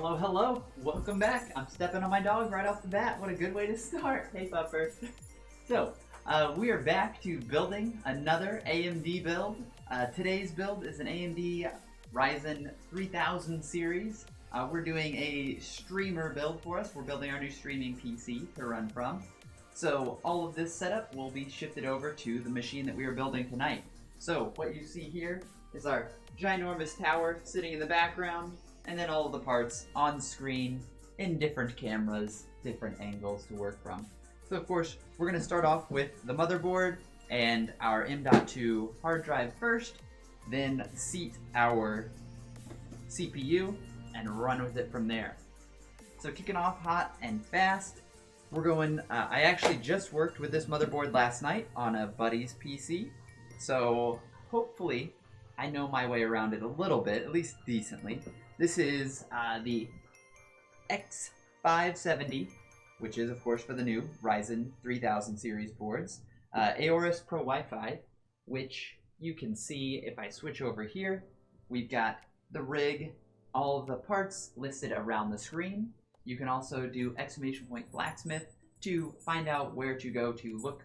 Hello, hello. Welcome back. I'm stepping on my dog right off the bat. What a good way to start. Hey, pupper. So, we are back to building another AMD build. Today's build is an AMD Ryzen 3000 series. We're doing a streamer build for us. We're building our new streaming PC to run from. So, all of this setup will be shifted over to the machine that we are building tonight. So, what you see here is our ginormous tower sitting in the background, and then all of the parts on screen in different cameras, different angles to work from. So of course, we're going to start off with the motherboard and our M.2 hard drive first, then seat our CPU and run with it from there. So kicking off hot and fast, we're going, I actually just worked with this motherboard last night on a buddy's PC, so hopefully I know my way around it a little bit, at least decently. This is the X570, which is, of course, for the new Ryzen 3000 series boards. Aorus Pro Wi-Fi, which you can see if I switch over here. We've got the rig, all of the parts listed around the screen. You can also do exclamation point blacksmith to find out where to go to look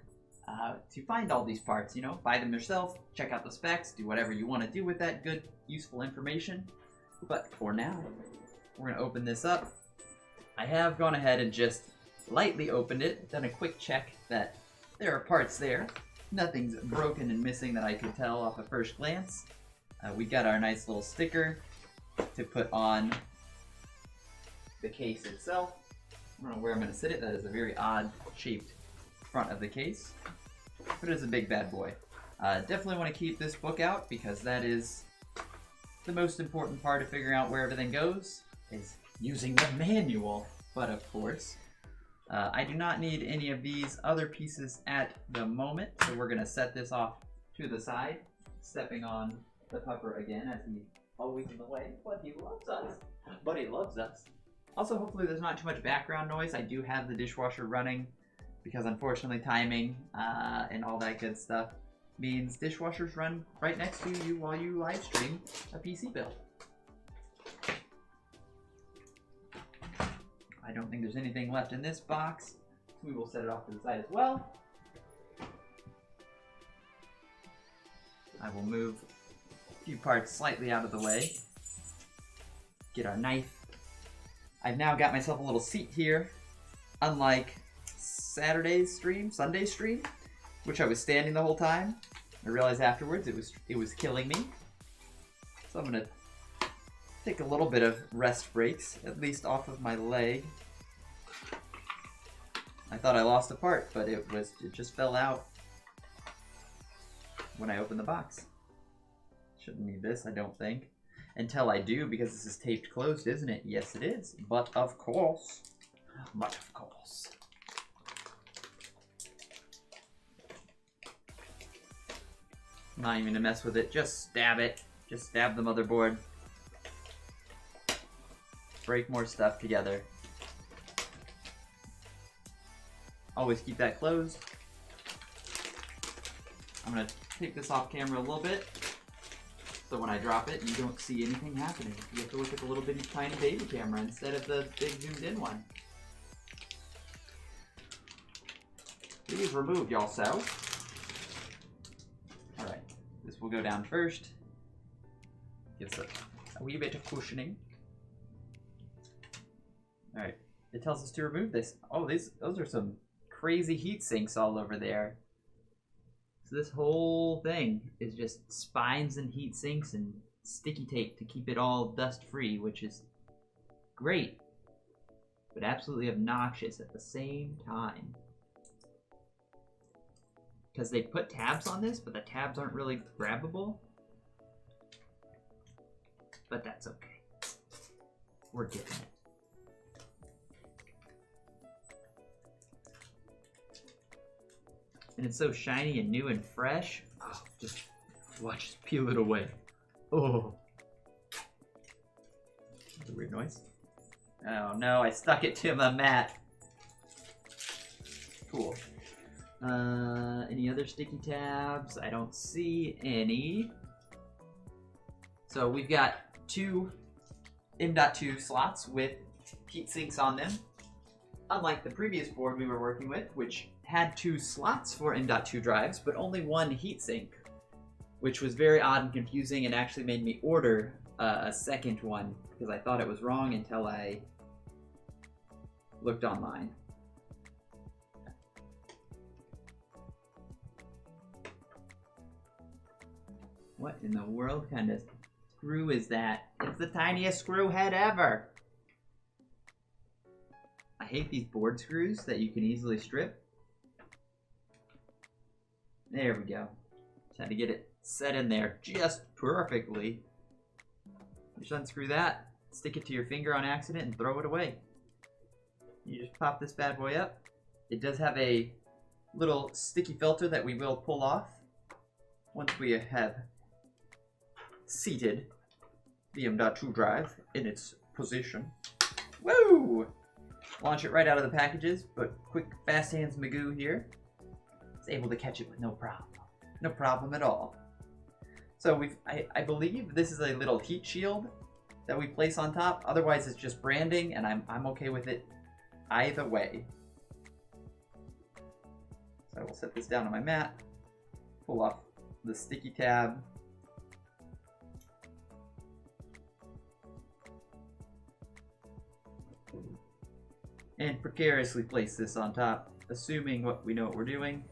to find all these parts. You know, buy them yourself, check out the specs, do whatever you want to do with that good, useful information. But for now, we're going to open this up. I have gone ahead and just lightly opened it, done a quick check that there are parts there. Nothing's broken and missing that I could tell off at first glance. We got our nice little sticker to put on the case itself. I don't know where I'm going to sit it. That is a very odd shaped front of the case, but it is a big bad boy. Definitely want to keep this book out because that is the most important part of figuring out where everything goes, is using the manual. But of course, I do not need any of these other pieces at the moment, so we're going to set this off to the side, stepping on the pupper again as he's always in the way, but he loves us. But he loves us. Also, hopefully there's not too much background noise. I do have the dishwasher running because unfortunately timing and all that good stuff means dishwashers run right next to you while you live stream a PC build. I don't think there's anything left in this box. We will set it off to the side as well. I will move a few parts slightly out of the way. Get our knife. I've now got myself a little seat here. Unlike Saturday's stream, Sunday's stream, which I was standing the whole time. I realized afterwards it was killing me. So I'm gonna take a little bit of rest breaks, at least off of my leg. I thought I lost a part, but it just fell out when I opened the box. Shouldn't need this, I don't think. Until I do, because this is taped closed, isn't it? Yes, it is. But of course. But of course. Not even to mess with it, just stab it. Just stab the motherboard. Break more stuff together. Always keep that closed. I'm gonna take this off camera a little bit, so when I drop it, you don't see anything happening. You have to look at the little bitty tiny baby camera instead of the big zoomed in one. Please remove yourself. Alright, this will go down first. Gives it a wee bit of cushioning. Alright, it tells us to remove this. Oh, those are some crazy heat sinks all over there. So this whole thing is just spines and heat sinks and sticky tape to keep it all dust free, which is great, but absolutely obnoxious at the same time. Because they put tabs on this, but the tabs aren't really grabbable. But that's okay. We're getting it. And it's so shiny and new and fresh. Oh, just watch it peel it away. Oh. That's a weird noise. Oh no, I stuck it to my mat. Cool. Any other sticky tabs? I don't see any. So we've got two M.2 slots with heat sinks on them. Unlike the previous board we were working with, which had 2 slots for M.2 drives, but only 1 heatsink, which was very odd and confusing and actually made me order a second one because I thought it was wrong until I looked online. What in the world kind of screw is that? It's the tiniest screw head ever! I hate these board screws that you can easily strip. There we go. Just had to get it set in there just perfectly. Just unscrew that, stick it to your finger on accident, and throw it away. You just pop this bad boy up. It does have a little sticky filter that we will pull off once we have seated the M.2 drive in its position. Woo! Launch it right out of the packages, but quick, fast hands Magoo here is able to catch it with no problem. No problem at all. So I believe this is a little heat shield that we place on top. Otherwise it's just branding, and I'm okay with it either way. So I will set this down on my mat, pull off the sticky tab, and precariously place this on top, assuming we know what we're doing.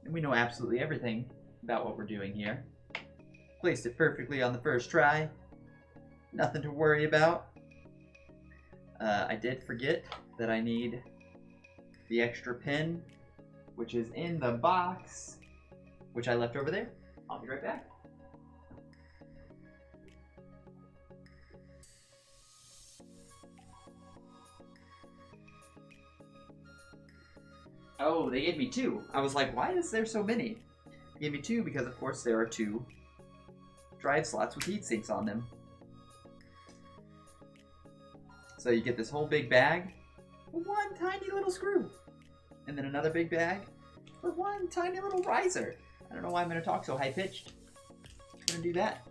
And we know absolutely everything about what we're doing here. Placed it perfectly on the first try. Nothing to worry about. I did forget that I need the extra pin, which is in the box, which I left over there. I'll be right back. Oh, they gave me 2. I was like, why is there so many? They gave me 2 because, of course, there are 2 drive slots with heat sinks on them. So you get this whole big bag for 1 tiny little screw. And then another big bag for 1 tiny little riser. I don't know why I'm going to talk so high-pitched. I'm going to do that.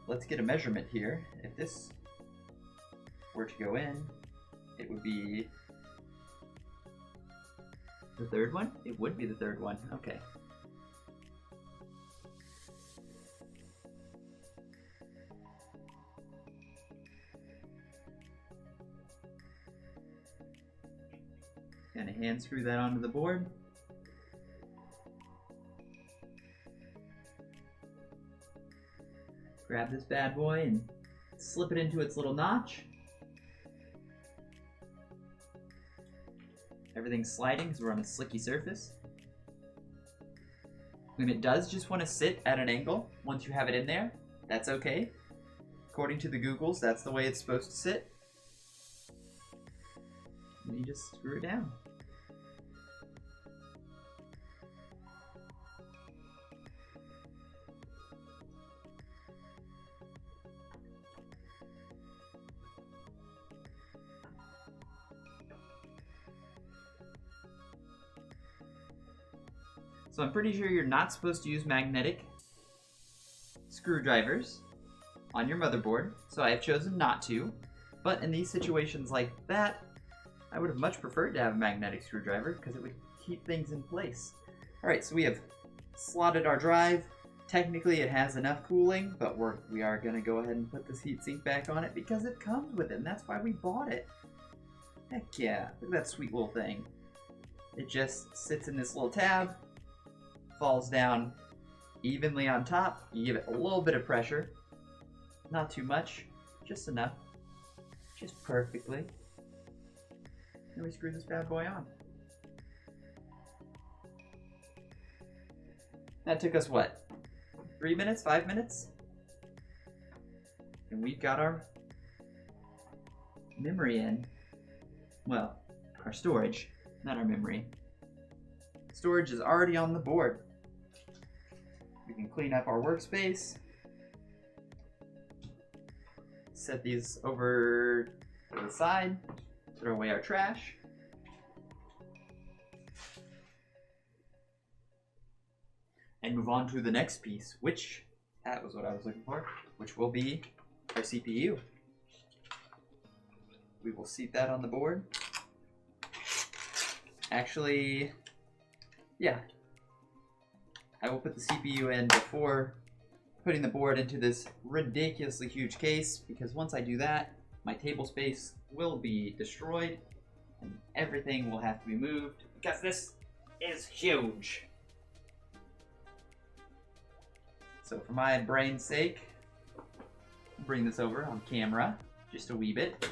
Let's get a measurement here. If this were to go in, it would be the 3rd one? It would be the 3rd one. Okay. Kind of hand screw that onto the board. Grab this bad boy and slip it into its little notch. Everything's sliding because we're on a slicky surface. And it does just want to sit at an angle once you have it in there. That's okay. According to the Googles, that's the way it's supposed to sit. And you just screw it down. So I'm pretty sure you're not supposed to use magnetic screwdrivers on your motherboard, so I have chosen not to. But in these situations like that, I would have much preferred to have a magnetic screwdriver because it would keep things in place. Alright, so we have slotted our drive. Technically it has enough cooling, but we are going to go ahead and put this heatsink back on it because it comes with it, and that's why we bought it. Heck yeah, look at that sweet little thing. It just sits in this little tab, falls down evenly on top. You give it a little bit of pressure, not too much, just enough, just perfectly. And we screw this bad boy on. That took us what? 3 minutes? 5 minutes? And we've got our memory in. Well, our storage, not our memory. Storage is already on the board. We can clean up our workspace. set these over to the side, throw away our trash. And move on to the next piece, which, that was what I was looking for, which will be our CPU. We will seat that on the board. Actually, yeah. I will put the CPU in before putting the board into this ridiculously huge case, because once I do that, my table space will be destroyed and everything will have to be moved because this is huge. So for my brain's sake, I'll bring this over on camera just a wee bit.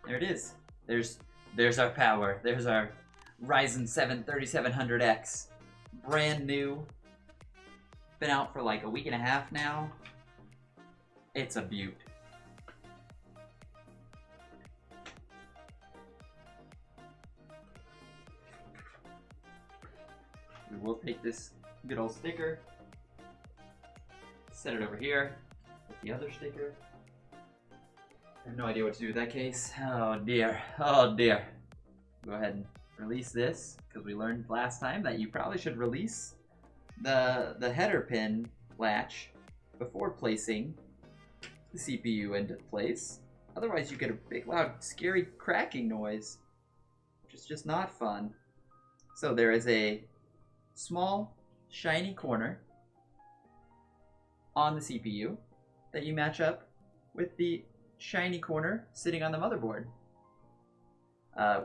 There it is. There's our power. There's our Ryzen 7 3700X. Brand new. Been out for like a week and a half now. It's a beaut. We will take this good old sticker, set it over here with the other sticker. I have no idea what to do with that case. Oh dear, oh dear. Go ahead and release this, because we learned last time that you probably should release the header pin latch before placing the CPU into place. Otherwise you get a big loud scary cracking noise, which is just not fun. So there is a small shiny corner on the CPU that you match up with the shiny corner sitting on the motherboard.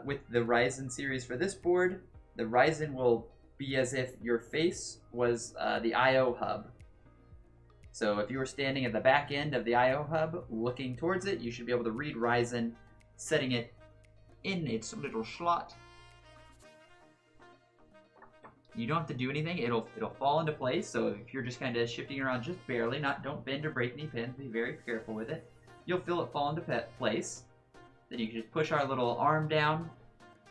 With the Ryzen series for this board, the Ryzen will be as if your face was the I/O hub. So if you were standing at the back end of the I/O hub looking towards it, you should be able to read Ryzen, setting it in its little slot. You don't have to do anything, it'll fall into place. So if you're just kind of shifting around just barely, don't bend or break any pins, be very careful with it. You'll feel it fall into place. Then you can just push our little arm down.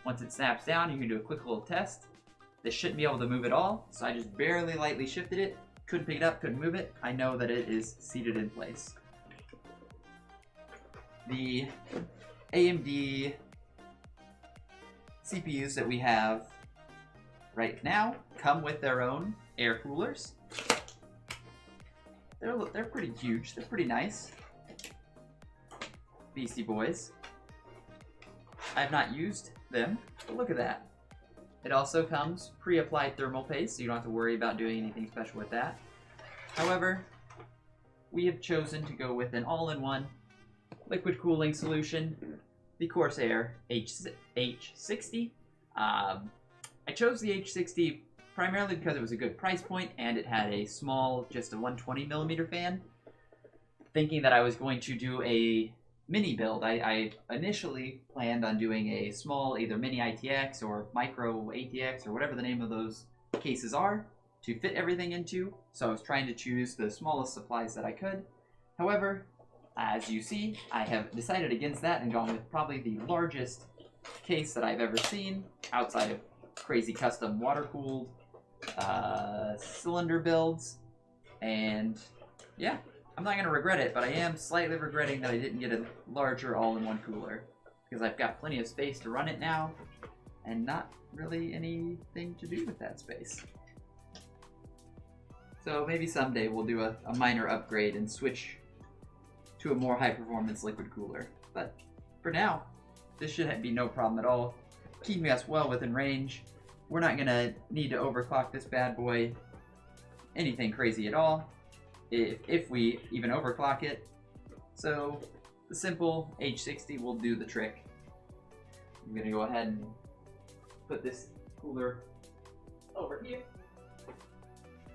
Once it snaps down, you can do a quick little test. This shouldn't be able to move at all, so I just barely lightly shifted it. Couldn't pick it up, couldn't move it. I know that it is seated in place. The AMD CPUs that we have right now come with their own air coolers. They're pretty huge, they're pretty nice. Beastie Boys. I've not used them, but look at that. It also comes pre-applied thermal paste, so you don't have to worry about doing anything special with that. However, we have chosen to go with an all-in-one liquid cooling solution, the Corsair H60. I chose the H60 primarily because it was a good price point and it had a small, just a 120mm fan. Thinking that I was going to do a mini build. I initially planned on doing a small, either mini ITX or micro ATX or whatever the name of those cases are to fit everything into. So I was trying to choose the smallest supplies that I could. However, as you see, I have decided against that and gone with probably the largest case that I've ever seen outside of crazy custom water-cooled cylinder builds. And yeah, I'm not going to regret it, but I am slightly regretting that I didn't get a larger all-in-one cooler, because I've got plenty of space to run it now, and not really anything to do with that space. So maybe someday we'll do a minor upgrade and switch to a more high-performance liquid cooler. But for now, this should be no problem at all, keeping us well within range. We're not going to need to overclock this bad boy anything crazy at all, if we even overclock it. So the simple H60 will do the trick. I'm going to go ahead and put this cooler over here,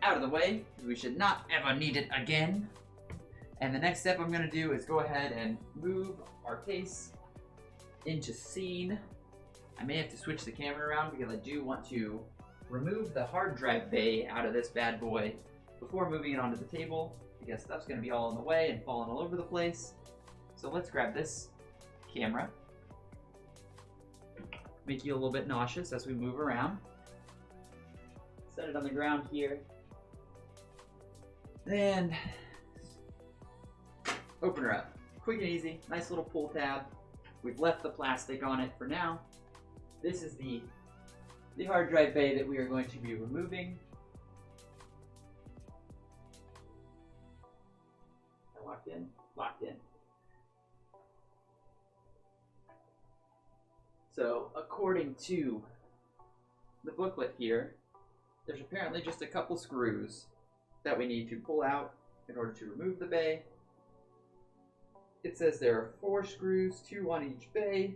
out of the way, because we should not ever need it again. And the next step I'm going to do is go ahead and move our case into scene. I may have to switch the camera around because I do want to remove the hard drive bay out of this bad boy before moving it onto the table, because stuff's going to be all in the way and falling all over the place. So let's grab this camera. Make you a little bit nauseous as we move around. Set it on the ground here. And open her up. Quick and easy, nice little pull tab. We've left the plastic on it for now. This is the hard drive bay that we are going to be removing. Locked in? Locked in. So, according to the booklet here, there's apparently just a couple screws that we need to pull out in order to remove the bay. It says there are 4 screws, 2 on each bay,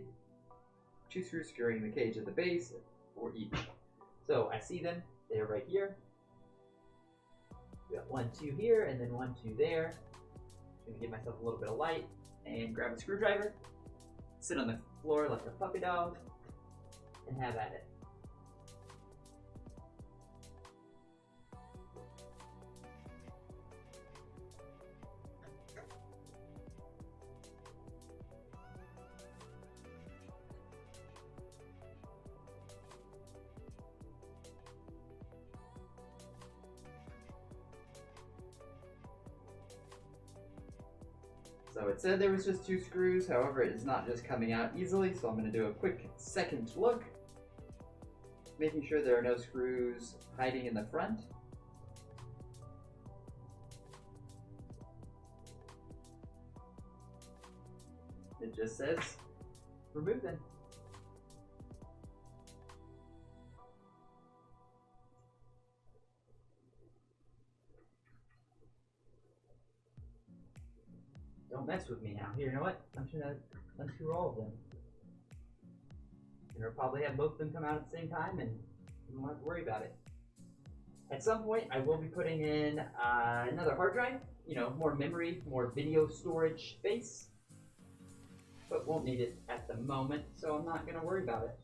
2 screws securing the cage at the base for each. So I see them, they're right here. We got 1, 2 here, and then 1, 2 there. I'm gonna give myself a little bit of light and grab a screwdriver, sit on the floor like a puppy dog, and have at it. So it said there was just 2 screws, however it is not just coming out easily, so I'm going to do a quick second look, making sure there are no screws hiding in the front. It just says, remove them. Don't mess with me now. Here, you know what? I'm just gonna unscrew all of them. And we'll probably have both of them come out at the same time, and you don't have to worry about it. At some point, I will be putting in another hard drive. You know, more memory, more video storage space. But won't need it at the moment, so I'm not gonna worry about it.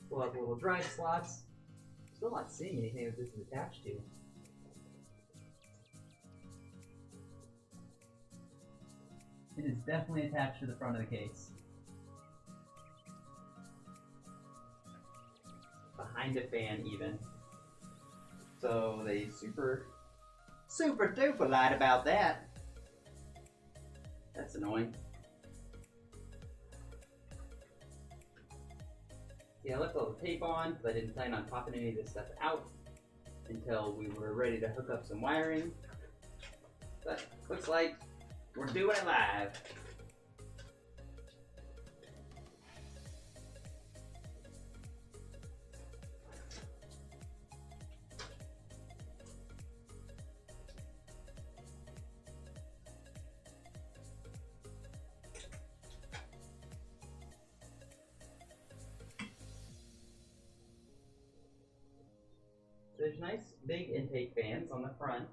Pull out the little drive slots. Still not seeing anything that this is attached to. It is definitely attached to the front of the case. Behind a fan even. So they super duper lied about that. That's annoying. Yeah, I left all the tape on because I didn't plan on popping any of this stuff out until we were ready to hook up some wiring. But looks like we're doing it live. There's nice big intake fans on the front.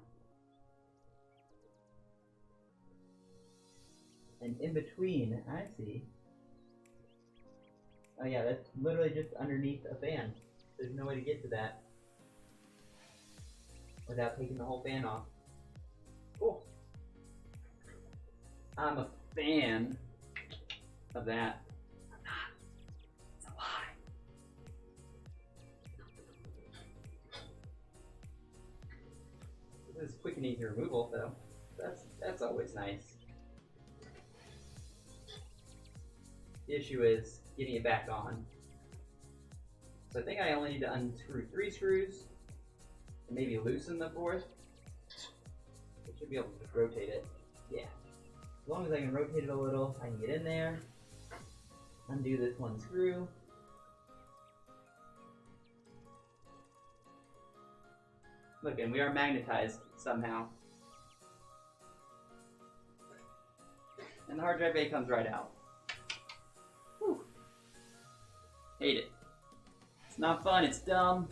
And in between, I see. Oh yeah, that's literally just underneath a fan. There's no way to get to that without taking the whole fan off. Cool. I'm a fan of that. I'm not. It's a lie. This is quick and easy removal, though. That's always nice. The issue is getting it back on. So I think I only need to unscrew 3 screws and maybe loosen the 4th. I should be able to just rotate it. Yeah. As long as I can rotate it a little, I can get in there, undo this 1 screw. Look, and we are magnetized somehow. And the hard drive bay comes right out. Whew. Hate it. It's not fun, it's dumb.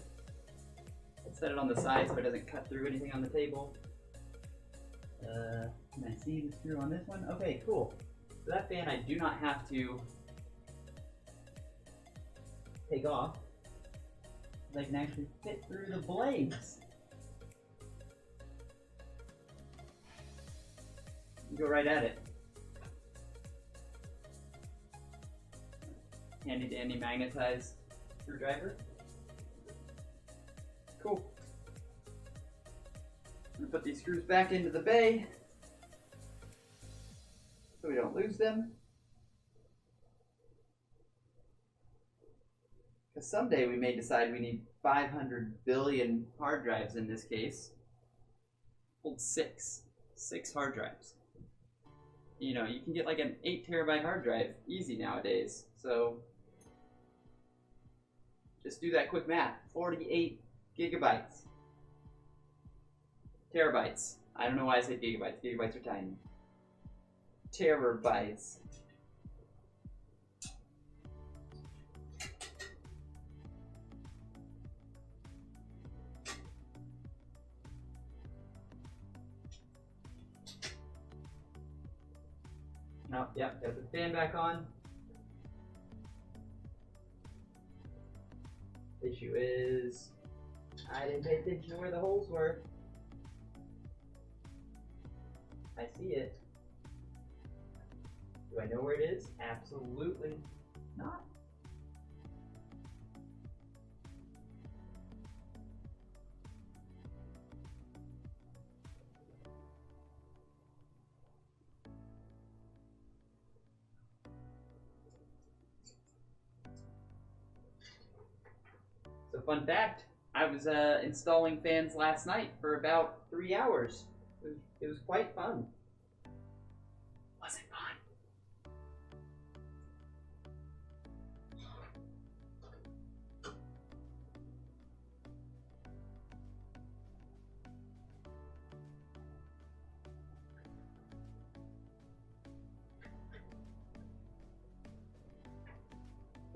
Let's set it on the side so it doesn't cut through anything on the table. Can I see the screw on this one? Okay, cool. So that fan I do not have to take off. so they can actually fit through the blades. You go right at it. Handy dandy magnetized screwdriver. Cool. I'm gonna put these screws back into the bay so we don't lose them. Because someday we may decide we need 500 billion hard drives in this case. Hold six hard drives. You know, you can get like an 8 terabyte hard drive easy nowadays. So just do that quick math. 48 gigabytes. Terabytes. I don't know why I said gigabytes. Gigabytes are tiny. Terabytes. No, yep, got the fan back on. Issue is, I didn't pay attention to where the holes were. I see it. Do I know where it is? Absolutely not. So fun fact, I was installing fans last night for about 3 hours. It was quite fun. Was it fun?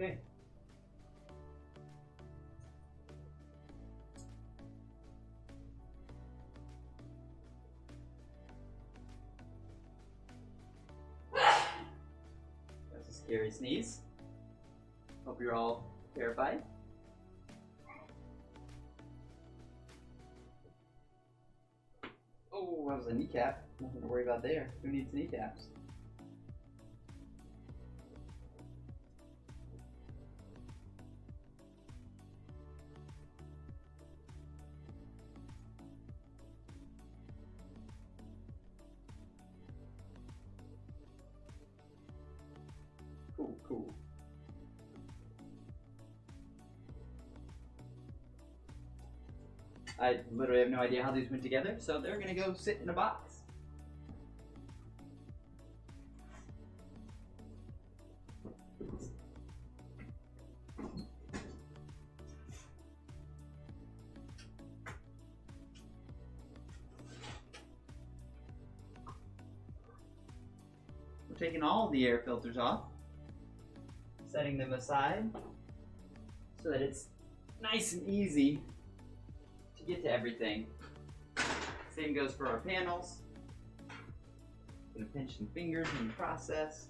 Okay. Scary sneeze. Hope you're all terrified. Oh, that was a kneecap. Nothing to worry about there. Who needs kneecaps? Cool. I literally have no idea how these went together, so they're gonna go sit in a box. We're taking all the air filters off, setting them aside so that it's nice and easy to get to everything. Same goes for our panels. Gonna pinch some fingers in the process.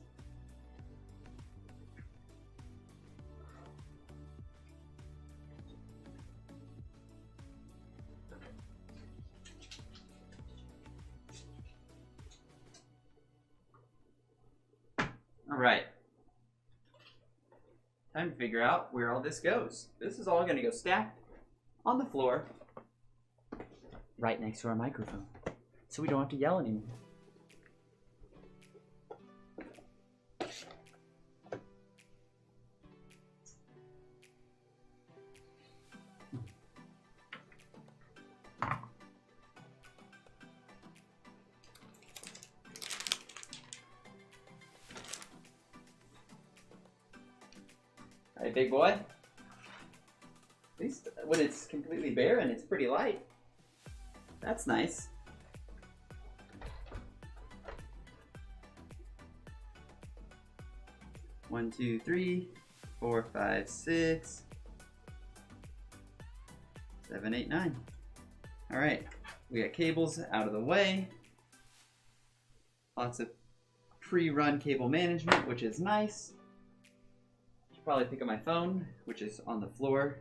All right. Time to figure out where all this goes. This is all going to go stacked on the floor right next to our microphone, so we don't have to yell anymore. All right, big boy. At least when it's completely bare and it's pretty light. That's nice. One, two, three, 4, 5, 6, 7, 8, 9. All right, we got cables out of the way. Lots of pre-run cable management, which is nice. Should probably pick up my phone, which is on the floor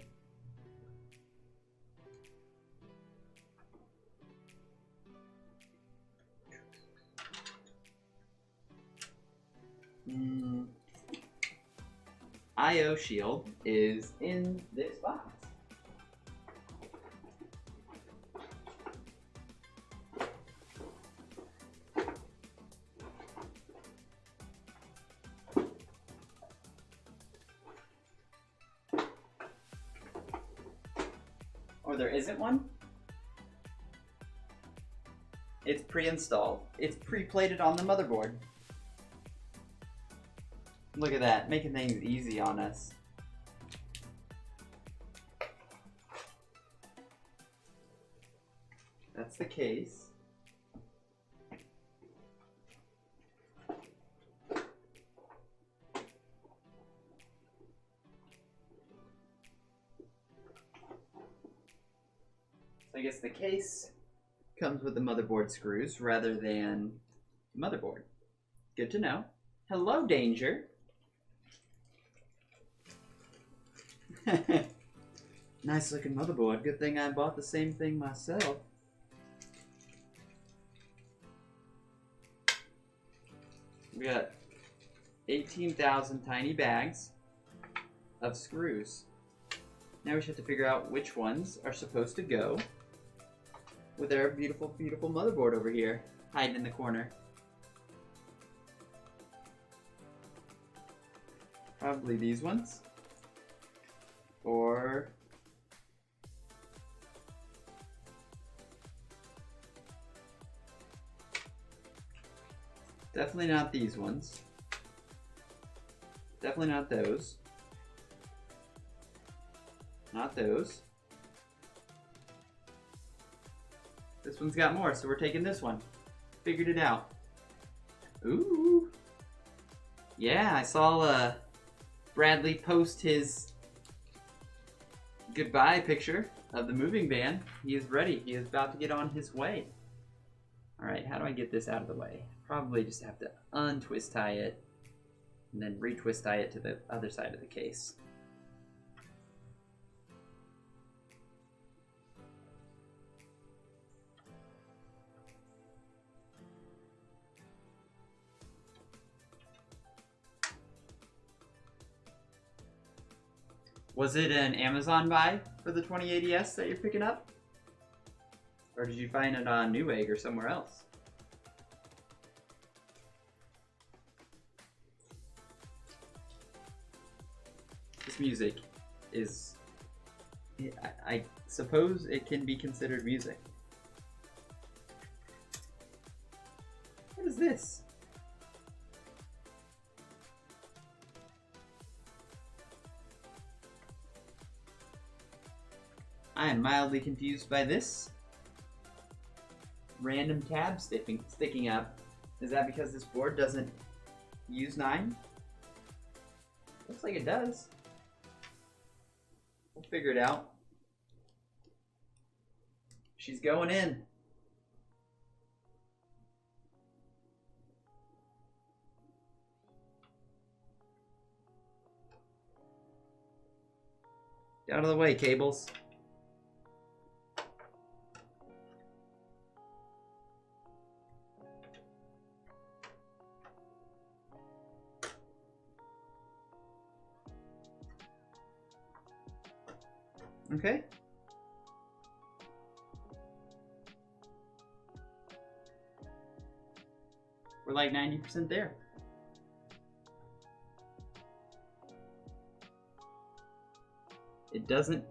I/O shield is in this box. Or there isn't one? It's pre-installed. It's pre-plated on the motherboard. Look at that, making things easy on us. That's the case. So I guess the case comes with the motherboard screws rather than motherboard. Good to know. Hello, Danger. Nice looking motherboard. Good thing I bought the same thing myself. We got 18,000 tiny bags of screws. Now we just have to figure out which ones are supposed to go with our beautiful, beautiful motherboard over here, hiding in the corner. Probably these ones. Or definitely not these ones. Definitely not those. Not those. This one's got more, so we're taking this one. Figured it out. Ooh. Yeah, I saw Bradley post his goodbye picture of the moving van. He is ready. He is about to get on his way. Alright, how do I get this out of the way? Probably just have to untwist tie it and then retwist tie it to the other side of the case. Was it an Amazon buy for the 2080S that you're picking up? Or did you find it on Newegg or somewhere else? This music is... I suppose it can be considered music. What is this? I am mildly confused by this. Random tab sticking up. Is that because this board doesn't use 9? Looks like it does. We'll figure it out. She's going in. Get out of the way, cables. Okay. We're like 90% there. It doesn't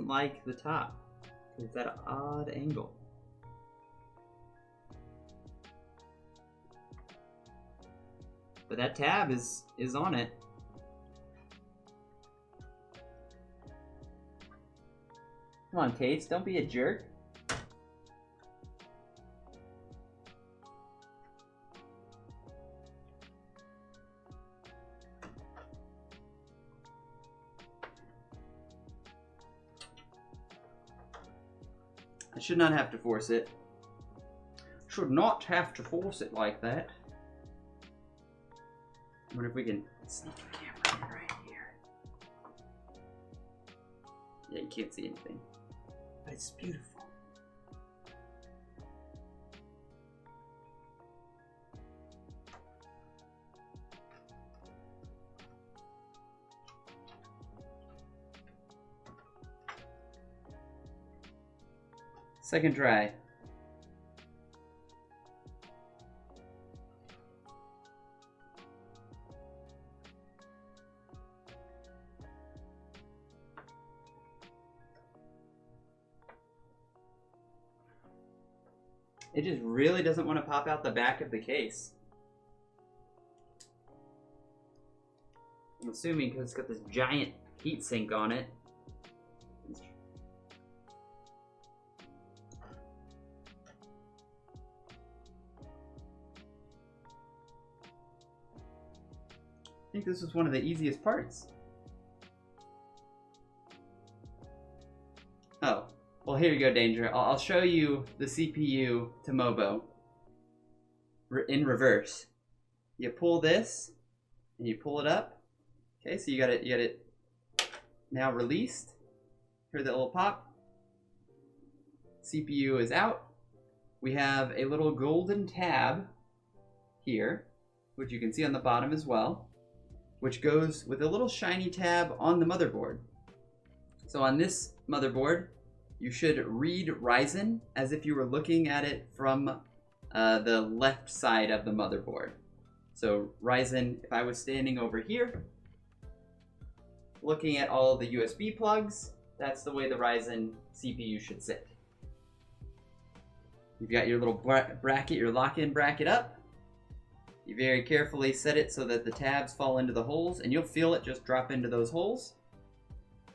like the top. It's at an odd angle. But that tab is on it. Come on, Case, don't be a jerk. I should not have to force it. Should not have to force it like that. I wonder if we can sneak a camera in right here. Yeah, you can't see anything. But it's beautiful. Second try. It just really doesn't want to pop out the back of the case. I'm assuming because it's got this giant heat sink on it. I think this was one of the easiest parts. Oh, well here you go, Danger. I'll show you the CPU to Mobo in reverse. You pull this and you pull it up. Okay, so you got it now released. Hear that little pop. CPU is out. We have a little golden tab here, which you can see on the bottom as well, which goes with a little shiny tab on the motherboard. So on this motherboard, you should read Ryzen as if you were looking at it from the left side of the motherboard. So Ryzen, if I was standing over here, looking at all the USB plugs, that's the way the Ryzen CPU should sit. You've got your little bracket, your lock-in bracket up. You very carefully set it so that the tabs fall into the holes, and you'll feel it just drop into those holes.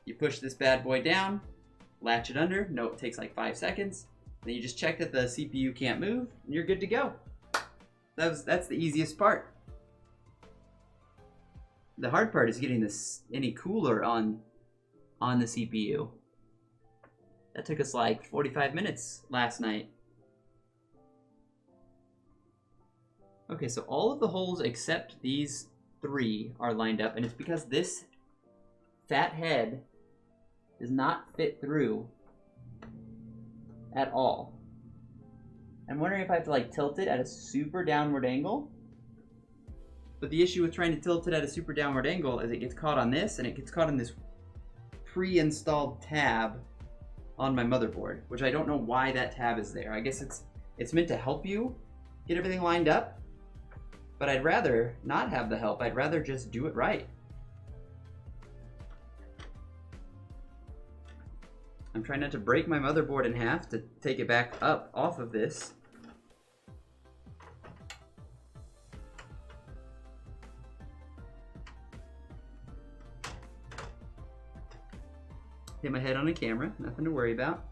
You push this bad boy down, latch it under. No, it takes like 5 seconds. Then you just check that the CPU can't move, and you're good to go. That's the easiest part. The hard part is getting this any cooler on the CPU. That took us like 45 minutes last night. Okay, so all of the holes except these 3 are lined up, and it's because this fat head does not fit through at all. I'm wondering if I have to like tilt it at a super downward angle. But the issue with trying to tilt it at a super downward angle is it gets caught on this, and it gets caught on this pre-installed tab on my motherboard, which I don't know why that tab is there. I guess it's meant to help you get everything lined up. But I'd rather not have the help. I'd rather just do it right. I'm trying not to break my motherboard in half to take it back up off of this. Hit my head on a camera, nothing to worry about.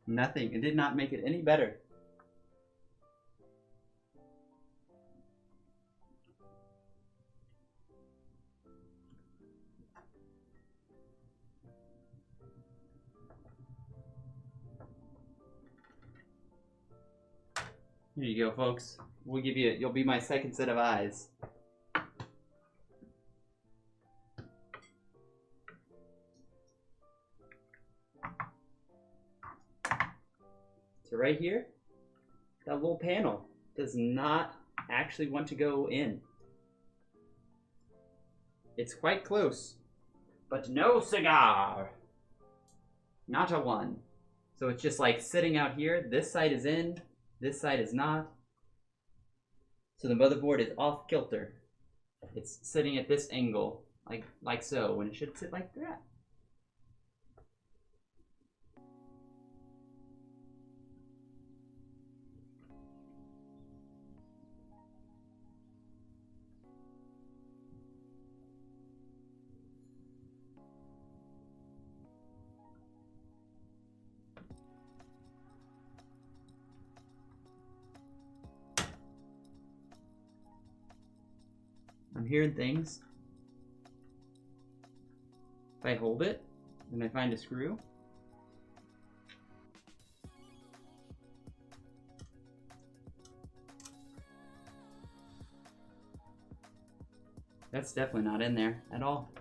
Nothing. It did not make it any better. Here you go, folks. We'll give you, you'll be my second set of eyes. So right here, that little panel does not actually want to go in. It's quite close, but no cigar. Not a one. So it's just like sitting out here. This side is in, this side is not. So the motherboard is off kilter. It's sitting at this angle, like so, when it should sit like that. I'm hearing things. If I hold it, and I find a screw. That's definitely not in there at all.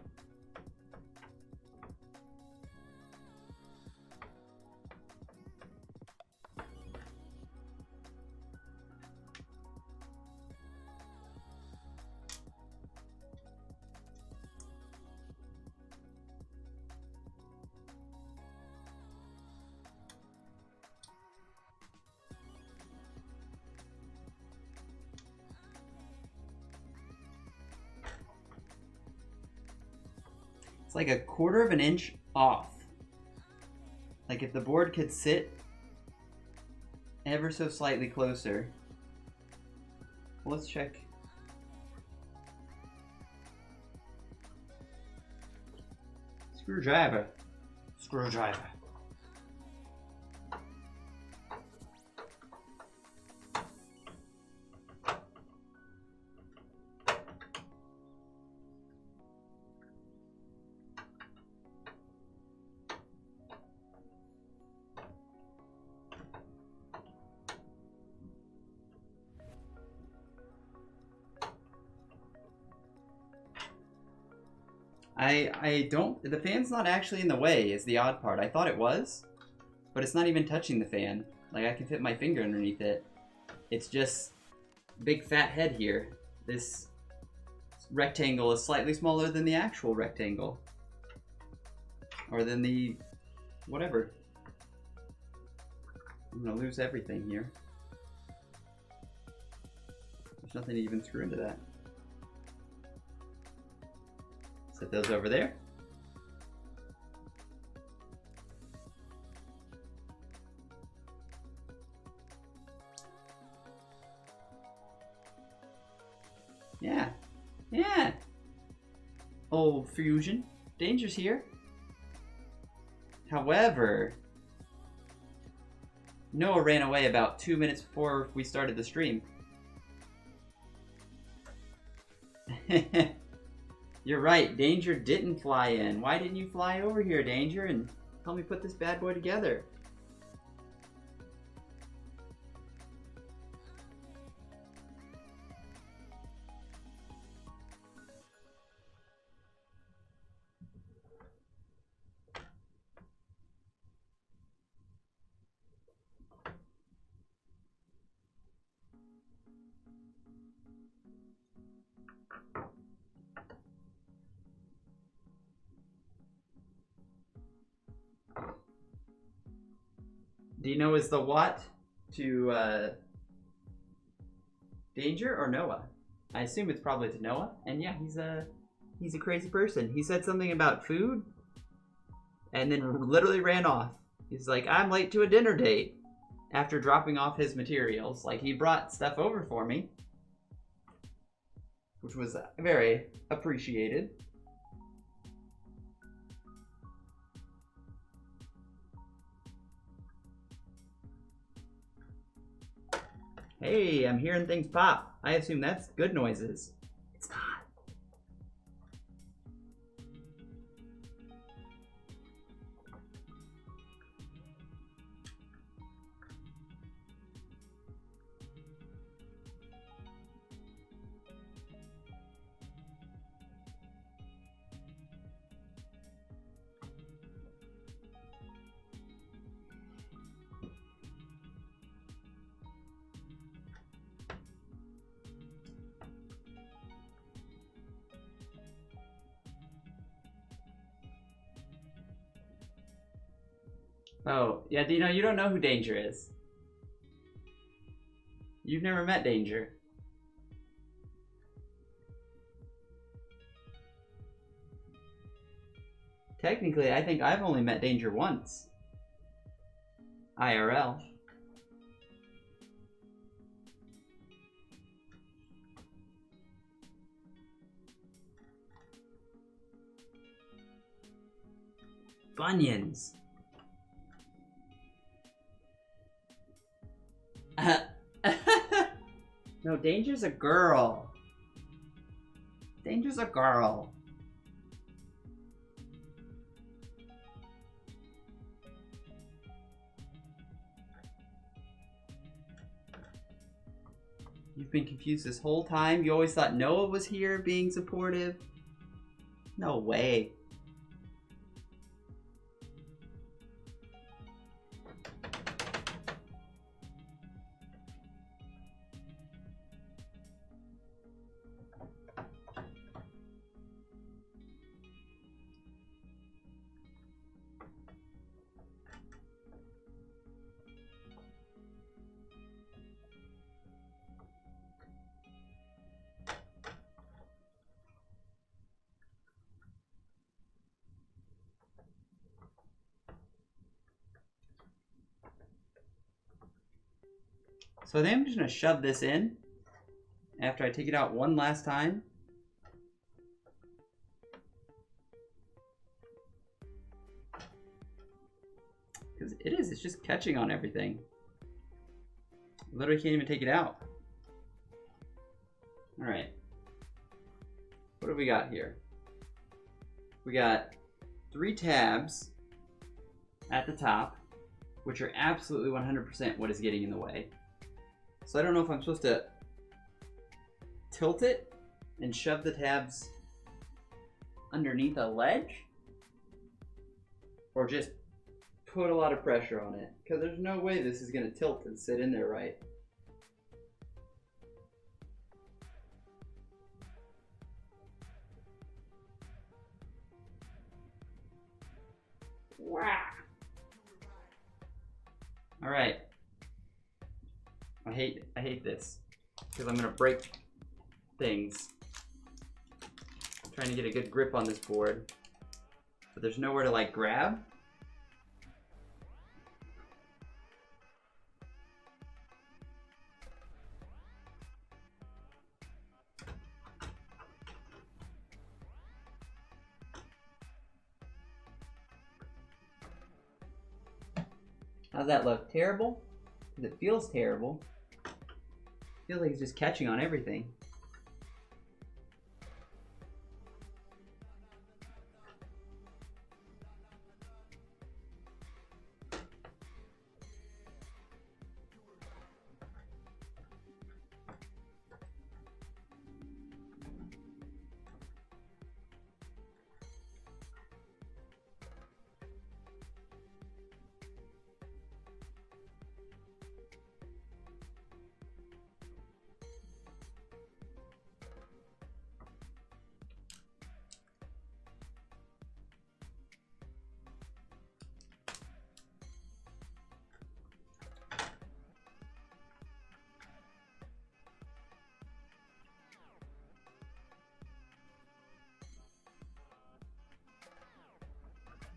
It's like a quarter of an inch off. Like if the board could sit ever so slightly closer. Well, let's check. Screwdriver. Screwdriver. I don't, the fan's not actually in the way is the odd part. I thought it was, but it's not even touching the fan. Like I can fit my finger underneath it. It's just big fat head here. This rectangle is slightly smaller than the actual rectangle. Or than the, whatever. I'm gonna lose everything here. There's nothing to even screw into that. Set those over there. Yeah. Yeah. Old Fusion. Danger's here. However, Noah ran away about 2 minutes before we started the stream. You're right, Danger didn't fly in. Why didn't you fly over here, Danger, and help me put this bad boy together? Do you know is the what to Danger or Noah? I assume it's probably to Noah. And yeah, he's a crazy person. He said something about food and then literally ran off. He's like, I'm late to a dinner date after dropping off his materials. Like he brought stuff over for me, which was very appreciated. Hey, I'm hearing things pop. I assume that's good noises. It's not. Oh, yeah, Dino, you don't know who Danger is. You've never met Danger. Technically, I think I've only met Danger once. IRL. Bunions. No, Danger's a girl. Danger's a girl. You've been confused this whole time? You always thought Noah was here being supportive? No way. So I think I'm just going to shove this in after I take it out one last time. Because it's just catching on everything. Literally can't even take it out. All right. What do we got here? We got 3 tabs at the top, which are absolutely 100% what is getting in the way. So I don't know if I'm supposed to tilt it and shove the tabs underneath a ledge, or just put a lot of pressure on it, because there's no way this is going to tilt and sit in there right. Wow. All right. I hate this because I'm going to break things. I'm trying to get a good grip on this board, but there's nowhere to like grab. How's that look? Terrible? Because it feels terrible. I feel like it's just catching on everything.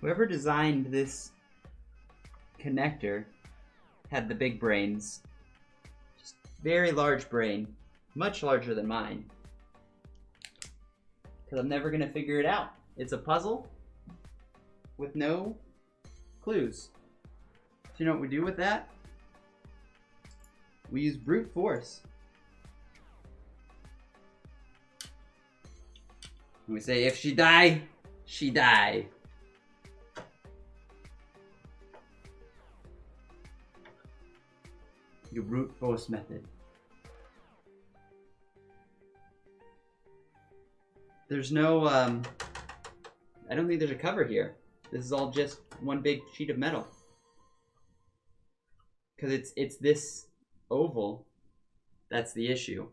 Whoever designed this connector had the big brains. Just very large brain. Much larger than mine. Because I'm never going to figure it out. It's a puzzle with no clues. So you know what we do with that? We use brute force. And we say, if she die, she die. Your brute force method. There's no, I don't think there's a cover here. This is all just one big sheet of metal. Because it's this oval that's the issue.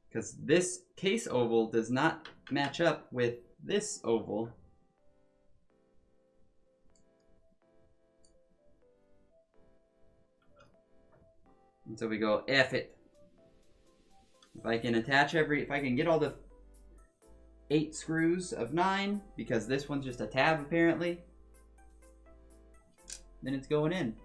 Because this case oval does not match up with this oval. And so we go, F it. If I can attach if I can get all the 8 screws of 9, because this one's just a tab apparently, then it's going in.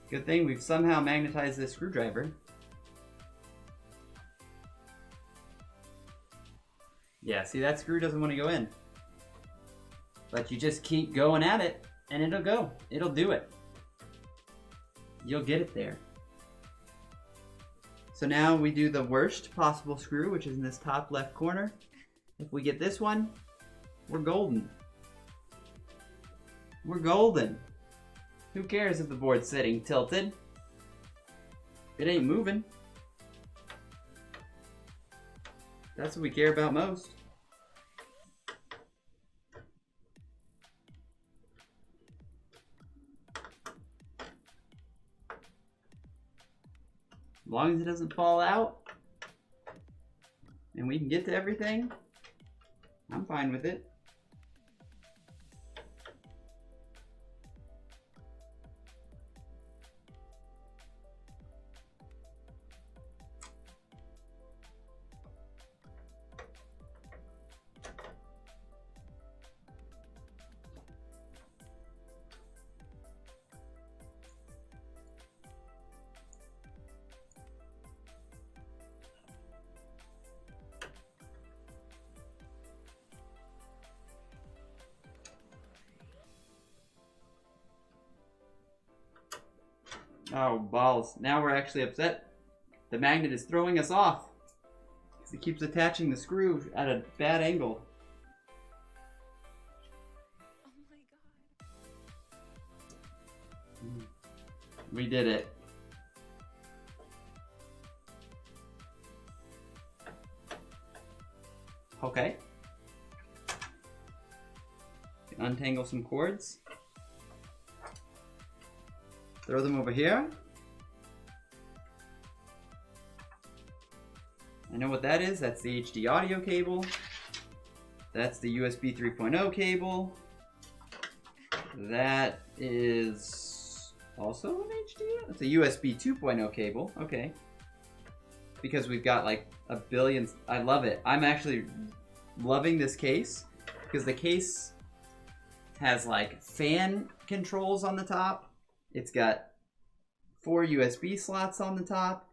Good thing we've somehow magnetized this screwdriver. Yeah, see, that screw doesn't want to go in. But you just keep going at it, and it'll go. It'll do it. You'll get it there. So now we do the worst possible screw, which is in this top left corner. If we get this one, we're golden. We're golden. Who cares if the board's sitting tilted? It ain't moving. That's what we care about most. long as it doesn't fall out and we can get to everything, I'm fine with it. Oh, balls. Now we're actually upset. The magnet is throwing us off. Because it keeps attaching the screw at a bad angle. Oh my god. We did it. Okay. Untangle some cords. Throw them over here. I know what that is. That's the HD audio cable. That's the USB 3.0 cable. That is also an HD? It's a USB 2.0 cable. Okay. Because we've got like a billion. I love it. I'm actually loving this case because the case has like fan controls on the top. It's got 4 USB slots on the top,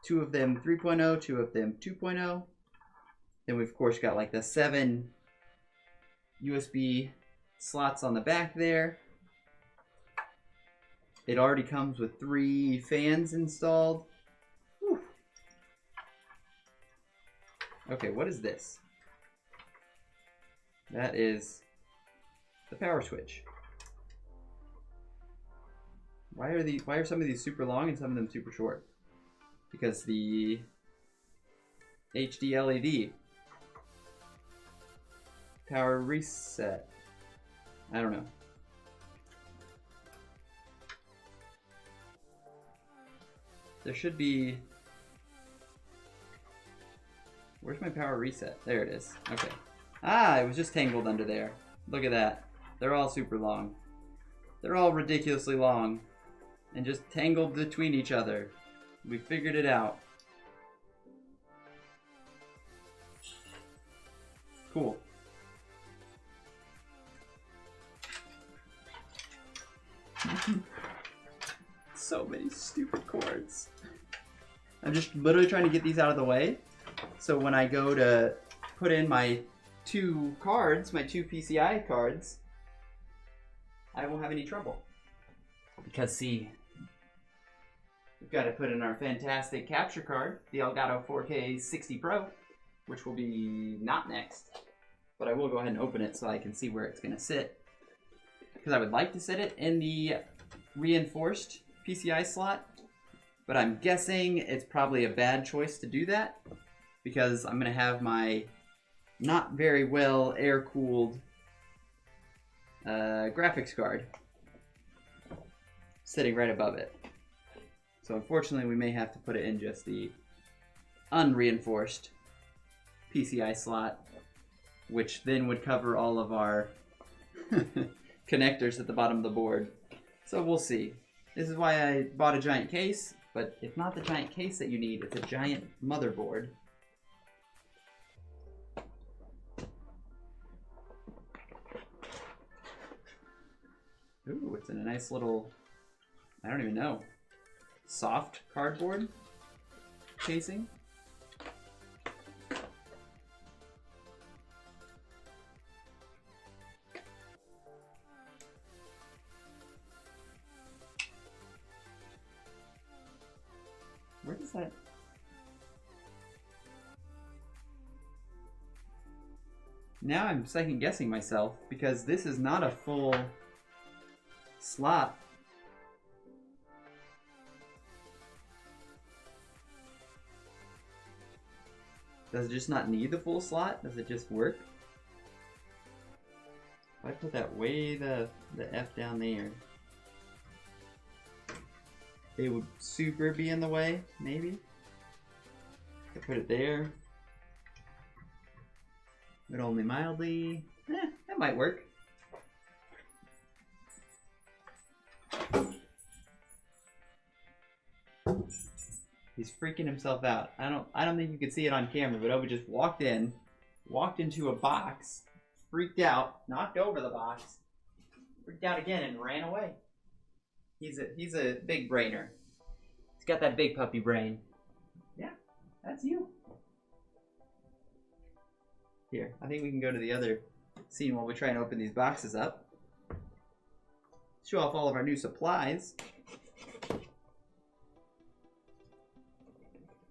2 of them 3.0, 2 of them 2.0. Then we've of course got like the 7 USB slots on the back there. It already comes with 3 fans installed. Whew. Okay, what is this? That is the power switch. Why are some of these super long and some of them super short? Because the HD LED power reset. I don't know. There should be. Where's my power reset? There it is. Okay. Ah, it was just tangled under there. Look at that. They're all super long. They're all ridiculously long. And just tangled between each other. We figured it out. Cool. So many stupid cords. I'm just literally trying to get these out of the way. So when I go to put in my 2 cards, my 2 PCI cards, I won't have any trouble. Because see, we've got to put in our fantastic capture card, the Elgato 4K 60 Pro, which will be not next. But I will go ahead and open it so I can see where it's going to sit. Because I would like to sit it in the reinforced PCI slot. But I'm guessing it's probably a bad choice to do that. Because I'm going to have my not very well air-cooled graphics card sitting right above it. So unfortunately we may have to put it in just the unreinforced PCI slot, which then would cover all of our connectors at the bottom of the board. So we'll see. This is why I bought a giant case, but it's not the giant case that you need, it's a giant motherboard. Ooh, it's in a nice little, I don't even know, soft cardboard casing. Where does that? Now I'm second guessing myself because this is not a full slot. Does it just not need the full slot? Does it just work? If I put that way the F down there. it would super be in the way, maybe. I put it there. But only mildly. That might work. He's freaking himself out. I don't think you could see it on camera, but Obi just walked into a box, freaked out, knocked over the box, freaked out again, and ran away. He's a big brainer. He's got that big puppy brain. Yeah, that's you. Here, I think we can go to the other scene while we try and open these boxes up. Show off all of our new supplies.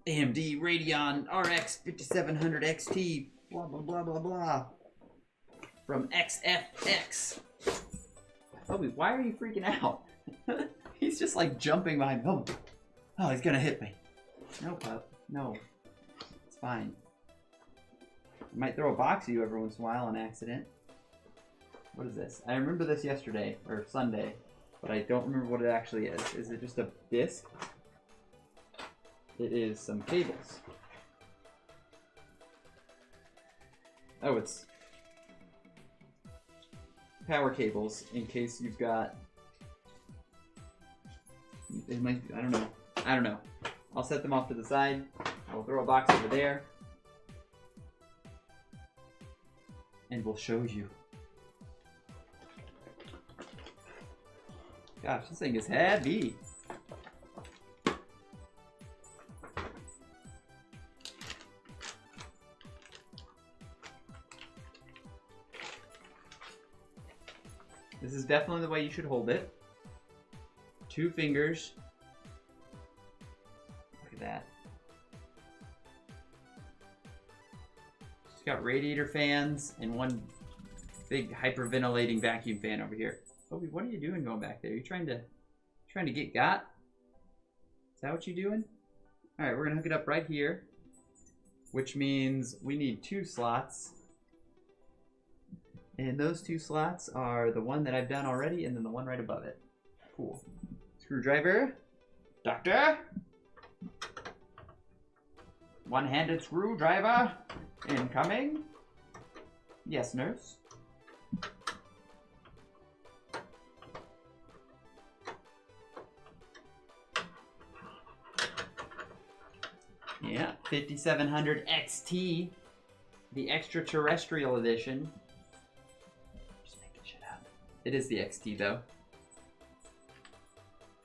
AMD Radeon RX 5700 XT, blah blah blah blah blah. From XFX. Obi, why are you freaking out? He's just like jumping behind me. Oh, he's gonna hit me. No, pup. No. It's fine. I might throw a box at you every once in a while on accident. What is this? I remember this yesterday, or Sunday, but I don't remember what it actually is. Is it just a disc? It is some cables. Oh, it's power cables in case you've got... It might, I don't know. I'll set them off to the side. I will throw a box over there. And we'll show you. Gosh, this thing is heavy. This is definitely the way you should hold it. 2 fingers. Look at that. It's got radiator fans and one big hyperventilating vacuum fan over here. Obi, what are you doing going back there? You trying to get got? Is that what you doing? All right, we're gonna hook it up right here, which means we need 2 slots. And those 2 slots are the one that I've done already and then the one right above it. Cool. Screwdriver. Doctor. One-handed screwdriver. Incoming. Yes, nurse. Yeah, 5700 XT. The extraterrestrial edition. Just making shit up. It is the XT though.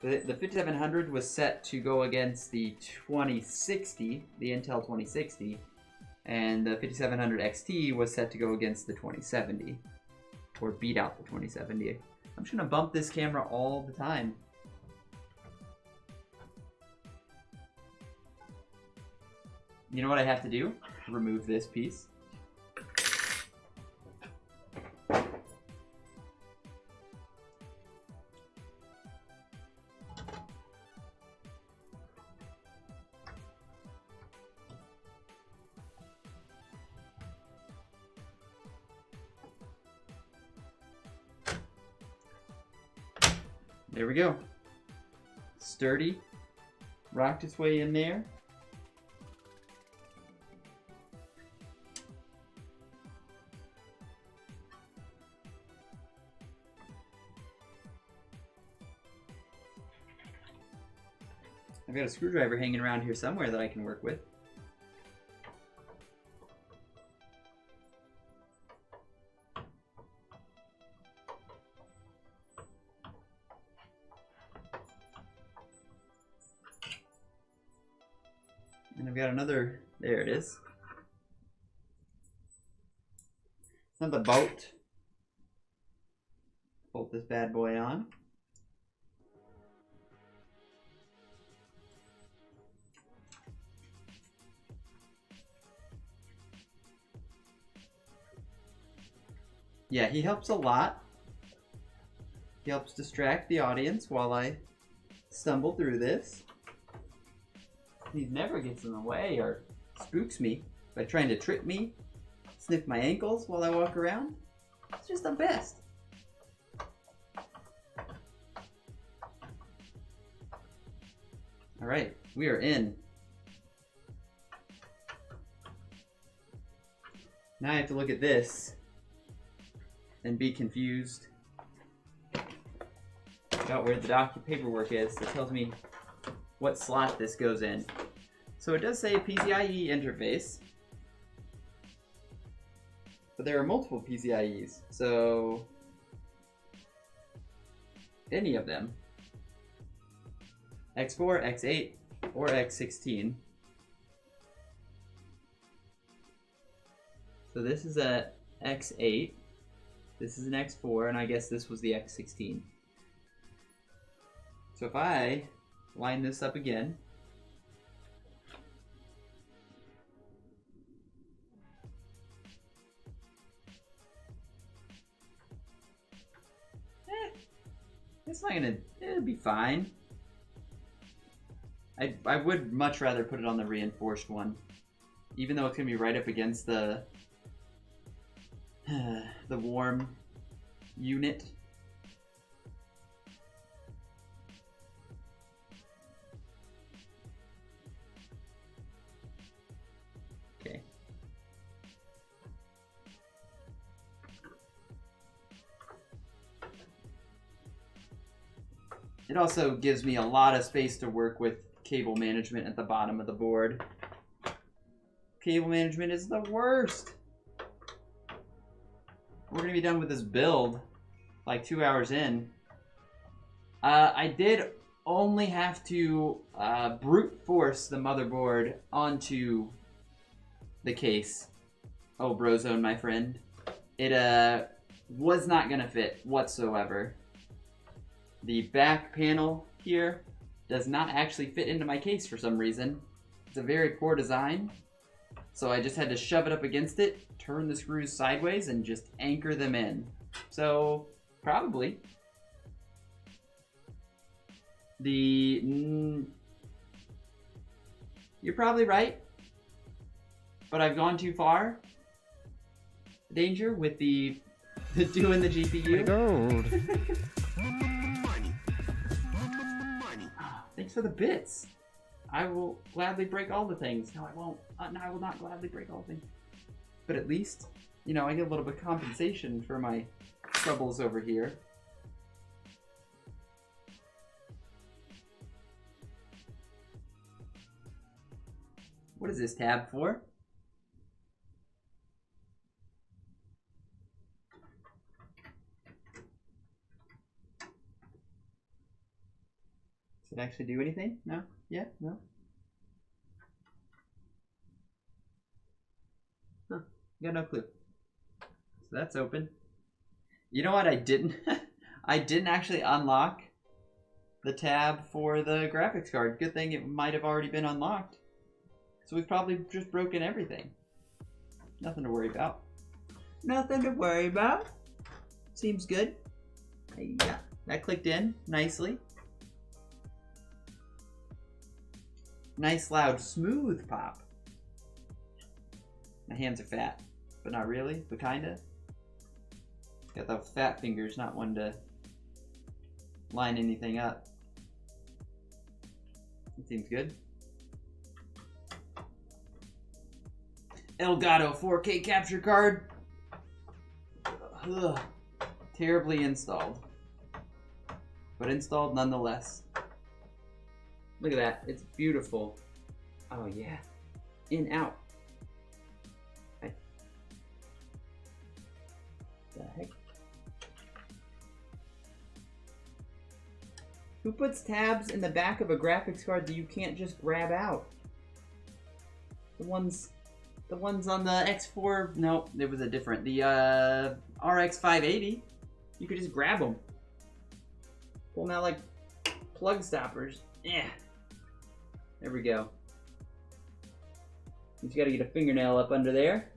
The 5700 was set to go against the 2060, the Intel 2060, and the 5700 XT was set to go against the 2070, or beat out the 2070. I'm just gonna bump this camera all the time. You know what I have to do? Remove this piece. There we go. Sturdy. Rocked its way in there. I've got a screwdriver hanging around here somewhere that I can work with. And I've got another, there it is. Another bolt. Bolt this bad boy on. Yeah, he helps a lot. He helps distract the audience while I stumble through this. He never gets in the way or spooks me by trying to trip me, sniff my ankles while I walk around. It's just the best. All right, we are in. Now I have to look at this and be confused about where the paperwork is that tells me what slot this goes in. So it does say PCIe interface, but there are multiple PCIe's, so any of them, X4, X8, or X16. So this is a X8, this is an X4, and I guess this was the X16. So if I line this up again, it's not gonna, it'll be fine. I would much rather put it on the reinforced one, even though it's gonna be right up against the warm unit. Okay. It also gives me a lot of space to work with cable management at the bottom of the board. Cable management is the worst. We're gonna be done with this build like 2 hours in. I did only have to brute force the motherboard onto the case. Oh, Brozone, my friend. It was not gonna fit whatsoever. The back panel here does not actually fit into my case for some reason. It's a very poor design. So I just had to shove it up against it, turn the screws sideways, and just anchor them in. So, probably. You're probably right. But I've gone too far. Danger with the doing the GPU. Gold. Thanks for the bits. I will gladly break all the things. No, I won't. No, I will not gladly break all things. But at least, you know, I get a little bit of compensation for my troubles over here. What is this tab for? Does it actually do anything? No? Yeah? No? Huh. Got no clue. So that's open. You know what I didn't? I didn't actually unlock the tab for the graphics card. Good thing it might have already been unlocked. So we've probably just broken everything. Nothing to worry about. Nothing to worry about. Seems good. Yeah, that clicked in nicely. Nice, loud, smooth pop. My hands are fat, but not really, but kinda. Got those fat fingers, not one to line anything up. That seems good. Elgato 4K capture card. Ugh. Terribly installed. But installed nonetheless. Look at that. It's beautiful. Oh, yeah. In, out. Hey. The heck? Who puts tabs in the back of a graphics card that you can't just grab out? The ones on the X4, no, it was a different. The RX 580, you could just grab them. Pull them out like plug stoppers. Yeah. There we go. You just gotta get a fingernail up under there.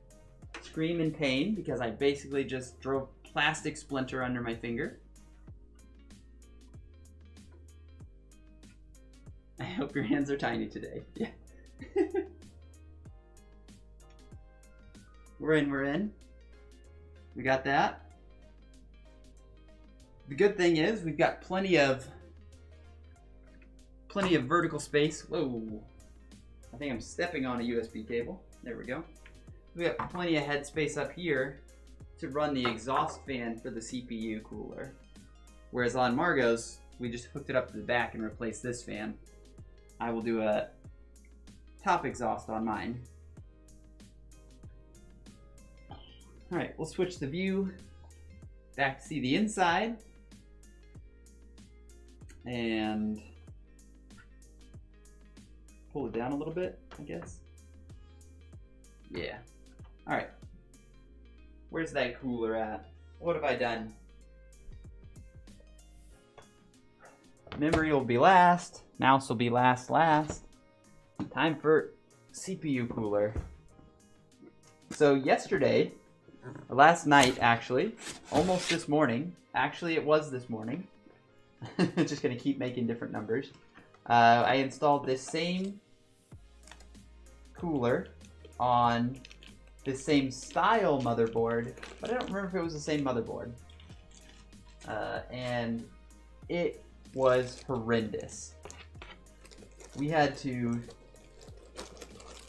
Scream in pain because I basically just drove plastic splinter under my finger. I hope your hands are tiny today. Yeah. We're in. We got that. The good thing is we've got plenty of plenty of vertical space. Whoa. I think I'm stepping on a USB cable. There we go. We got plenty of headspace up here to run the exhaust fan for the CPU cooler. Whereas on Margot's, we just hooked it up to the back and replaced this fan. I will do a top exhaust on mine. Alright, we'll switch the view back to see the inside. And pull it down a little bit, I guess. Yeah. Alright. Where's that cooler at? What have I done? Memory will be last. Mouse will be last. Time for CPU cooler. So yesterday, or last night actually, almost this morning. Actually, it was this morning. Just gonna keep making different numbers. I installed this same cooler on this same style motherboard, but I don't remember if it was the same motherboard. And it was horrendous. We had to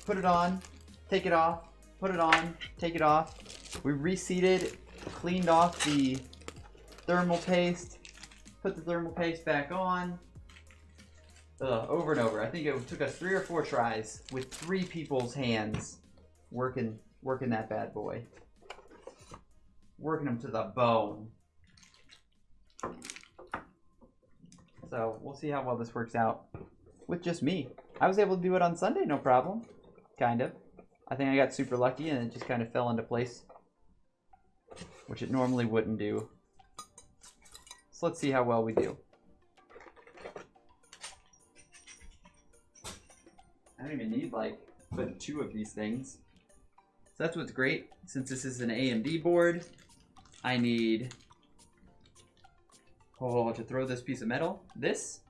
put it on, take it off, put it on, take it off. We reseated, cleaned off the thermal paste, put the thermal paste back on. Over and over. I think it took us 3 or 4 tries with 3 people's hands working that bad boy. Working them to the bone. So we'll see how well this works out with just me. I was able to do it on Sunday, no problem. Kind of. I think I got super lucky and it just kind of fell into place, which it normally wouldn't do. So let's see how well we do. I don't even need but 2 of these things. So that's what's great. Since this is an AMD board, I need to throw this piece of metal. This,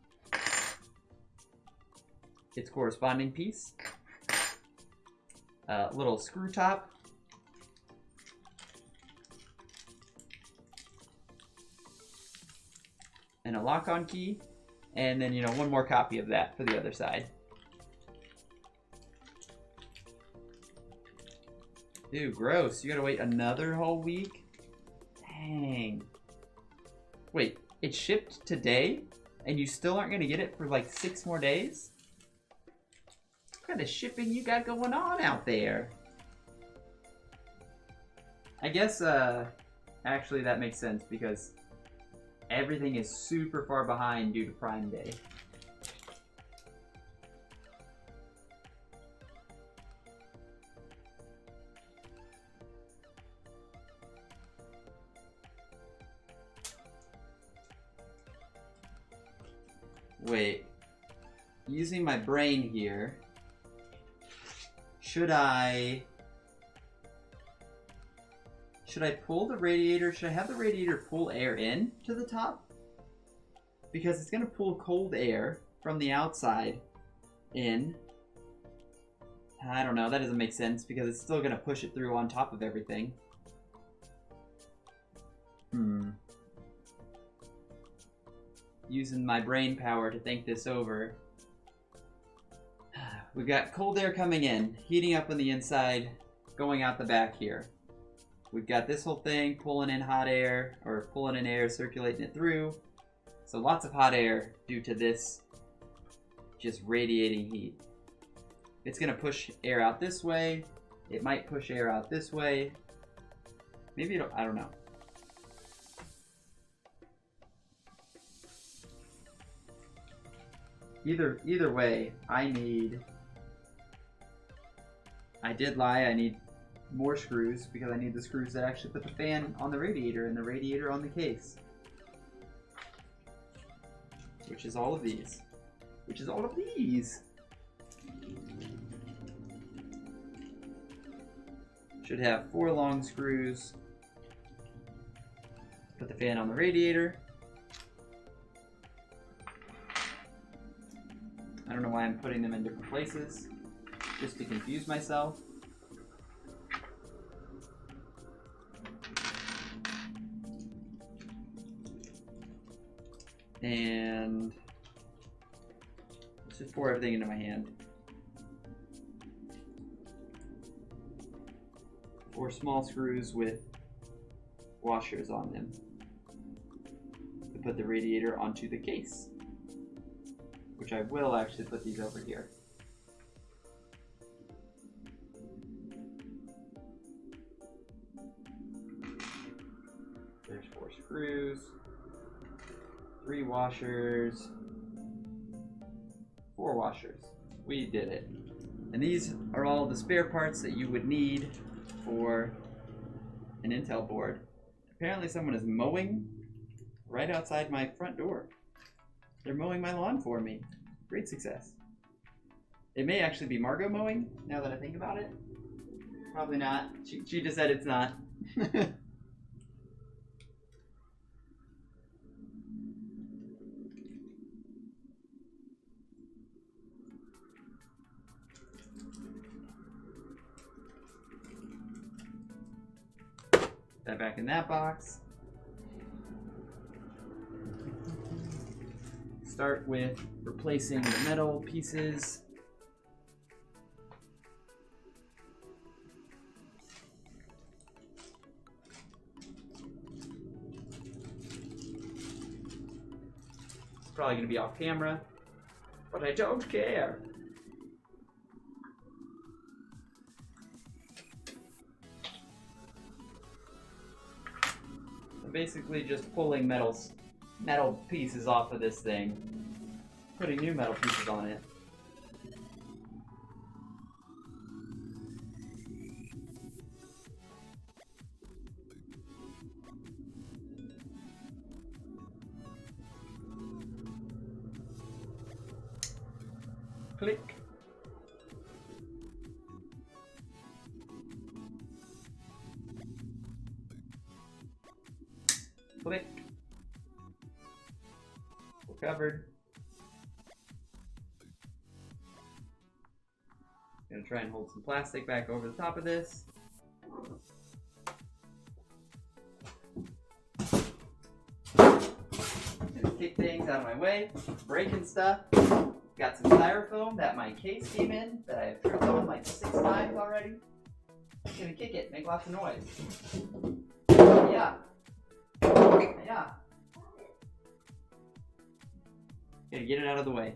its corresponding piece, a little screw top, and a lock-on key, and then 1 more copy of that for the other side. Ew, gross. You gotta wait another whole week? Dang. Wait, it shipped today? And you still aren't gonna get it for 6 more days? What kind of shipping you got going on out there? I guess, actually that makes sense because everything is super far behind due to Prime Day. Wait, using my brain here, should I pull the radiator? Should I have the radiator pull air in to the top? Because it's going to pull cold air from the outside in. I don't know, that doesn't make sense because it's still going to push it through on top of everything. Using my brain power to think this over. We've got cold air coming in, heating up on the inside, going out the back here. We've got this whole thing pulling in hot air, or pulling in air, circulating it through. So lots of hot air due to this just radiating heat. It's gonna push air out this way. It might push air out this way. Maybe it'll, I don't know. Either way, I did lie, I need more screws because I need the screws that actually put the fan on the radiator and the radiator on the case. Which is all of these. Should have 4 long screws. Put the fan on the radiator. I don't know why I'm putting them in different places, just to confuse myself. And Just pour everything into my hand. 4 small screws with washers on them to put the radiator onto the case, which I will actually put these over here. There's 4 screws, 3 washers, 4 washers. We did it. And these are all the spare parts that you would need for an Intel board. Apparently someone is mowing right outside my front door. They're mowing my lawn for me. Great success. It may actually be Margot mowing, now that I think about it. Probably not. She just said it's not. That back in that box. Start with replacing the metal pieces. It's probably going to be off camera, but I don't care. Basically just pulling metal pieces off of this thing, putting new metal pieces on it. Click. Click. We're covered. Gonna try and hold some plastic back over the top of this. Gonna kick things out of my way, breaking stuff. Got some styrofoam that my case came in that I've tripped on like 6 times already. I'm gonna kick it, make lots of noise. Yeah. Yeah. Gotta get it out of the way.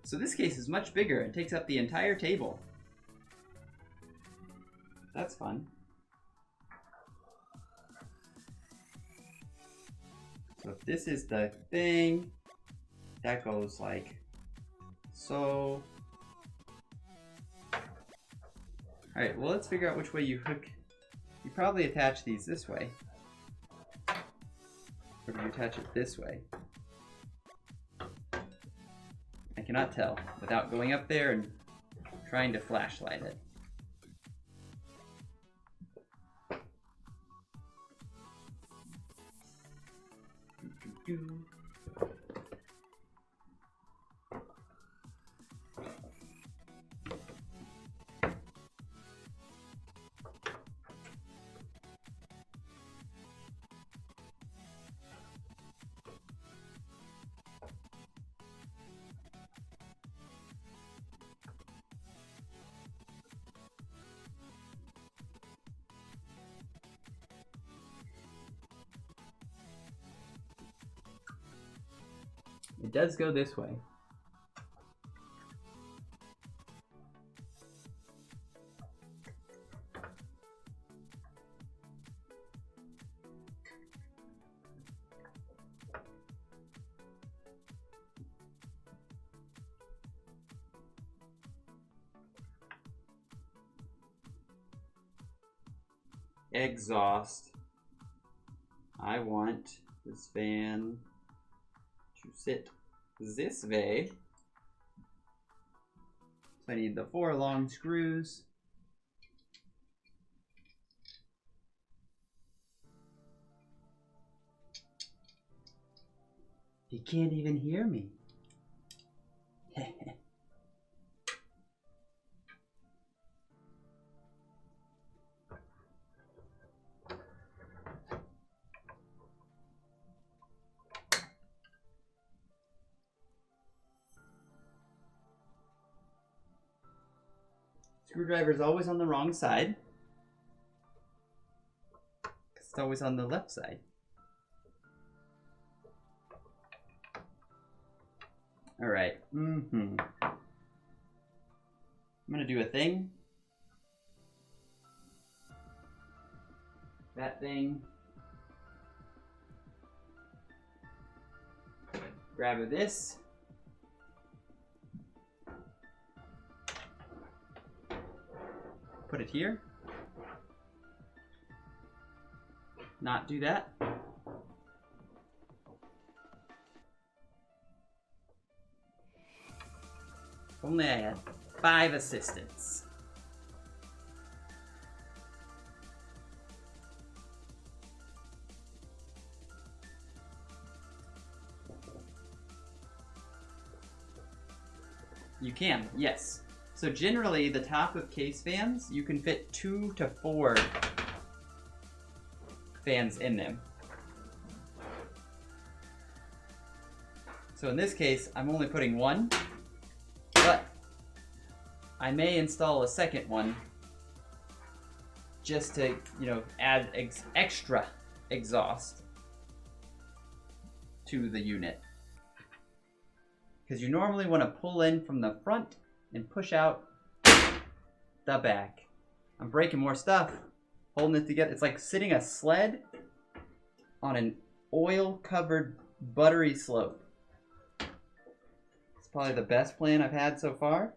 So this case is much bigger. It takes up the entire table. That's fun. So if this is the thing, that goes like so. Alright, well let's figure out which way you hook. You probably attach these this way. Or do you attach it this way? I cannot tell without going up there and trying to flashlight it. It does go this way. Exhaust. I want this fan to sit this way. So I need the 4 long screws. He can't even hear me. Screwdriver is always on the wrong side. It's always on the left side. All right. I'm gonna do a thing. That thing. Grab this. Put it here. Not do that. If only I had 5 assistants. You can, yes. So generally, the top of case fans, you can fit 2 to 4 fans in them. So in this case, I'm only putting 1, but I may install a second one just to, you know, add extra exhaust to the unit. Because you normally want to pull in from the front and push out the back. I'm breaking more stuff, holding it together. It's like sitting a sled on an oil-covered buttery slope. It's probably the best plan I've had so far.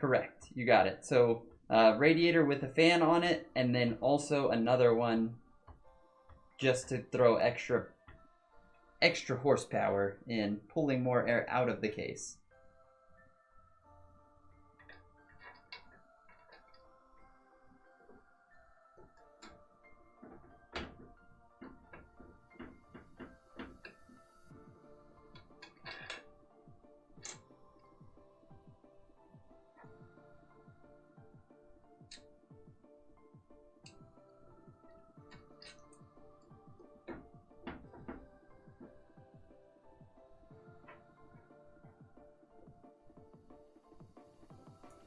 Correct, you got it. So radiator with a fan on it, and then also another one just to throw extra horsepower in, pulling more air out of the case.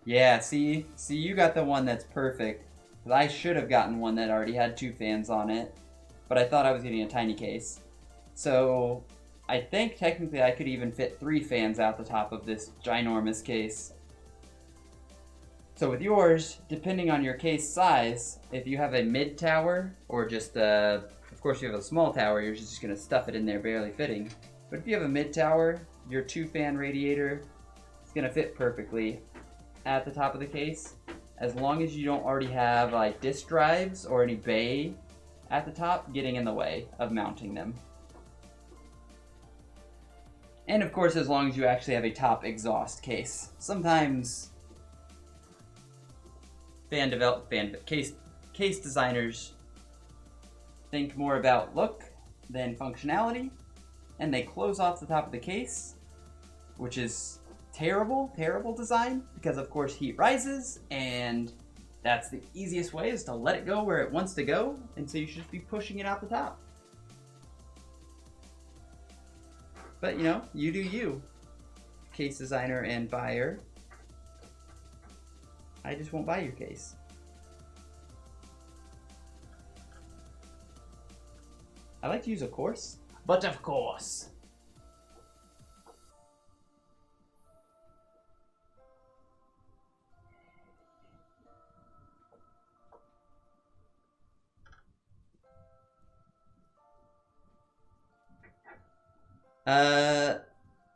Yeah, see, you got the one that's perfect. I should have gotten one that already had 2 fans on it, but I thought I was getting a tiny case. So I think technically I could even fit 3 fans out the top of this ginormous case. So with yours, depending on your case size, if you have a mid tower or just of course you have a small tower, you're just going to stuff it in there barely fitting. But if you have a mid tower, your 2 fan radiator is going to fit perfectly at the top of the case, as long as you don't already have like disk drives or any bay at the top getting in the way of mounting them. And of course, as long as you actually have a top exhaust case. Sometimes case designers think more about look than functionality, and they close off the top of the case, which is terrible design, because of course heat rises, and that's the easiest way, is to let it go where it wants to go, and so you should just be pushing it out the top. But you know, you do you, case designer and buyer. I just won't buy your case. I like to use a course, but of course.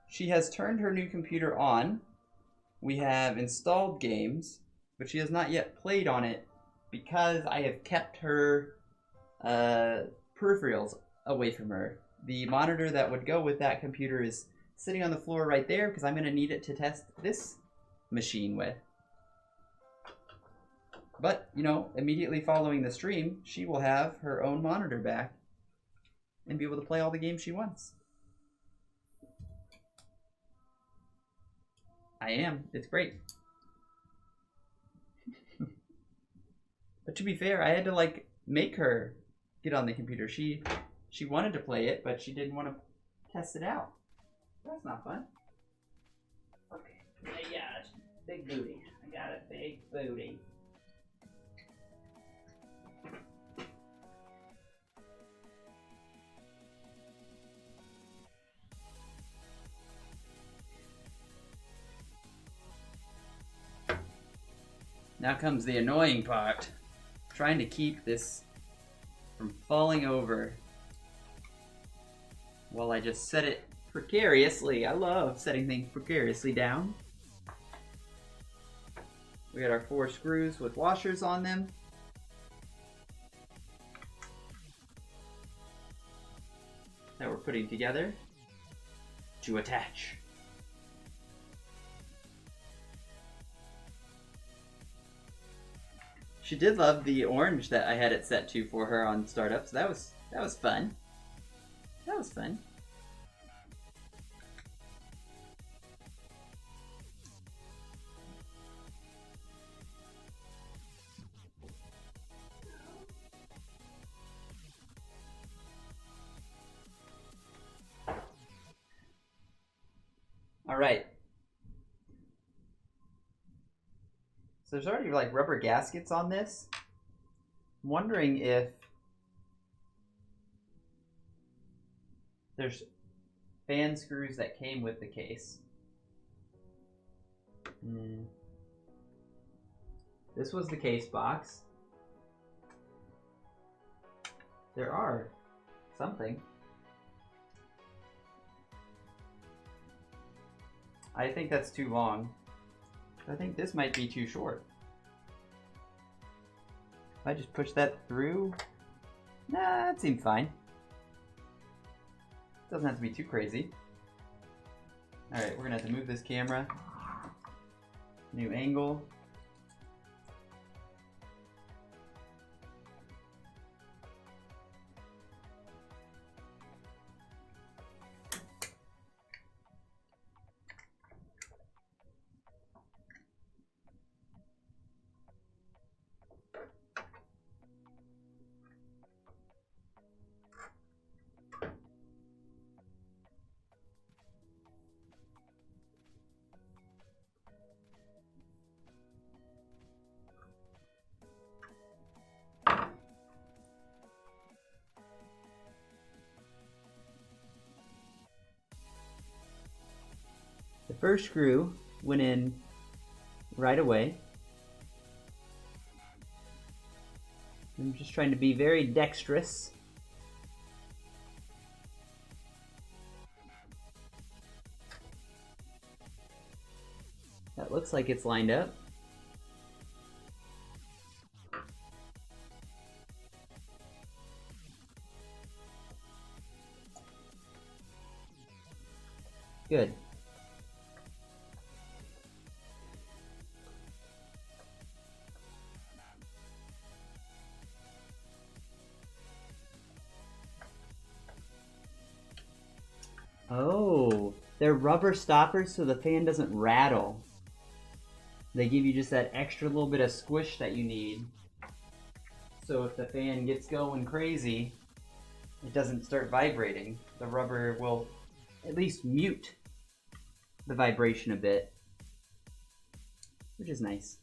She has turned her new computer on. We have installed games, but she has not yet played on it because I have kept her peripherals away from her. The monitor that would go with that computer is sitting on the floor right there because I'm going to need it to test this machine with. But, you know, immediately following the stream, she will have her own monitor back and be able to play all the games she wants. I am. It's great. But to be fair, I had to like make her get on the computer. She wanted to play it, but she didn't want to test it out. That's not fun. Okay. Yeah, big booty. I got a big booty. Now comes the annoying part. Trying to keep this from falling over while I just set it precariously. I love setting things precariously down. We got our 4 screws with washers on them. That we're putting together to attach. She did love the orange that I had it set to for her on startup, so that was fun. That was fun. All right. So there's already like rubber gaskets on this. I'm wondering if there's fan screws that came with the case. This was the case box. There are something. I think that's too long. I think this might be too short. If I just push that through, nah, that seems fine. Doesn't have to be too crazy. Alright, we're gonna have to move this camera. New angle. The first screw went in right away. I'm just trying to be very dexterous. That looks like it's lined up. Good. Oh, they're rubber stoppers so the fan doesn't rattle. They give you just that extra little bit of squish that you need. So if the fan gets going crazy, it doesn't start vibrating. The rubber will at least mute the vibration a bit, which is nice.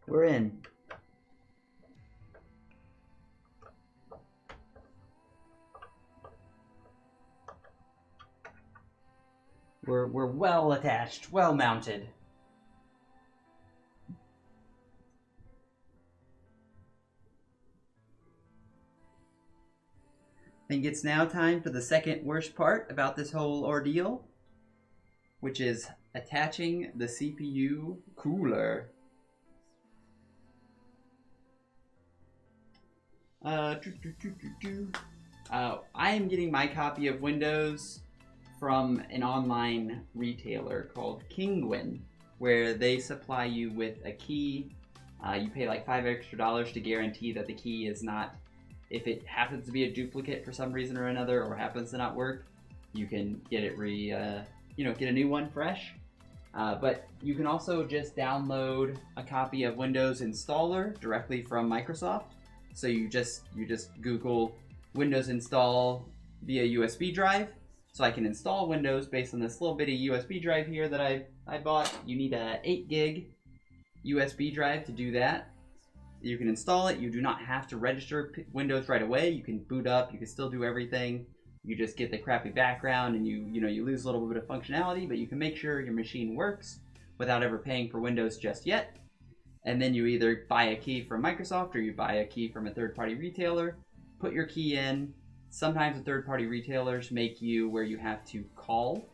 We're in. We're well attached, well mounted. I think it's now time for the second worst part about this whole ordeal, which is attaching the CPU cooler. I am getting my copy of Windows from an online retailer called Kingwin, where they supply you with a key. You pay like $5 extra to guarantee that the key is not, if it happens to be a duplicate for some reason or another, or happens to not work, you can get it get a new one fresh. But you can also just download a copy of Windows Installer directly from Microsoft. So you just Google Windows install via USB drive. So I can install Windows based on this little bitty USB drive here that I bought. You need a 8 gig USB drive to do that. You can install it. You do not have to register Windows right away. You can boot up. You can still do everything. You just get the crappy background and you lose a little bit of functionality, but you can make sure your machine works without ever paying for Windows just yet. And then you either buy a key from Microsoft or you buy a key from a third-party retailer, put your key in. Sometimes the third-party retailers make you where you have to call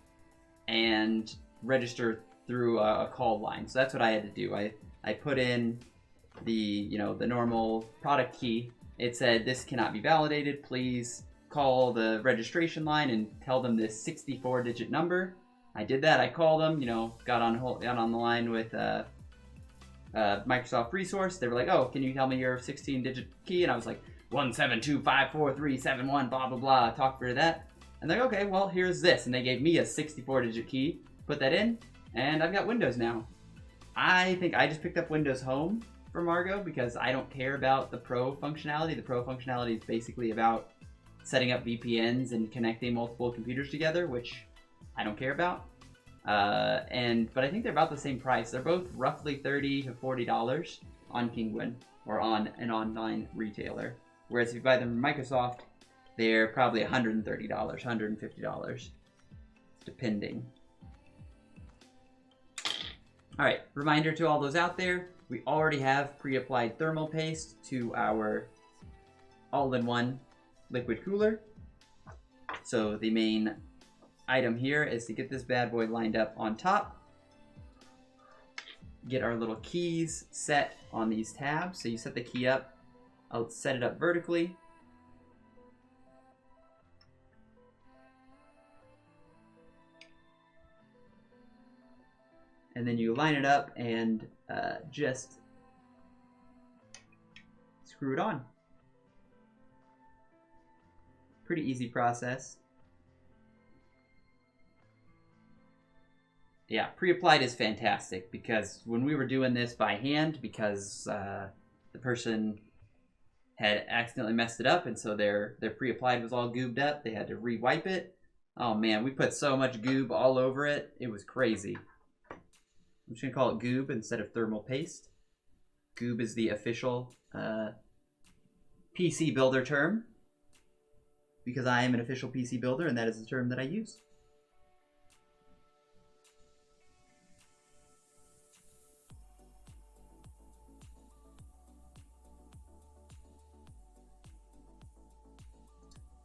and register through a call line. So that's what I had to do. I put in the normal product key. It said, "This cannot be validated. Please call the registration line and tell them this 64-digit number." I did that. I called them. Got on the line with Microsoft Resource. They were like, "Oh, can you tell me your 16-digit key?" And I was like, 1725437 blah blah blah. Talk through that, and they're like, "Okay, well here's this," and they gave me a 64-digit key. Put that in, and I've got Windows now. I think I just picked up Windows Home from Margo because I don't care about the Pro functionality. The Pro functionality is basically about setting up VPNs and connecting multiple computers together, which I don't care about. But I think they're about the same price. They're both roughly $30 to $40 on Kingwin or on an online retailer. Whereas if you buy them from Microsoft, they're probably $130, $150, depending. All right, reminder to all those out there, we already have pre-applied thermal paste to our all-in-one liquid cooler. So the main item here is to get this bad boy lined up on top. Get our little keys set on these tabs. So you set the key up. I'll set it up vertically. And then you line it up and just screw it on. Pretty easy process. Yeah, pre-applied is fantastic because when we were doing this by hand, because the person had accidentally messed it up, and so their pre-applied was all goobed up, they had to re-wipe it. Oh man, we put so much goob all over it, it was crazy. I'm just gonna call it goob instead of thermal paste. Goob is the official PC builder term because I am an official PC builder, and that is the term that I use.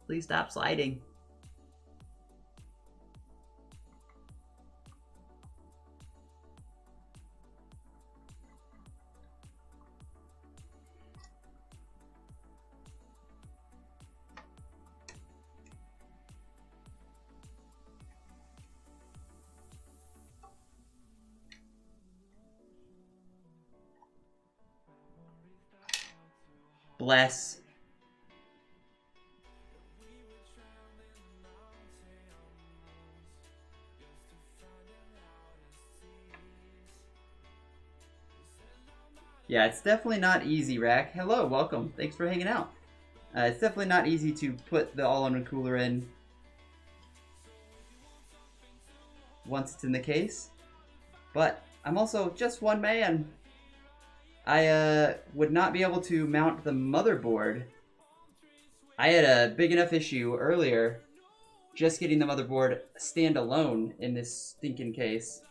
Please stop sliding. Bless. Yeah, it's definitely not easy, Rack. Hello, welcome. Thanks for hanging out. It's definitely not easy to put the all-in-one cooler in once it's in the case. But I'm also just one man. I would not be able to mount the motherboard. I had a big enough issue earlier just getting the motherboard stand alone in this stinking case.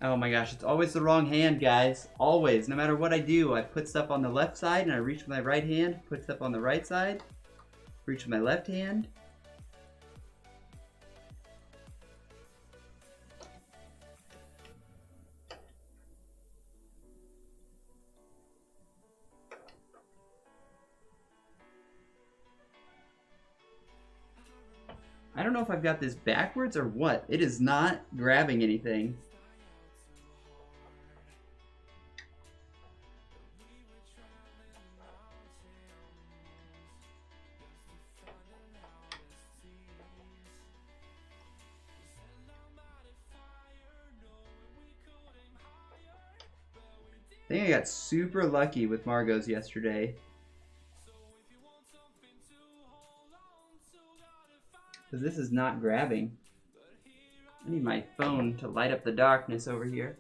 Oh my gosh, it's always the wrong hand, guys. Always. No matter what I do, I put stuff on the left side and I reach with my right hand, put stuff on the right side, reach with my left hand. I don't know if I've got this backwards or what. It is not grabbing anything. I think I got super lucky with Margot's yesterday. Because this is not grabbing. I need my phone to light up the darkness over here.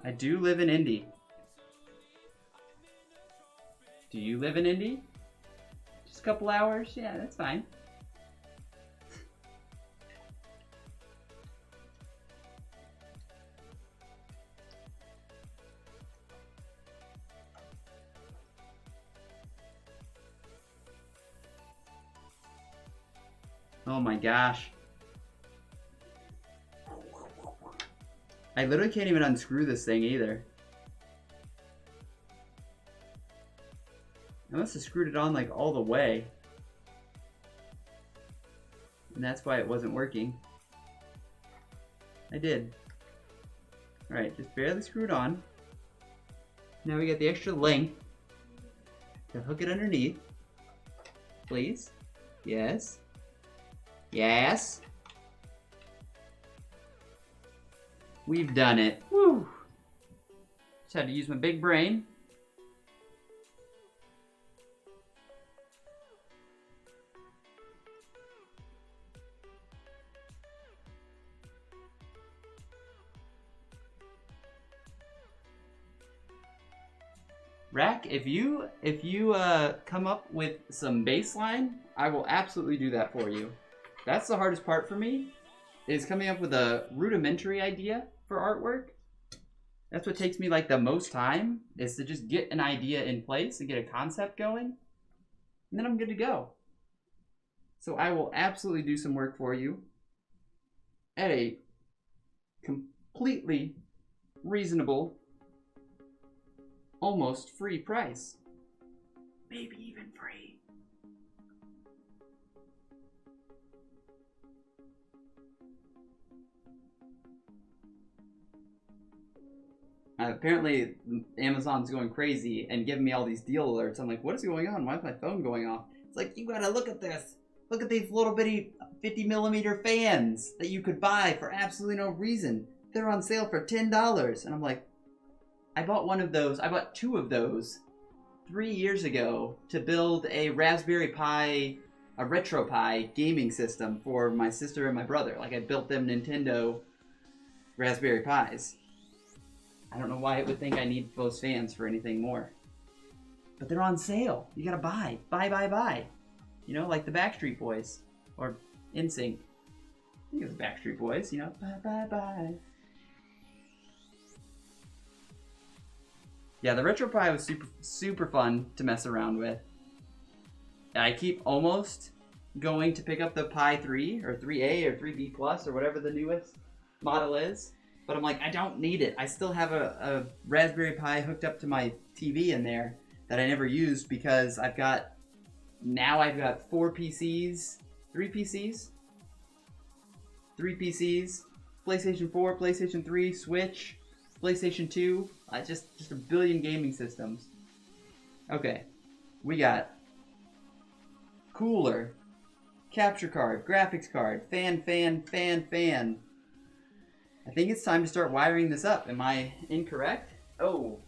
I do live in Indy. Do you live in Indy? Just a couple hours? Yeah, that's fine. Oh my gosh. I literally can't even unscrew this thing either. I must have screwed it on like all the way. And that's why it wasn't working. I did. Alright, just barely screwed on. Now we got the extra length to hook it underneath. Please. Yes. Yes. We've done it. Woo! Just had to use my big brain. Rack, if you come up with some baseline, I will absolutely do that for you. That's the hardest part for me, is coming up with a rudimentary idea for artwork. That's what takes me like the most time, is to just get an idea in place and get a concept going, and then I'm good to go. So I will absolutely do some work for you at a completely reasonable, almost free price. Maybe even free. Apparently Amazon's going crazy and giving me all these deal alerts. I'm like, what is going on? Why is my phone going off? It's like, you gotta look at this. Look at these little bitty 50mm fans that you could buy for absolutely no reason. They're on sale for $10. And I'm like, I bought one of those. I bought two of those 3 years ago to build a Raspberry Pi, a RetroPie gaming system for my sister and my brother. Like, I built them Nintendo Raspberry Pis. I don't know why it would think I need those fans for anything more. But they're on sale. You gotta buy. Buy, buy, buy. You know, like the Backstreet Boys. Or NSYNC. I think it was Backstreet Boys, you know. Bye, bye, bye. Yeah, the RetroPie was super fun to mess around with. I keep almost going to pick up the Pi 3 or 3A or 3B Plus or whatever the newest model is. But I'm like, I don't need it. I still have a Raspberry Pi hooked up to my TV in there that I never used because I've got 4 PCs, 3 PCs, 3 PCs, PlayStation 4, PlayStation 3, Switch, PlayStation 2, just a billion gaming systems. Okay, we got cooler, capture card, graphics card, fan. I think it's time to start wiring this up. Am I incorrect? Oh,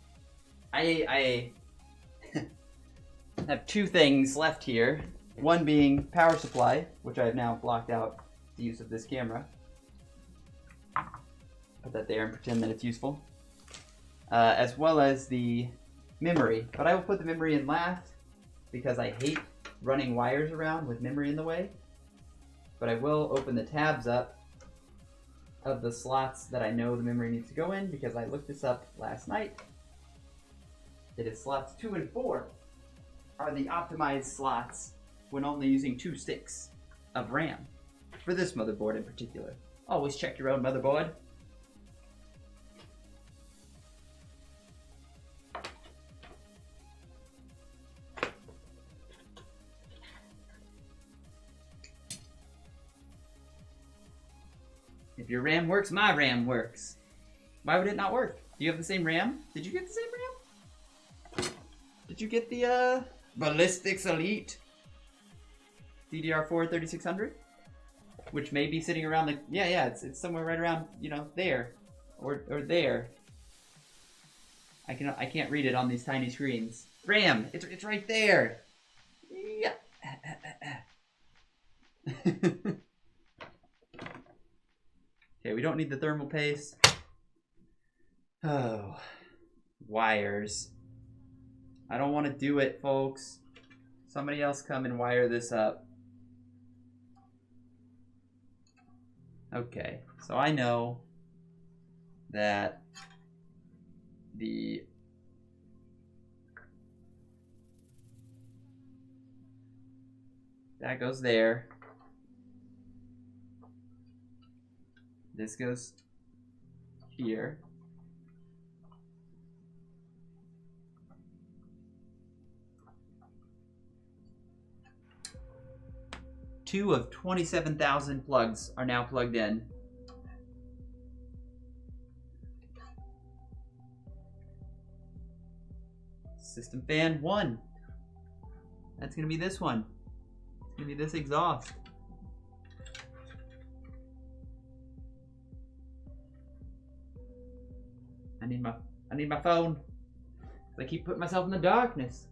I have 2 things left here. One being power supply, which I have now blocked out the use of this camera. Put that there and pretend that it's useful. As well as the memory. But I will put the memory in last because I hate running wires around with memory in the way. But I will open the tabs up of the slots that I know the memory needs to go in because I looked this up last night. It is slots 2 and 4 are the optimized slots when only using 2 sticks of RAM. For this motherboard in particular. Always check your own motherboard. If your RAM works, my RAM works. Why would it not work? Do you have the same RAM? Did you get the same RAM? Did you get the Ballistics Elite DDR4 3600? Which may be sitting around the it's somewhere right around, you know, there or there. I can't read it on these tiny screens. RAM, it's right there. Yeah. Okay, we don't need the thermal paste. Oh, wires. I don't want to do it, folks. Somebody else come and wire this up. Okay, so I know that that goes there. This goes here. Two of 27,000 plugs are now plugged in. System fan 1. That's gonna be this one. It's gonna be this exhaust. I need my phone. I keep putting myself in the darkness.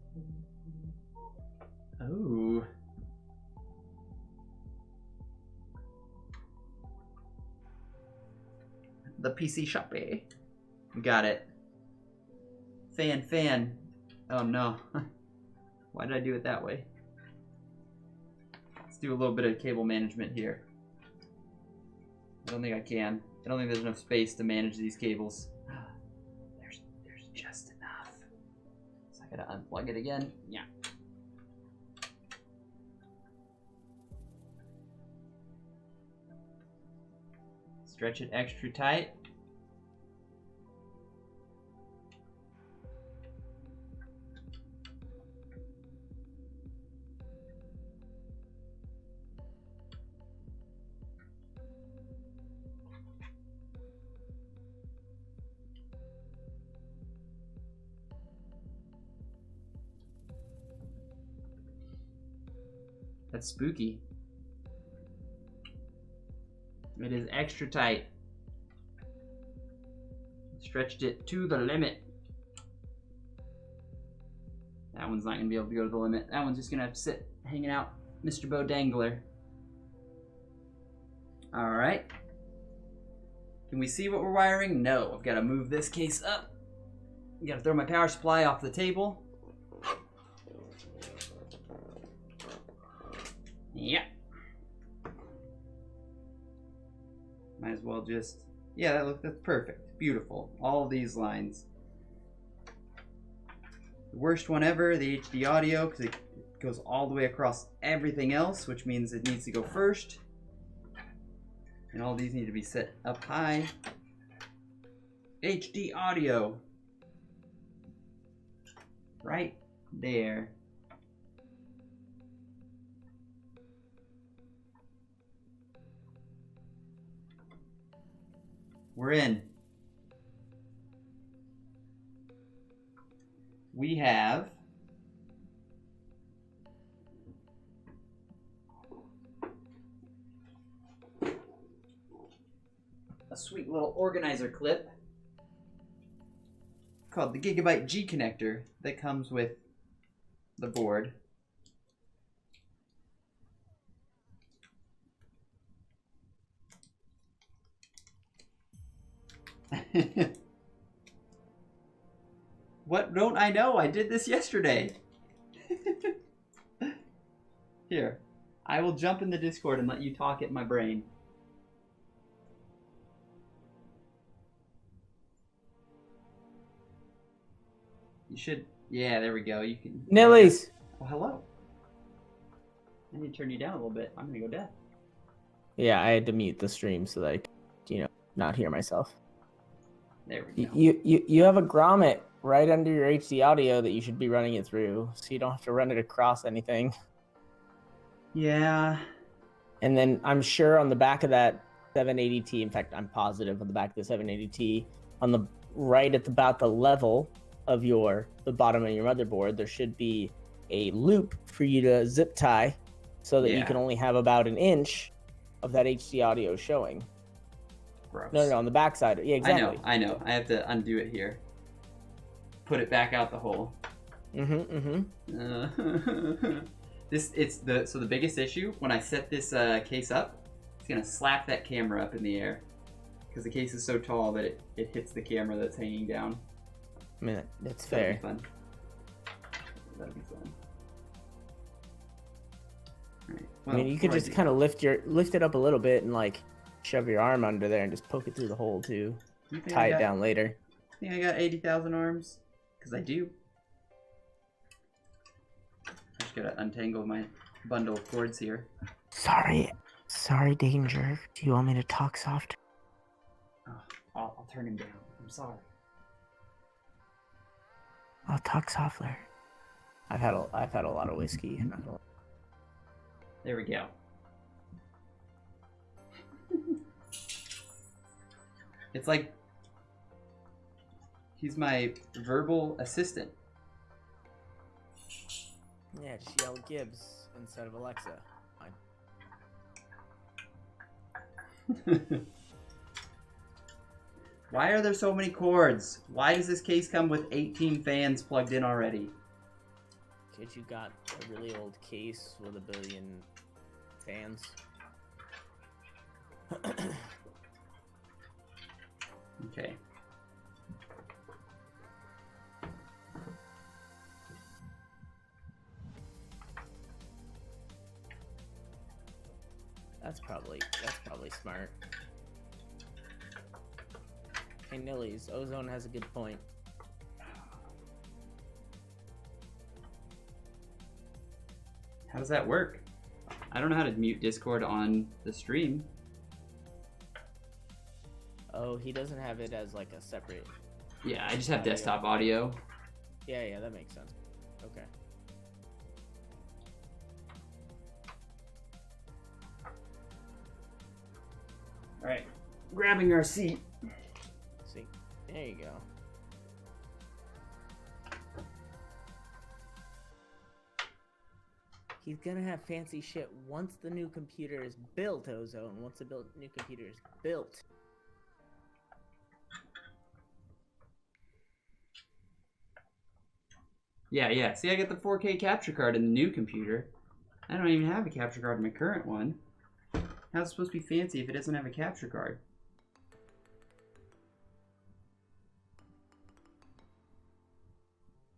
Oh. The PC shoppy. Got it. Fan. Oh no. Why did I do it that way? Let's do a little bit of cable management here. I don't think I can. I don't think there's enough space to manage these cables. There's just enough. So I gotta unplug it again. Yeah. Stretch it extra tight. That's spooky. It is extra tight. Stretched it to the limit. That one's not gonna be able to go to the limit. That one's just gonna have to sit hanging out, Mr. Bo Dangler. All right. Can we see what we're wiring? No, I've got to move this case up. I gotta throw my power supply off the table. Yeah. Might as well just, yeah, that's perfect. Beautiful. All of these lines. The worst one ever, the HD audio, because it goes all the way across everything else, which means it needs to go first. And all these need to be set up high. HD audio. Right there. We're in. We have a sweet little organizer clip called the Gigabyte G connector that comes with the board. What don't I know? I did this yesterday. Here, I will jump in the Discord and let you talk at my brain. You should, yeah, there we go. You can. Nillies! Well, hello. I need to turn you down a little bit. I'm gonna go deaf. Yeah, I had to mute the stream so that I could, not hear myself. There we go. You have a grommet right under your HD audio that you should be running it through, so you don't have to run it across anything. Yeah. And then I'm sure on the back of that 780T, in fact, I'm positive on the back of the 780T, on the right at about the level of the bottom of your motherboard, there should be a loop for you to zip tie so that you can only have about an inch of that HD audio showing. Gross. No, on the back side. Yeah, exactly. I know. I have to undo it here. Put it back out the hole. So the biggest issue when I set this case up, it's gonna slap that camera up in the air because the case is so tall that it hits the camera that's hanging down. I mean, that's That'll fair. be fun. That'll be fun. All right. Well, I mean, you could just kind of lift it up a little bit and like shove your arm under there and just poke it through the hole too. Tie it down later. I think I got 80,000 arms because I do. I just gotta untangle my bundle of cords here. Sorry, Danger. Do you want me to talk soft? Oh, I'll turn him down. I'm sorry. I'll talk softly. I've had a lot of whiskey. There we go. It's like he's my verbal assistant. Yeah, just yell Gibbs instead of Alexa. Fine. Why are there so many cords? Why does this case come with 18 fans plugged in already? Because you got a really old case with 1 billion fans. Okay. That's probably smart. Hey Nillies, Ozone has a good point. How does that work? I don't know how to mute Discord on the stream. Oh, he doesn't have it as like a separate. Yeah, I just have desktop audio. Yeah, that makes sense. Okay. All right, grabbing our seat. See, there you go. He's gonna have fancy shit once the new computer is built, Ozone. Once the new computer is built. Yeah. See, I got the 4K capture card in the new computer. I don't even have a capture card in my current one. How's it supposed to be fancy if it doesn't have a capture card?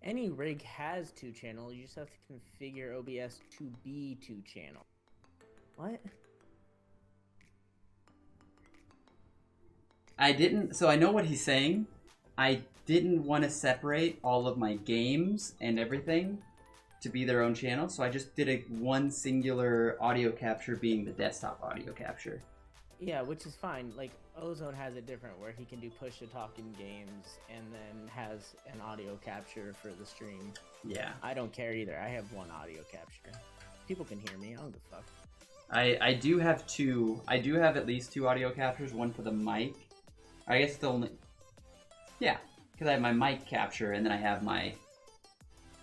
Any rig has 2-channel. You just have to configure OBS to be 2-channel. What? So I know what he's saying. I didn't want to separate all of my games and everything to be their own channel, so I just did one singular audio capture being the desktop audio capture. Yeah, which is fine. Like, Ozone has it different where he can do push to talk in games and then has an audio capture for the stream. Yeah. I don't care either. I have one audio capture. People can hear me. I don't give a fuck. I do have two. I do have at least 2 audio captures, one for the mic I guess the only... Yeah, because I have my mic capture and then I have my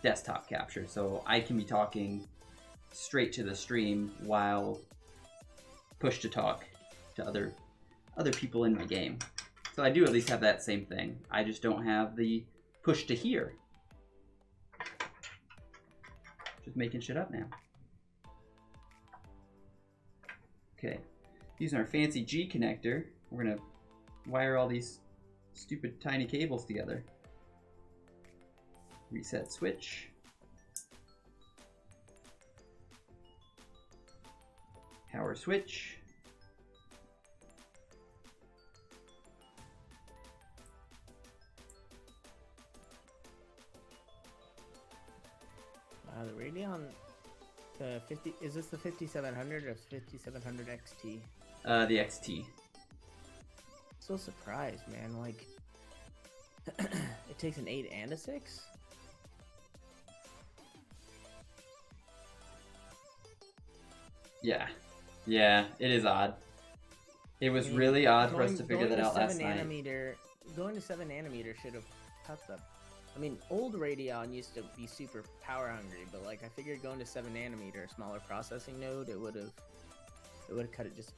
desktop capture. So I can be talking straight to the stream while push to talk to other people in my game. So I do at least have that same thing. I just don't have the push to hear. Just making shit up now. Okay, using our fancy G connector, we're gonna wire all these stupid tiny cables together. Reset switch. Power switch. The Radeon, the 50, is this the 5700 or 5700 XT? The XT. So surprised, man. Like, it takes an 8 and a 6? Yeah. Yeah, it is odd. It was really odd for us to figure that out last night. Going to 7 nanometer should have cut the... I mean, old Radeon used to be super power hungry, but like I figured going to 7 nanometer, a smaller processing node, it would have cut it just...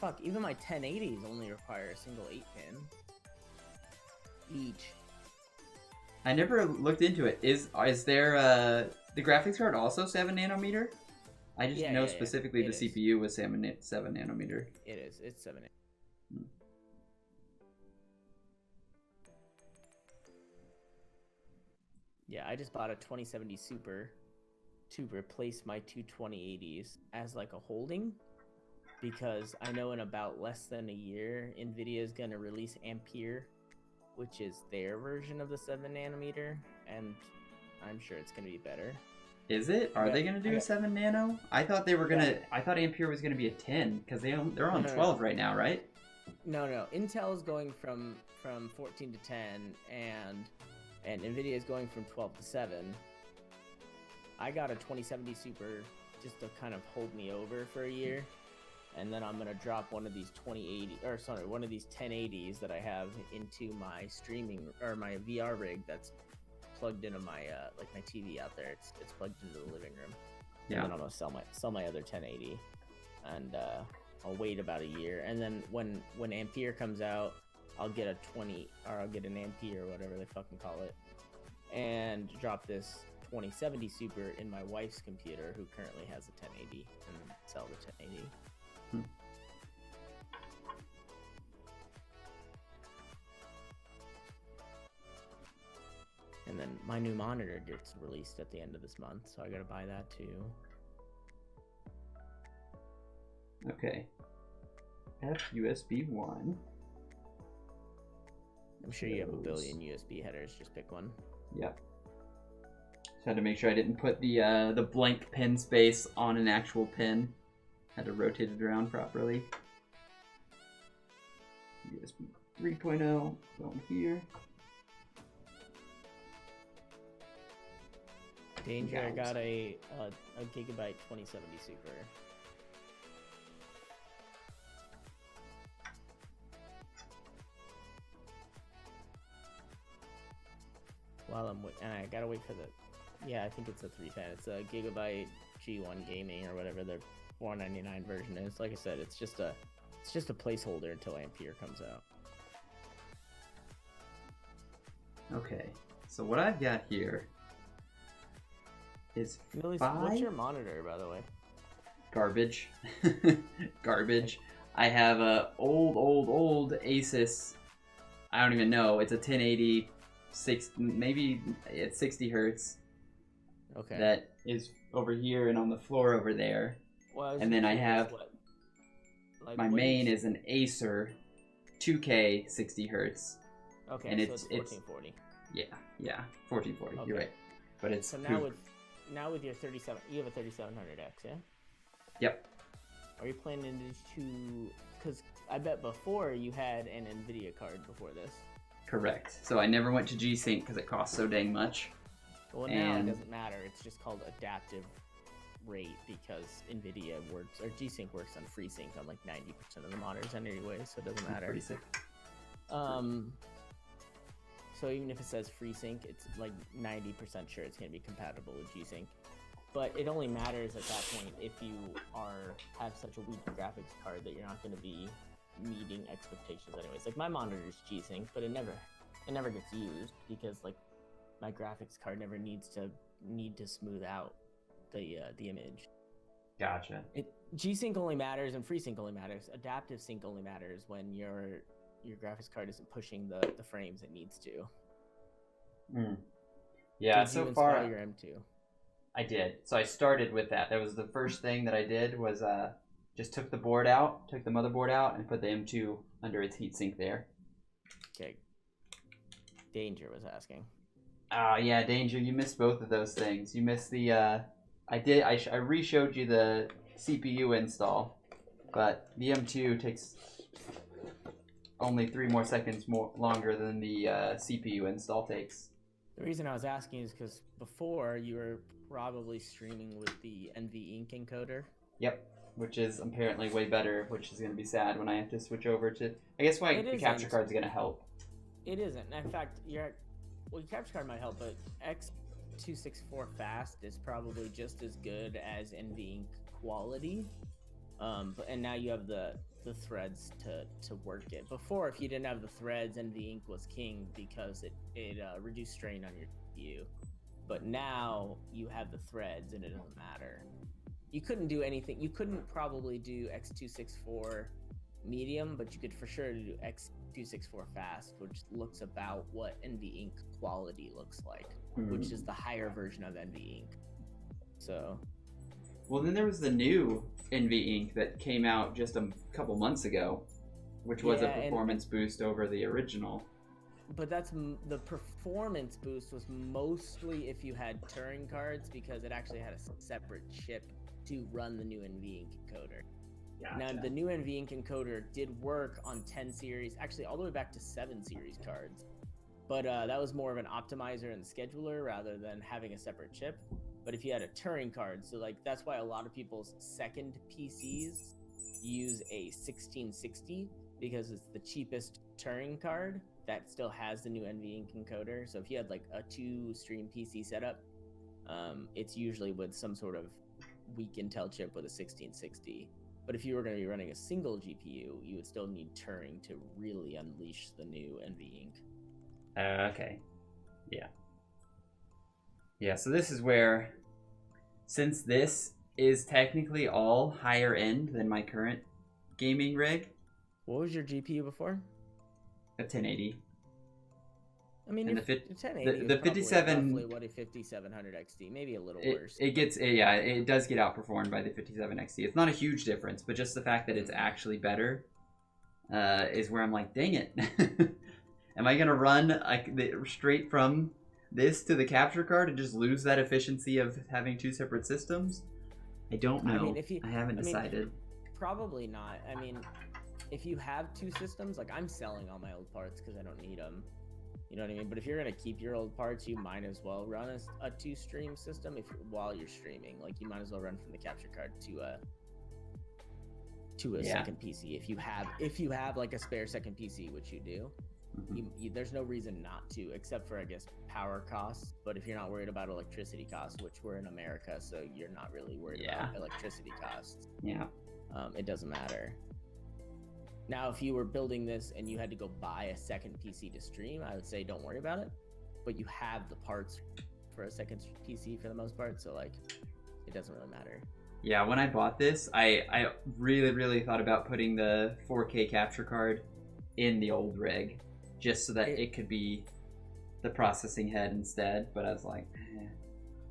fuck, even my 1080s only require a single 8-pin. Each. I never looked into it. Is there the graphics card also 7 nanometer? I just know specifically the CPU was 7 nanometer. It is. It's 7 nanometer. Yeah, I just bought a 2070 Super to replace my two 2080s as like a holding, because I know in about less than a year, NVIDIA is going to release Ampere, which is their version of the 7 nanometer, and I'm sure it's going to be better. Is it? Are they going to do a 7 nano? I thought they were going to... I thought Ampere was going to be a 10, because they're on 12 right now, right? No. Intel is going from 14 to 10, and NVIDIA is going from 12 to 7. I got a 2070 Super just to kind of hold me over for a year, and then I'm gonna drop one of these 1080s that I have into my streaming or my VR rig that's plugged into my like my TV out there. It's plugged into the living room. Yeah. And then I'm gonna sell my other 1080, and I'll wait about a year, and then when Ampere comes out, I'll get a 20, or I'll get an Ampere or whatever they fucking call it, and drop this 2070 Super in my wife's computer, who currently has a 1080, and sell the 1080. And then my new monitor gets released at the end of this month, so I gotta buy that too. Okay. USB 1. I'm sure you have a billion USB headers, just pick one. Yep. Just had to make sure I didn't put the blank pin space on an actual pin. Had to rotate it around properly. USB 3.0 going here. Danger, I got a gigabyte 2070 Super. While and I gotta wait for the, I think it's a 310. It's a gigabyte G1 gaming or whatever the $499 version is. Like I said, it's just a placeholder until Ampere comes out. Okay, so what I've got here is What's your monitor, by the way? Garbage. Garbage. I have a old Asus. I don't even know. It's a 1080, maybe it's 60 hertz. Okay. That is over here and on the floor over there. Well, and then I have my main is an Acer 2K 60 hertz. Okay, and so it's 1440. Yeah, 1440. Okay. You're right. But it's so now with your 37, you have a 3700X, yeah? Yep. Are you planning to? Because I bet before you had an NVIDIA card before this. Correct. So I never went to G-Sync because it costs so dang much. Well, now it doesn't matter. It's just called adaptive rate because NVIDIA works, or G-Sync works on FreeSync on like 90% of the monitors anyway, so it doesn't matter. Pretty sick. So even if it says FreeSync, it's like 90% sure it's going to be compatible with G-Sync. But it only matters at that point if you have such a weak graphics card that you're not going to be meeting expectations anyways. Like my monitor's G-Sync, but it never gets used because like my graphics card never need to smooth out the image. Gotcha. G-Sync only matters and FreeSync only matters. Adaptive sync only matters when your graphics card isn't pushing the frames it needs to. Yeah, Did so you far install your M2? I did. So I started with that. That was the first thing that I did was just took the motherboard out and put the M2 under its heatsink there. Okay. Danger was asking. Yeah, Danger, you missed both of those things. You missed the I re-showed you the CPU install, but the M2 takes only 3 more seconds longer than the CPU install takes. The reason I was asking is because before you were probably streaming with the NV Ink encoder. Yep, which is apparently way better, which is going to be sad when I have to switch over to... I guess why the capture card's going to help. It isn't. In fact, your capture card might help, but X264 Fast is probably just as good as NV Ink quality. And now you have the threads to work it. Before, if you didn't have the threads, NV Ink was king because it reduced strain on your GPU. But now you have the threads and it doesn't matter. You couldn't do anything. You couldn't probably do X264 medium, but you could for sure do X264 Fast, which looks about what NV Ink quality looks like, which is the higher version of NV Ink. So... Well, then there was the new NV Ink that came out just a couple months ago, which was a performance boost over the original. But the performance boost was mostly if you had Turing cards because it actually had a separate chip to run the new NV Ink encoder. Gotcha. Now, the new NV Ink encoder did work on 10 series, actually all the way back to 7 series cards. But that was more of an optimizer and scheduler rather than having a separate chip. But if you had a Turing card, so like that's why a lot of people's second PCs use a 1660 because it's the cheapest Turing card that still has the new NV Ink encoder. So if you had like a 2-stream PC setup, it's usually with some sort of weak Intel chip with a 1660. But if you were going to be running a single GPU, you would still need Turing to really unleash the new NV Ink. Okay. Yeah. Yeah, so this is where, since this is technically all higher end than my current gaming rig. What was your GPU before? A 1080. I mean, and the 1080 the 57 roughly what a 5700 XT, maybe a little worse. It does get outperformed by the 57 XT. It's not a huge difference, but just the fact that it's actually better is where I'm like, dang it. Am I gonna run straight from this to the capture card and just lose that efficiency of having 2 separate systems? I don't know. I mean, I haven't decided. Probably not. I mean, if you have 2 systems, like I'm selling all my old parts because I don't need them. You know what I mean? But if you're gonna keep your old parts, you might as well run a 2-stream system while you're streaming. Like you might as well run from the capture card to a second PC if you have like a spare second PC, which you do. There's no reason not to, except for I guess power costs. But if you're not worried about electricity costs, which we're in America, so you're not really worried about electricity costs. Yeah. It doesn't matter. Now, if you were building this and you had to go buy a second PC to stream, I would say don't worry about it. But you have the parts for a second PC for the most part, so like it doesn't really matter. Yeah, when I bought this, I really, really thought about putting the 4K capture card in the old rig, just so that it could be the processing head instead. But I was like,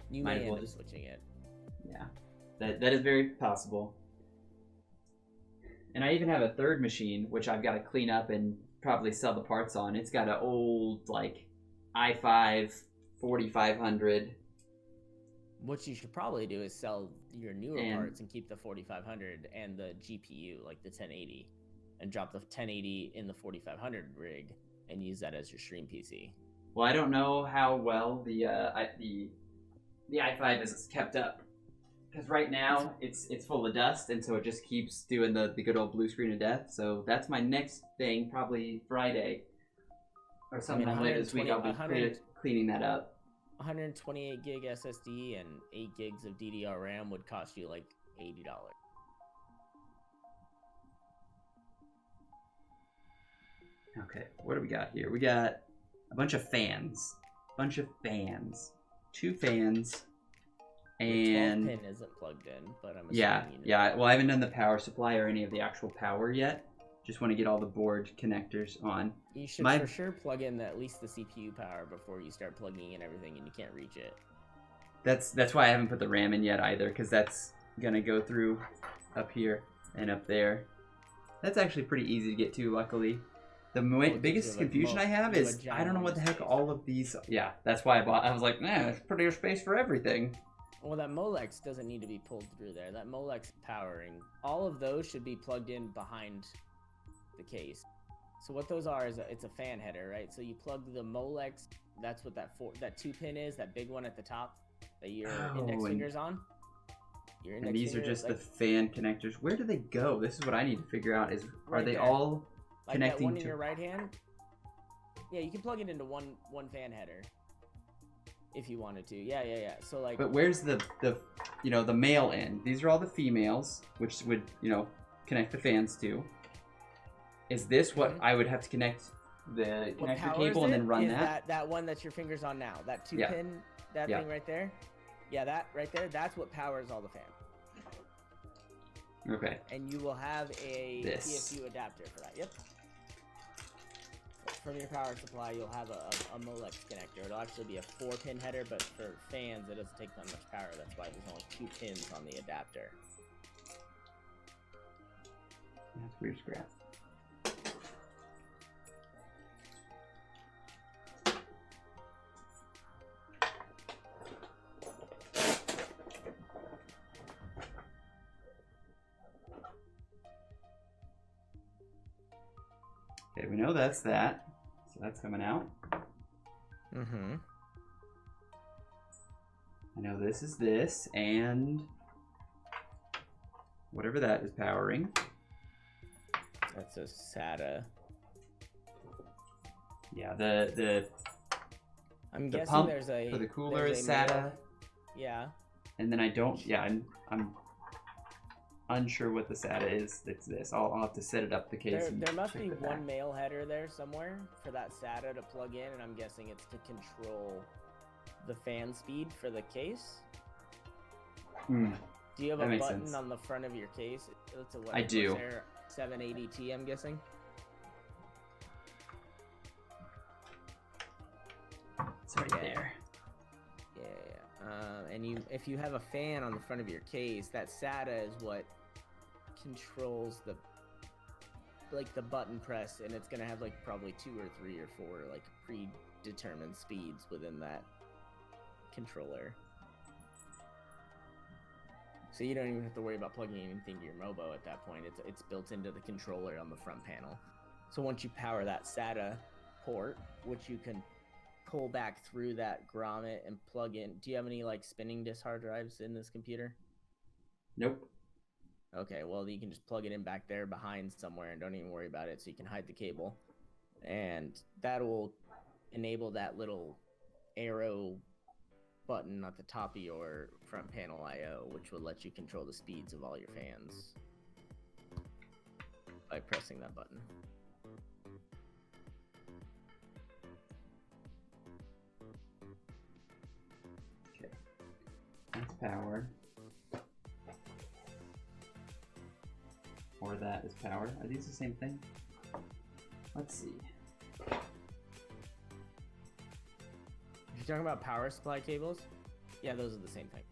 you may end up switching it. Yeah, that is very possible. And I even have a third machine, which I've got to clean up and probably sell the parts on. It's got an old, like, i5 4500. What you should probably do is sell your newer parts and keep the 4500 and the GPU, like the 1080, and drop the 1080 in the 4500 rig and use that as your stream PC. Well, I don't know how well the i5 is kept up. Because right now, it's full of dust, and so it just keeps doing the good old blue screen of death. So that's my next thing, probably Friday. or sometime later this week, I'll be 100 cleaning that up. 128 gig SSD and 8 gigs of DDR RAM would cost you like $80. Okay, what do we got here? We got a bunch of fans. Two fans. And the 12 pin isn't plugged in, but I'm assuming yeah, you know. yeah. Well, I haven't done the power supply or any of the actual power yet. Just want to get all the board connectors on. You should for sure plug in at least the CPU power before you start plugging in everything, and you can't reach it. That's why I haven't put the RAM in yet either, because that's gonna go through up here and up there. That's actually pretty easy to get to, luckily. The biggest confusion I have is I don't know what the heck all of these. Yeah, that's why I was like, nah, there's pretty space for everything. Well, that Molex doesn't need to be pulled through there. That Molex powering, all of those should be plugged in behind the case. So what those are is it's a fan header, right? So you plug the Molex. That's what that 2 pin is. That big one at the top that your index finger's on. And these are just the fan connectors. Where do they go? This is what I need to figure out. Is are they all connecting that one to in your right hand? Yeah, you can plug it into one fan header if you wanted to. Yeah. So like. But where's the the male end? These are all the females, which would connect the fans to. Is this what I would have to connect the connector cable and then run that? That one that your finger's on now. That 2 pin, that thing right there. Yeah, that right there. That's what powers all the fans. Okay. And you will have a PSU adapter for that. Yep. From your power supply, you'll have a Molex connector. It'll actually be a 4-pin header, but for fans, it doesn't take that much power. That's why there's only 2 pins on the adapter. That's weird scrap. Okay, we know that's that. So that's coming out. Mm-hmm. I know this is this, and whatever that is powering. That's a SATA. Yeah, the I'm guessing pump there's a for the cooler is SATA. Yeah. And then I don't. Yeah, I'm unsure what the SATA is. It's this. I'll have to set it up the case. There must be one male header there somewhere for that SATA to plug in, and I'm guessing it's to control the fan speed for the case. Do you have a button on the front of your case? I do. 780T, I'm guessing. It's right there. Yeah. And if you have a fan on the front of your case, that SATA is what controls the button press, and it's gonna have like probably 2 or 3 or 4 like predetermined speeds within that controller. So you don't even have to worry about plugging anything to your Mobo at that point. It's built into the controller on the front panel. So once you power that SATA port, which you can pull back through that grommet and plug in. Do you have any like spinning disk hard drives in this computer? Nope. Okay, well you can just plug it in back there behind somewhere and don't even worry about it, so you can hide the cable. And that will enable that little arrow button at the top of your front panel I/O, which will let you control the speeds of all your fans by pressing that button. Okay, that's powered. Or that is powered. Are these the same thing? Let's see. If you're talking about power supply cables, yeah, those are the same thing.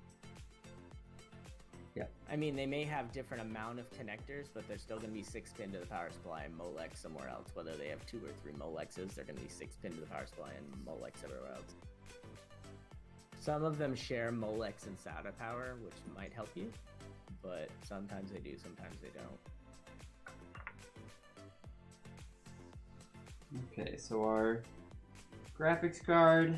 Yeah. I mean, they may have different amount of connectors, but they're still going to be 6-pin to the power supply and Molex somewhere else. Whether they have 2 or 3 Molexes, they're going to be 6-pin to the power supply and Molex everywhere else. Some of them share Molex and SATA power, which might help you, but sometimes they do, sometimes they don't. Okay, so our graphics card.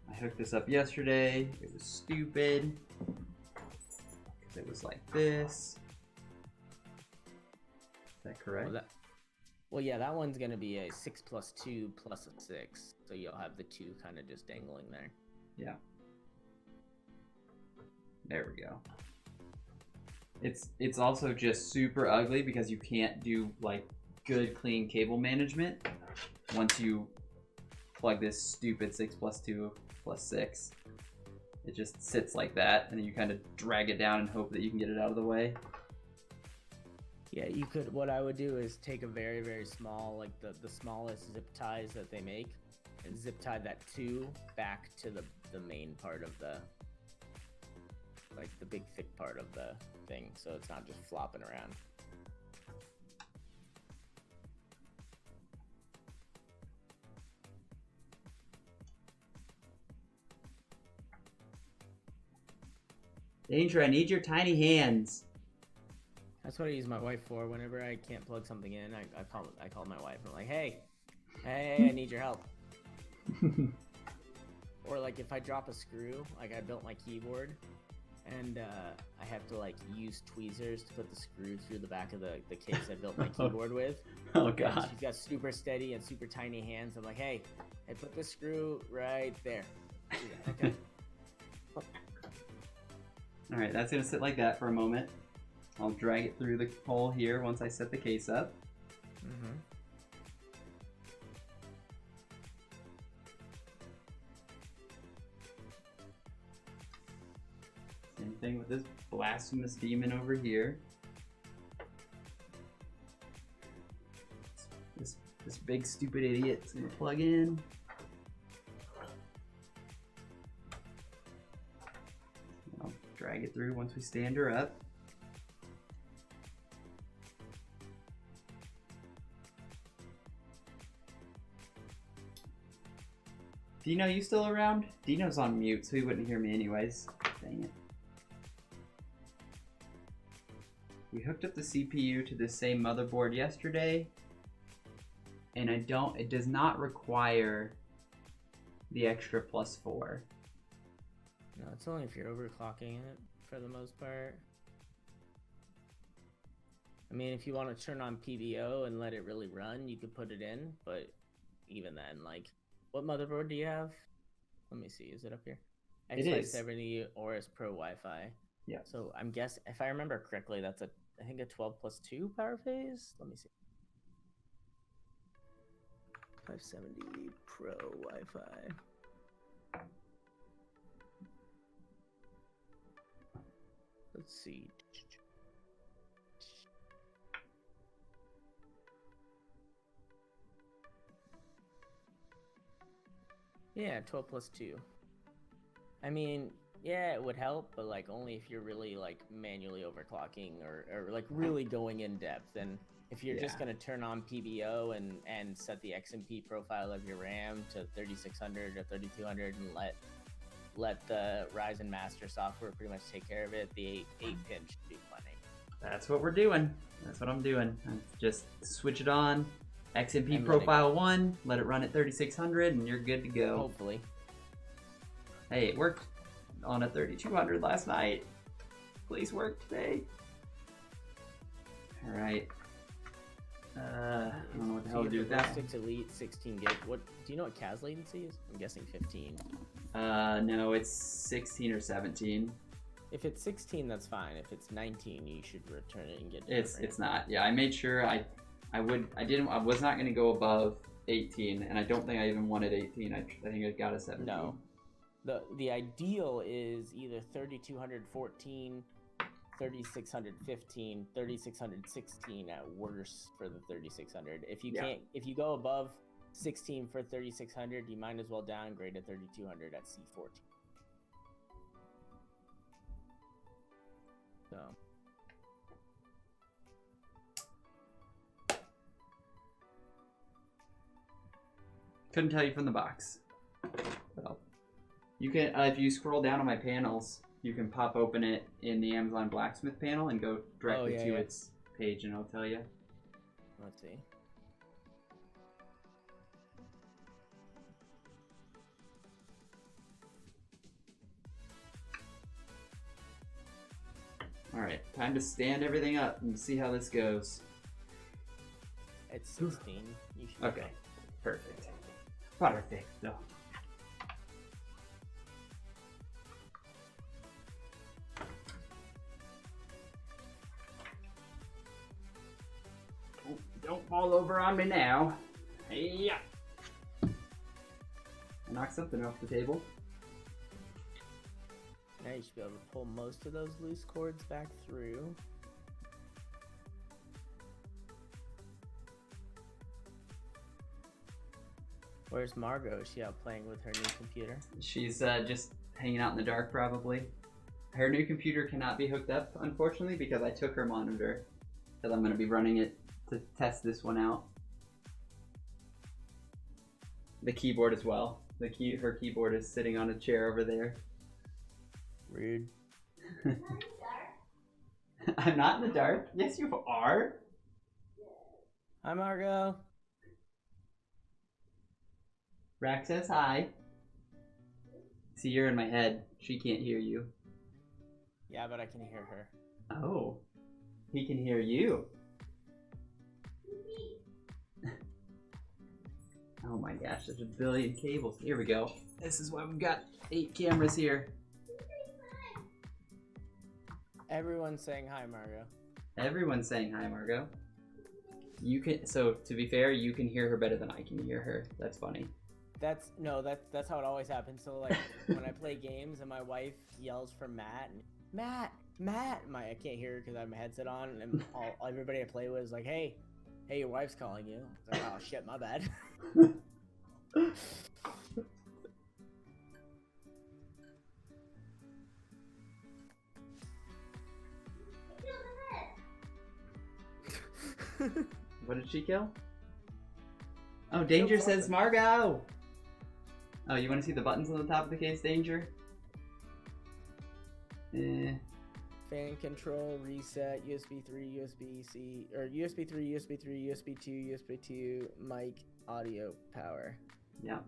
I hooked this up yesterday. It was stupid because it was like this. Is that correct? Well, yeah, that one's gonna be a 6+2 plus a 6, so you'll have the 2 kind of just dangling there. Yeah. There we go. It's also just super ugly because you can't do like good clean cable management once you plug this stupid 6+2 plus 6. It just sits like that, and then you kind of drag it down and hope that you can get it out of the way. Yeah, you could. What I would do is take a very, very small, like the smallest zip ties that they make, and zip tie that 2 back to the main part of the, like the big thick part of the thing, so it's not just flopping around. Danger, I need your tiny hands. That's what I use my wife for. Whenever I can't plug something in, I call my wife. I'm like, hey, I need your help. Or like if I drop a screw, like I built my keyboard, and I have to like use tweezers to put the screw through the back of the case I built my keyboard with. Oh And god. she's got super steady and super tiny hands. I'm like, hey, I put the screw right there. Okay. Alright, that's gonna sit like that for a moment. I'll drag it through the hole here once I set the case up. Mm-hmm. Same thing with this blasphemous demon over here. This big stupid idiot's gonna plug in. I'll drag it through once we stand her up. Dino, you still around? Dino's on mute, so he wouldn't hear me anyways. Dang it. We hooked up the CPU to the same motherboard yesterday, and it does not require the extra +4. No, it's only if you're overclocking it for the most part. I mean, if you want to turn on PBO and let it really run, you could put it in, but even then, like, what motherboard do you have? Let me see, is it up here? It is. X570 Aorus Pro Wi-Fi. Yeah. So I'm guessing, if I remember correctly, that's I think a 12+2 power phase. Let me see. 570 Pro Wi-Fi. Let's see. Yeah, 12+2. I mean, yeah, it would help, but like only if you're really like manually overclocking or like really going in depth. And if you're just gonna turn on PBO and set the XMP profile of your RAM to 3600 or 3200 and let the Ryzen Master software pretty much take care of it, the 8-pin should be plenty. That's what we're doing. That's what I'm doing. I just switch it on. XMP And profile 1, let it run at 3600, and you're good to go. Hopefully. Hey, it worked on a 3200 last night. Please work today. Alright. I don't know what the hell to do with that. Six Elite 16 gig. What do you know what CAS latency is? I'm guessing 15. No, it's 16 or 17. If it's 16, that's fine. If it's 19, you should return it and get It's not. Yeah, I made sure I was not going to go above 18, and I don't think I even wanted 18. I think I got a 17. No. The ideal is either 3214, 3615, 3616 at worst for the 3600. If if you go above 16 for 3600, you might as well downgrade to 3200 at C14. So couldn't tell you from the box. Well, you can if you scroll down on my panels, you can pop open it in the Amazon Blacksmith panel and go directly to its page, and I'll tell you. Let's see. All right, time to stand everything up and see how this goes. It's 16. You should be Okay. fine. Perfect. Perfecto. Oh, don't fall over on me now. Yeah. Knock something off the table. Now you should be able to pull most of those loose cords back through. Where's Margot? Is she out playing with her new computer? She's just hanging out in the dark, probably. Her new computer cannot be hooked up, unfortunately, because I took her monitor. Because I'm going to be running it to test this one out. The keyboard as well. Her keyboard is sitting on a chair over there. Rude. I'm not in the dark. Yes, you are. Hi, Margot. Rack says hi. See, you're in my head. She can't hear you. Yeah, but I can hear her. Oh. He can hear you. Oh my gosh, there's a billion cables. Here we go. This is why we've got 8 cameras here. Everyone's saying hi, Margot. Everyone's saying hi, Margot. You can. So to be fair, you can hear her better than I can hear her. That's funny. That's how it always happens. So like when I play games and my wife yells for Matt, and Matt, I can't hear her because I have my headset on, and everybody I play with is like, hey, your wife's calling you. It's like, oh shit, my bad. What did she kill? Oh, Danger says Margot! Oh, you want to see the buttons on the top of the case, Danger? Fan control, reset, USB 3, USB-C, or USB 3, USB 3, USB 2, USB 2, mic, audio, power. Yeah.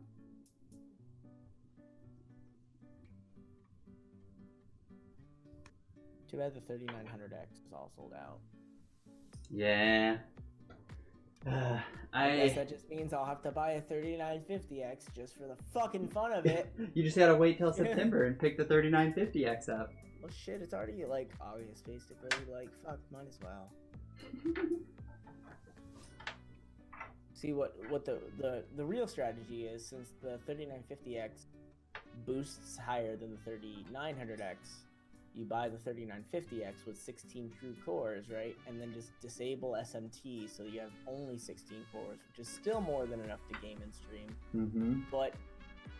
Too bad the 3900X is all sold out. Yeah. I guess that just means I'll have to buy a 3950X just for the fucking fun of it. You just gotta wait till September and pick the 3950X up. Well, shit, it's already like August, basically. Like, fuck, might as well. See what the real strategy is, since the 3950X boosts higher than the 3900X. You buy the 3950X with 16 true cores, right? And then just disable SMT so you have only 16 cores, which is still more than enough to game and stream, but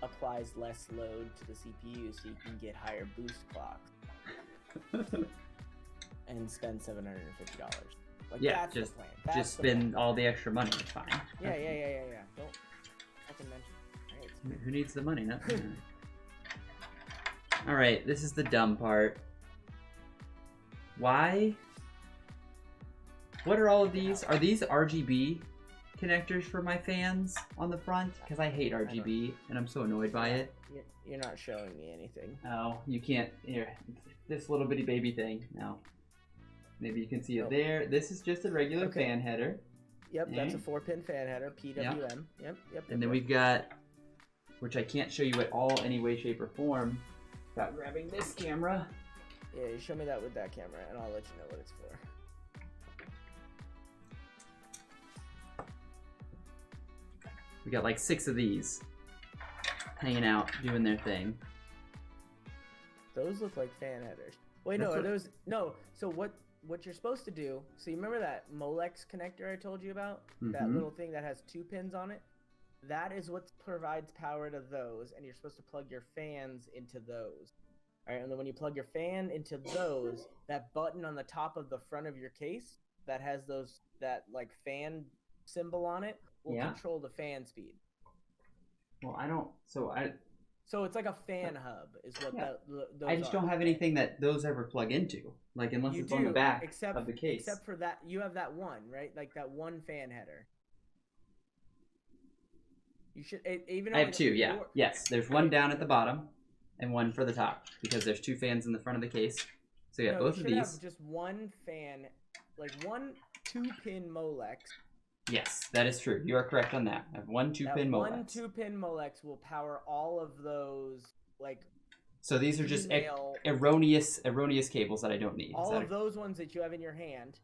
applies less load to the CPU so you can get higher boost clocks and spend $750. Like, yeah, that's just the plan. That's just the spend plan. all the extra money. It's fine. Yeah. Don't fucking mention. Right, Who needs the money? No. All right, this is the dumb part. Why? What are all of these? Are these RGB connectors for my fans on the front? Because I hate RGB and I'm so annoyed by it. You're not showing me anything. Oh, you can't. Here, this little bitty baby thing. No. Maybe you can see it there. This is just a regular fan header. Yep, that's a 4-pin fan header, PWM. Yep. And then we've got, which I can't show you at all, any way, shape, or form, without grabbing this camera. Yeah, you show me that with that camera, and I'll let you know what it's for. We got like 6 of these hanging out, doing their thing. Those look like fan headers. Wait, no, are those no? So what you're supposed to do? So you remember that Molex connector I told you about? That little thing that has 2 pins on it. That is what provides power to those, and you're supposed to plug your fans into those. All right, and then when you plug your fan into those, that button on the top of the front of your case that has that like fan symbol on it will control the fan speed. Well, I don't. So it's like a fan hub, is what those I just are. don't have anything that those ever plug into. Like unless it's on the back of the case. Except for that, you have that one, right? Like that one fan header. You should even. I have 2. Yeah. Yes. There's one down at the bottom, and one for the top because there's 2 fans in the front of the case. So yeah, both of these. You should have just one fan, like one 2-pin Molex Yes, that is true. You are correct on that. I have one 2-pin That Molex. one 2-pin Molex will power all of those, like, So these are just female- erroneous cables that I don't need. all of those ones that you have in your hand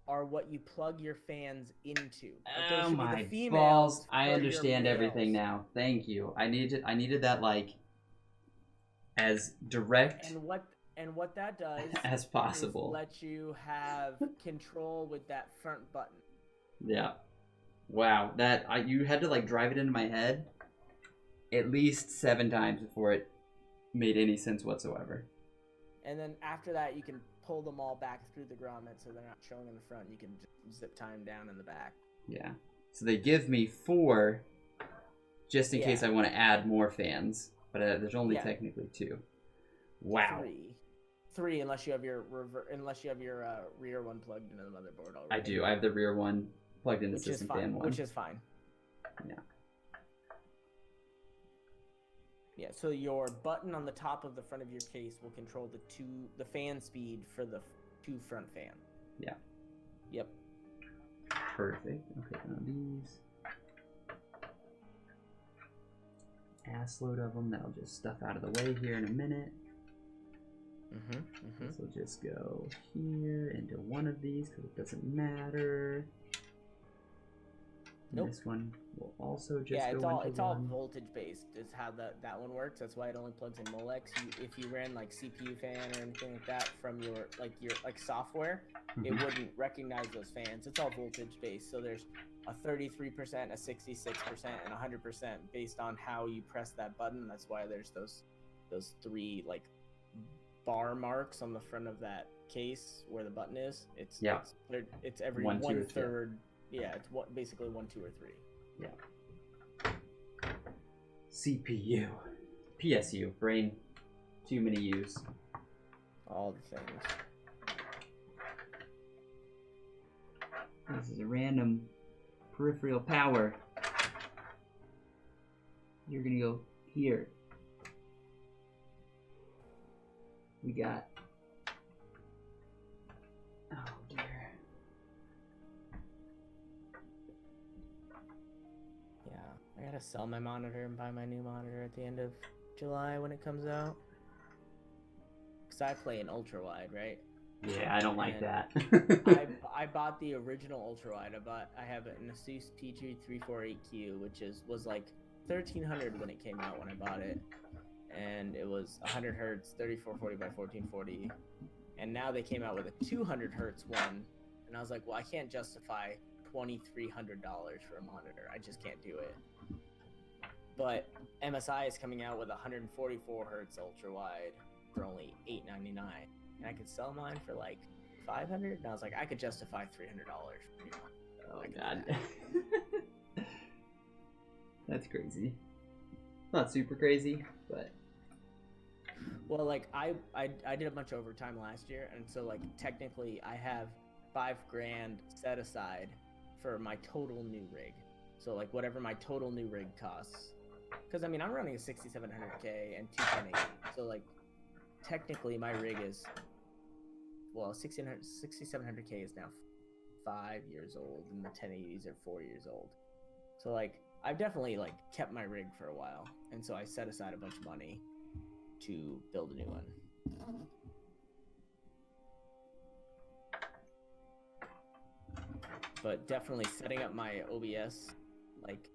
are what you plug your fans into. Like, those Oh should be my the females balls! I for your understand everything males. now. Thank you. I needed that like as direct And what that does as is possible. let you have control with that front button. Yeah. Wow. You had to like drive it into my head at least 7 times before it made any sense whatsoever. And then after that, you can pull them all back through the grommet so they're not showing in the front. You can just zip tie them down in the back. Yeah. So they give me 4 just in case I want to add more fans, but there's only technically 2. Wow. 3 unless you have your rear one plugged into the motherboard already. I do. I have the rear one plugged into the system fan one. Which is fine. Yeah. Yeah, so your button on the top of the front of your case will control the fan speed for the 2 front fan. Yeah. Yep. Perfect. Okay, now these. Ass load of them that I'll just stuff out of the way here in a minute. This will just go here into one of these because it doesn't matter. Nope. This one will also just it's go into all one. voltage based is how that one works. That's why it only plugs in Molex. If you ran like CPU fan or anything like that from your software, it wouldn't recognize those fans. It's all voltage based. So there's a 33%, a 66%, and 100% based on how you press that button. That's why there's those 3 like bar marks on the front of that case where the button is. It's every 1, 2, or 1/3. Yeah, it's basically 1, 2, or 3. Yeah. CPU, PSU, brain, too many U's. All the things. This is a random peripheral power. You're gonna go here. We got. Oh dear. Yeah, I gotta sell my monitor and buy my new monitor at the end of July when it comes out. Cause I play an ultra wide, right? Yeah, I don't like that. I bought the original ultra wide. I have an Asus PG348Q, which was like $1,300 when it came out when I bought it, and it was 100 hertz, 3440 by 1440, and now they came out with a 200 hertz one, and I was like, well, I can't justify $2,300 for a monitor. I just can't do it. But MSI is coming out with a 144 hertz ultra wide for only $899, and I could sell mine for like $500. And I was like, I could justify $300. Oh god, that's crazy. Not super crazy, but well, like I did a bunch of overtime last year, and so like technically I have $5,000 set aside for my total new rig. So like whatever my total new rig costs, because I mean I'm running a 6700K and 21080, so like technically my rig is 6700K is now 5 years old, and the 1080s are 4 years old. So like I've definitely like kept my rig for a while, and so I set aside a bunch of money to build a new one. But definitely setting up my OBS, like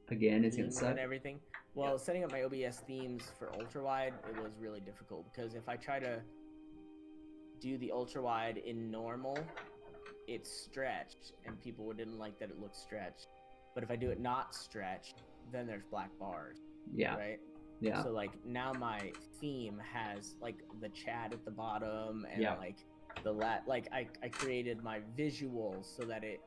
again, it's gonna themes suck. and everything. Well, setting up my OBS themes for ultra wide, it was really difficult because if I try to do the ultra wide in normal, it's stretched, and people didn't like that it looked stretched. But if I do it not stretched, then there's black bars. Yeah. Right. Yeah. So like now my theme has like the chat at the bottom and like I created my visuals so that it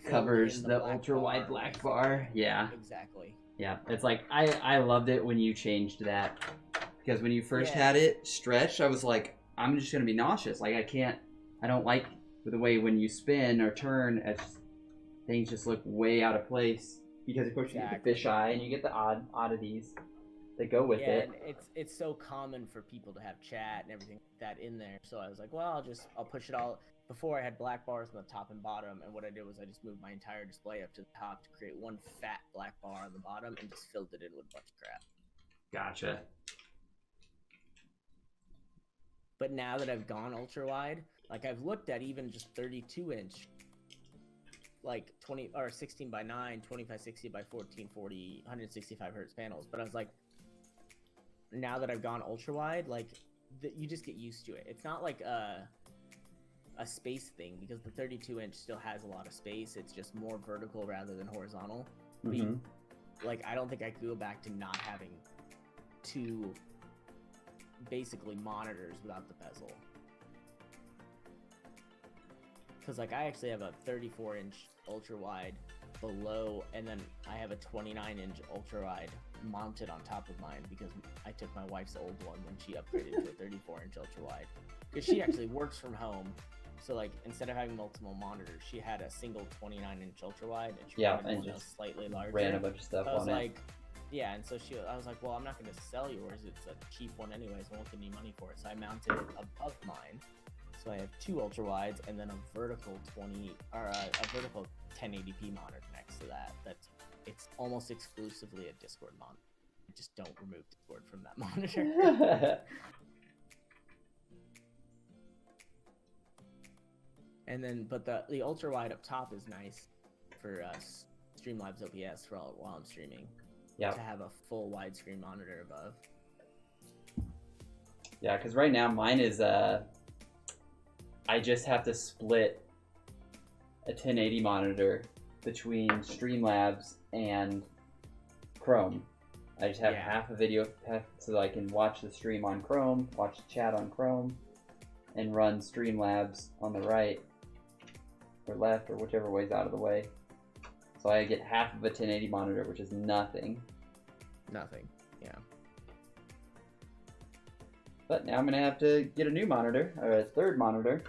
covers the ultra wide black bar. Yeah. Exactly. Yeah. It's like I loved it when you changed that, because when you first had it stretched, I was like, I'm just gonna be nauseous. Like I don't like the way when you spin or turn, things just look way out of place, because of course you get the fisheye and you get the oddities that go with it. And it's so common for people to have chat and everything like that in there. So I was like, well, I'll push it all before I had black bars on the top and bottom, and what I did was I just moved my entire display up to the top to create one fat black bar on the bottom and just filled it in with a bunch of crap. Gotcha. But now that I've gone ultra wide, like I've looked at even just 32-inch, like 20 or 16 by 9, 2560 by 1440, 165 hertz panels. But I was like, now that I've gone ultra wide, like you just get used to it. It's not like a space thing because the 32-inch still has a lot of space. It's just more vertical rather than horizontal. Mm-hmm. Like I don't think I could go back to not having two basically monitors without the bezel. Because like I actually have a 34-inch ultra wide below, and then I have a 29-inch ultra wide mounted on top of mine because I took my wife's old one when she upgraded to a 34-inch ultra wide. Because she actually works from home, so like instead of having multiple monitors, she had a single 29-inch ultra wide, and she wanted one that was slightly larger. Ran a bunch of stuff on it. Yeah, and so I was like, well, I'm not going to sell yours. It's a cheap one anyways. I won't give any money for it. So I mounted it above mine. So I have two ultra wides and then a vertical 1080p monitor next to that. It's almost exclusively a Discord monitor. I just don't remove Discord from that monitor. And then, but the ultra wide up top is nice for Streamlabs OBS while I'm streaming. Yeah. To have a full widescreen monitor above. Yeah, because right now mine is I just have to split a 1080 monitor between Streamlabs and Chrome. I just have half a video so that I can watch the stream on Chrome, watch the chat on Chrome, and run Streamlabs on the right or left or whichever way's out of the way. So I get half of a 1080 monitor, which is nothing. Nothing, yeah. But now I'm going to have to get a new monitor, or a third monitor,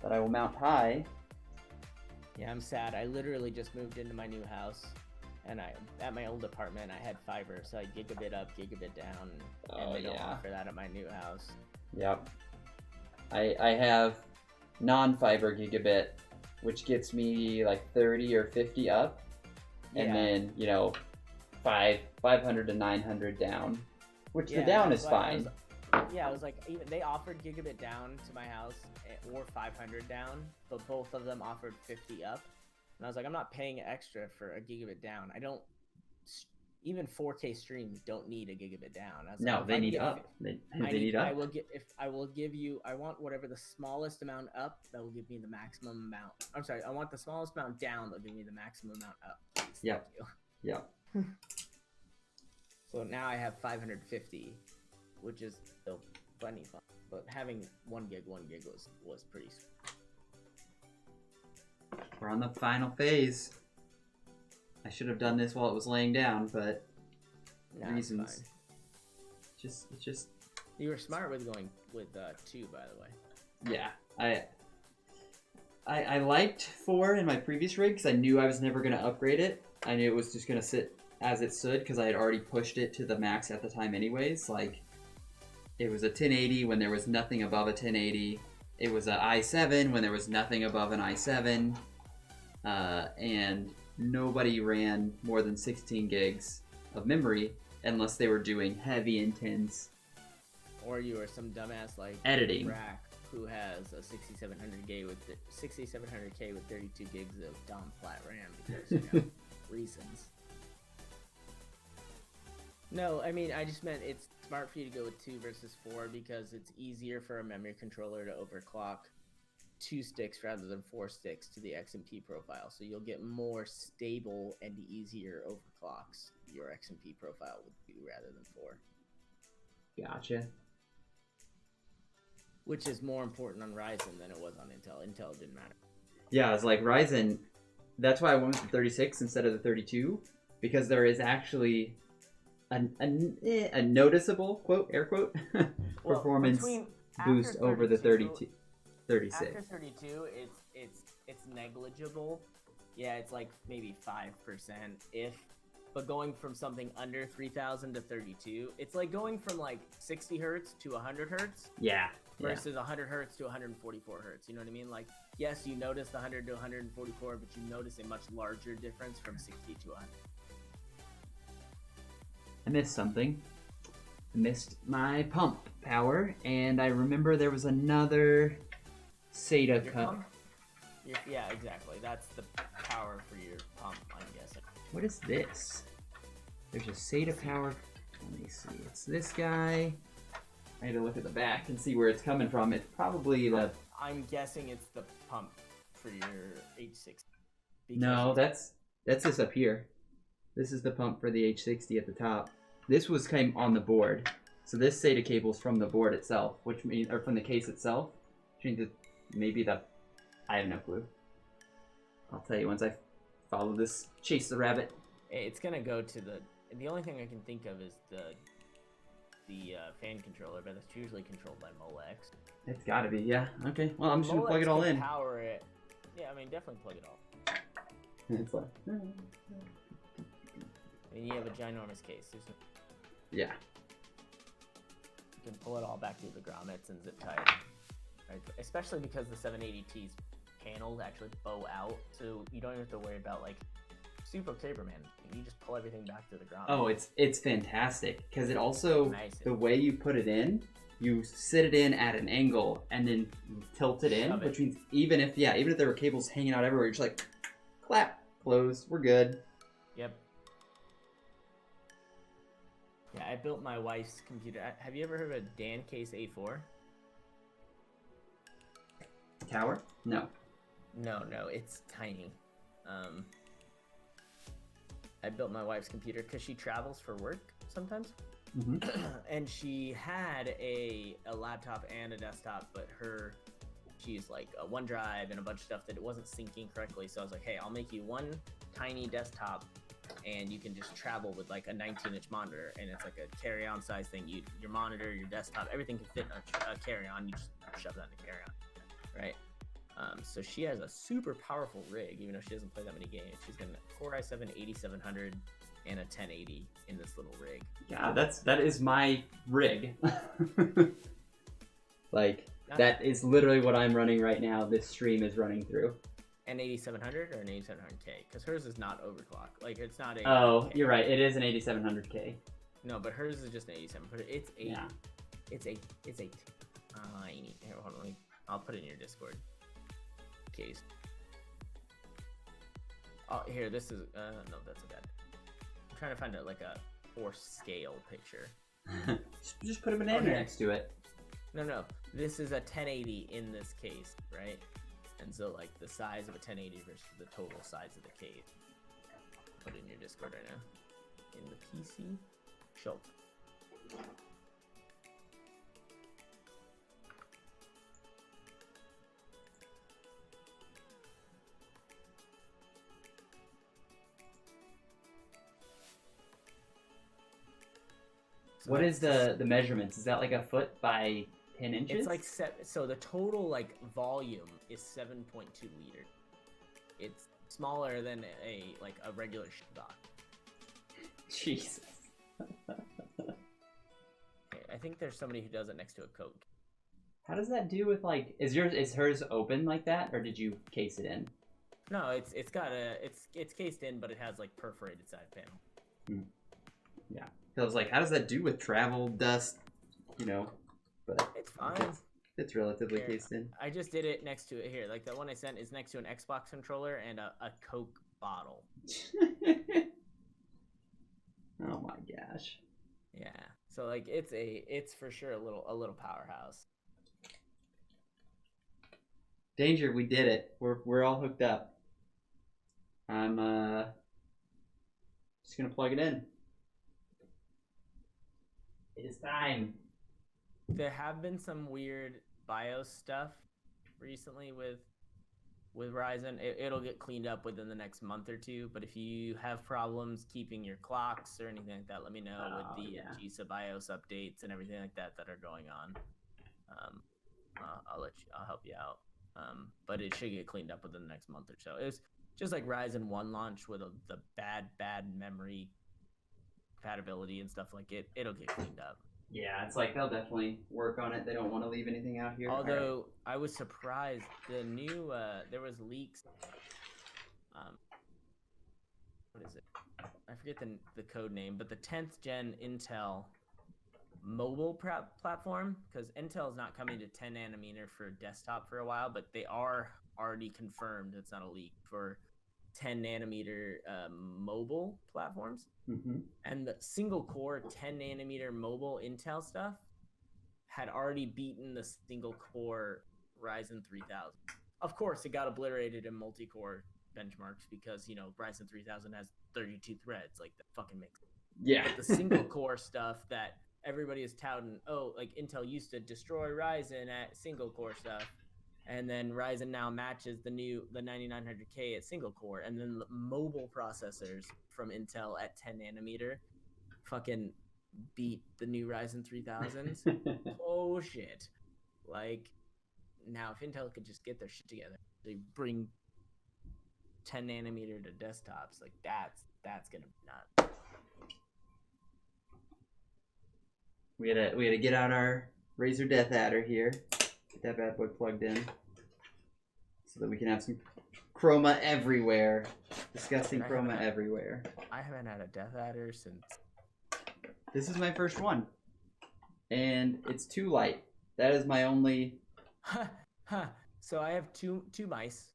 that I will mount high. Yeah, I'm sad. I literally just moved into my new house, and at my old apartment, I had fiber, so I gigabit up, gigabit down, and they don't offer that at my new house. Yep. I have non-fiber gigabit, which gets me like 30 or 50 up, and then, 500 to 900 down, which the down is fine. I was like, even they offered gigabit down to my house or 500 down, but both of them offered 50 up. And I was like, I'm not paying extra for a gigabit down. I don't, even 4K streams don't need a gigabit down. I was no, like, they need up. They need up. I want whatever the smallest amount up that will give me the maximum amount. I'm sorry, I want the smallest amount down that'll give me the maximum amount up. Please. Yep. Yep. So now I have 550, which is still plenty fun. But having 1 gig was pretty sweet. We're on the final phase. I should have done this while it was laying down, but reasons. It's just. You were smart with going with 2, by the way. Yeah, I liked 4 in my previous rig because I knew I was never going to upgrade it. I knew it was just going to sit as it stood because I had already pushed it to the max at the time anyways. Like, it was a 1080 when there was nothing above a 1080. It was an i7 when there was nothing above an i7. And nobody ran more than 16 gigs of memory unless they were doing heavy, intense... Or you are some dumbass like editing. Rack who has a 6700K with 32 gigs of DOM flat RAM because reasons. No, I mean I just meant it's smart for you to go with 2 versus 4 because it's easier for a memory controller to overclock 2 sticks rather than 4 sticks to the XMP profile. So you'll get more stable and easier overclocks your XMP profile with 2 rather than 4. Gotcha. Which is more important on Ryzen than it was on Intel. Intel didn't matter. Yeah, it's like Ryzen. That's why I went with the 36 instead of the 32, because there is actually a noticeable, quote, air quote, performance boost over the 36. After 32, it's negligible. Yeah, it's like maybe 5% if. But going from something under 3000 to 32, it's like going from like 60 hertz to 100 hertz. Yeah. Yeah. versus 100 hertz to 144 hertz. You know what I mean? Like, yes, you notice the 100 to 144, but you notice a much larger difference from 60 to 100. I missed something. I missed my pump power, and I remember there was another SATA Your cup. pump? Yeah, exactly. That's the power for your pump, I'm guessing. What is this? There's a SATA power. Let me see. It's this guy. I had to look at the back and see where it's coming from. It's probably the. I'm guessing it's the pump for your H60. No, that's this up here. This is the pump for the H60 at the top. This came on the board. So this SATA cable's from the board itself, which means, or from the case itself, which means maybe I have no clue. I'll tell you once I follow this, chase the rabbit. It's gonna go to the only thing I can think of is the fan controller, but that's usually controlled by Molex. It's gotta be, yeah. Okay, well, I'm just gonna plug it all in. Power it. Yeah, I mean, definitely plug it all. It's like, And you have a ginormous case. yeah. You can pull it all back through the grommets and zip tie it. Right? Especially because the 780T's panels actually bow out, so you don't even have to worry about like super Saberman. You just pull everything back to the grommet. Oh, it's fantastic because it also Nice. the way you put it in, you sit it in at an angle and then tilt it in, Shove it. which means even if there were cables hanging out everywhere, you're just like clap, closed, we're good. Yep. Yeah, I built my wife's computer. Have you ever heard of a Dan Case A4? Tower? No. No, it's tiny. I built my wife's computer because she travels for work sometimes. Mm-hmm. And she had a laptop and a desktop, but she's like a OneDrive and a bunch of stuff that it wasn't syncing correctly. So I was like, hey, I'll make you one tiny desktop and you can just travel with like a 19-inch monitor, and it's like a carry-on size thing. Your monitor, your desktop, everything can fit in a carry-on. You just shove that in a carry-on, right? So she has a super powerful rig, even though she doesn't play that many games. She's got a Core i7 8700 and a 1080 in this little rig. Yeah, that is my rig. Like, that is literally what I'm running right now. This stream is running through. An 8700 or an 8700K? Because hers is not overclocked. Like, it's not a. Oh, you're right. It is an 8700K. No, but hers is just an 87. But it's a. Yeah. It's a tiny. Here, hold on. I'll put it in your Discord. Case. Oh, here. This is. No, that's a bad. I'm trying to find a force scale picture. Just put a banana next to it. No. This is a 1080 in this case, right? And so, like, the size of a 1080 versus the total size of the case. Put it in your Discord right now. In the PC. Show. So What is the measurements? Is that like a foot by 10 inches? It's like so the total like volume is 7.2 liters. It's smaller than a regular dock. Jesus. Okay, I think there's somebody who does it next to a Coke. How does that do with like? Is hers open like that, or did you case it in? No, it's cased in, but it has like perforated side panel. Yeah. I was like, how does that do with travel dust? You know, but It's fine. It's relatively Here, cased in. I just did it next to it here. Like the one I sent is next to an Xbox controller and a Coke bottle. Oh my gosh. Yeah. So like it's for sure a little powerhouse. Danger, we did it. We're all hooked up. I'm just gonna plug it in. It is time. There have been some weird BIOS stuff recently with Ryzen. It'll get cleaned up within the next month or two. But if you have problems keeping your clocks or anything like that, let me know with the GISA BIOS updates and everything like that are going on. I'll help you out. But it should get cleaned up within the next month or so. It was just like Ryzen 1 launch with the bad memory compatibility and stuff like it. It'll get cleaned up. Yeah, it's like they'll definitely work on it. They don't want to leave anything out here. Although I was surprised, the new there was leaks. What is it? I forget the code name, but the 10th gen Intel mobile platform, because Intel is not coming to 10 nanometer for desktop for a while, but they are already confirmed. It's not a leak for 10 nanometer mobile platforms. Mm-hmm. And the single core 10 nanometer mobile Intel stuff had already beaten the single core Ryzen 3000. Of course, it got obliterated in multi-core benchmarks because, you know, Ryzen 3000 has 32 threads. Like, that fucking makes sense. Yeah. But the single core stuff that everybody is touting, oh, like Intel used to destroy Ryzen at single core stuff, and then Ryzen now matches the 9900K at single core, and then the mobile processors from Intel at 10 nanometer fucking beat the new Ryzen 3000s. Oh shit. Like, now if Intel could just get their shit together, they bring 10 nanometer to desktops, like that's gonna be nuts. We had to get out our Razer Death Adder here, get that bad boy plugged in, so that we can have some chroma everywhere. Disgusting chroma everywhere. I haven't had a Death Adder since. This is my first one, and it's too light. That is my only. So I have two mice.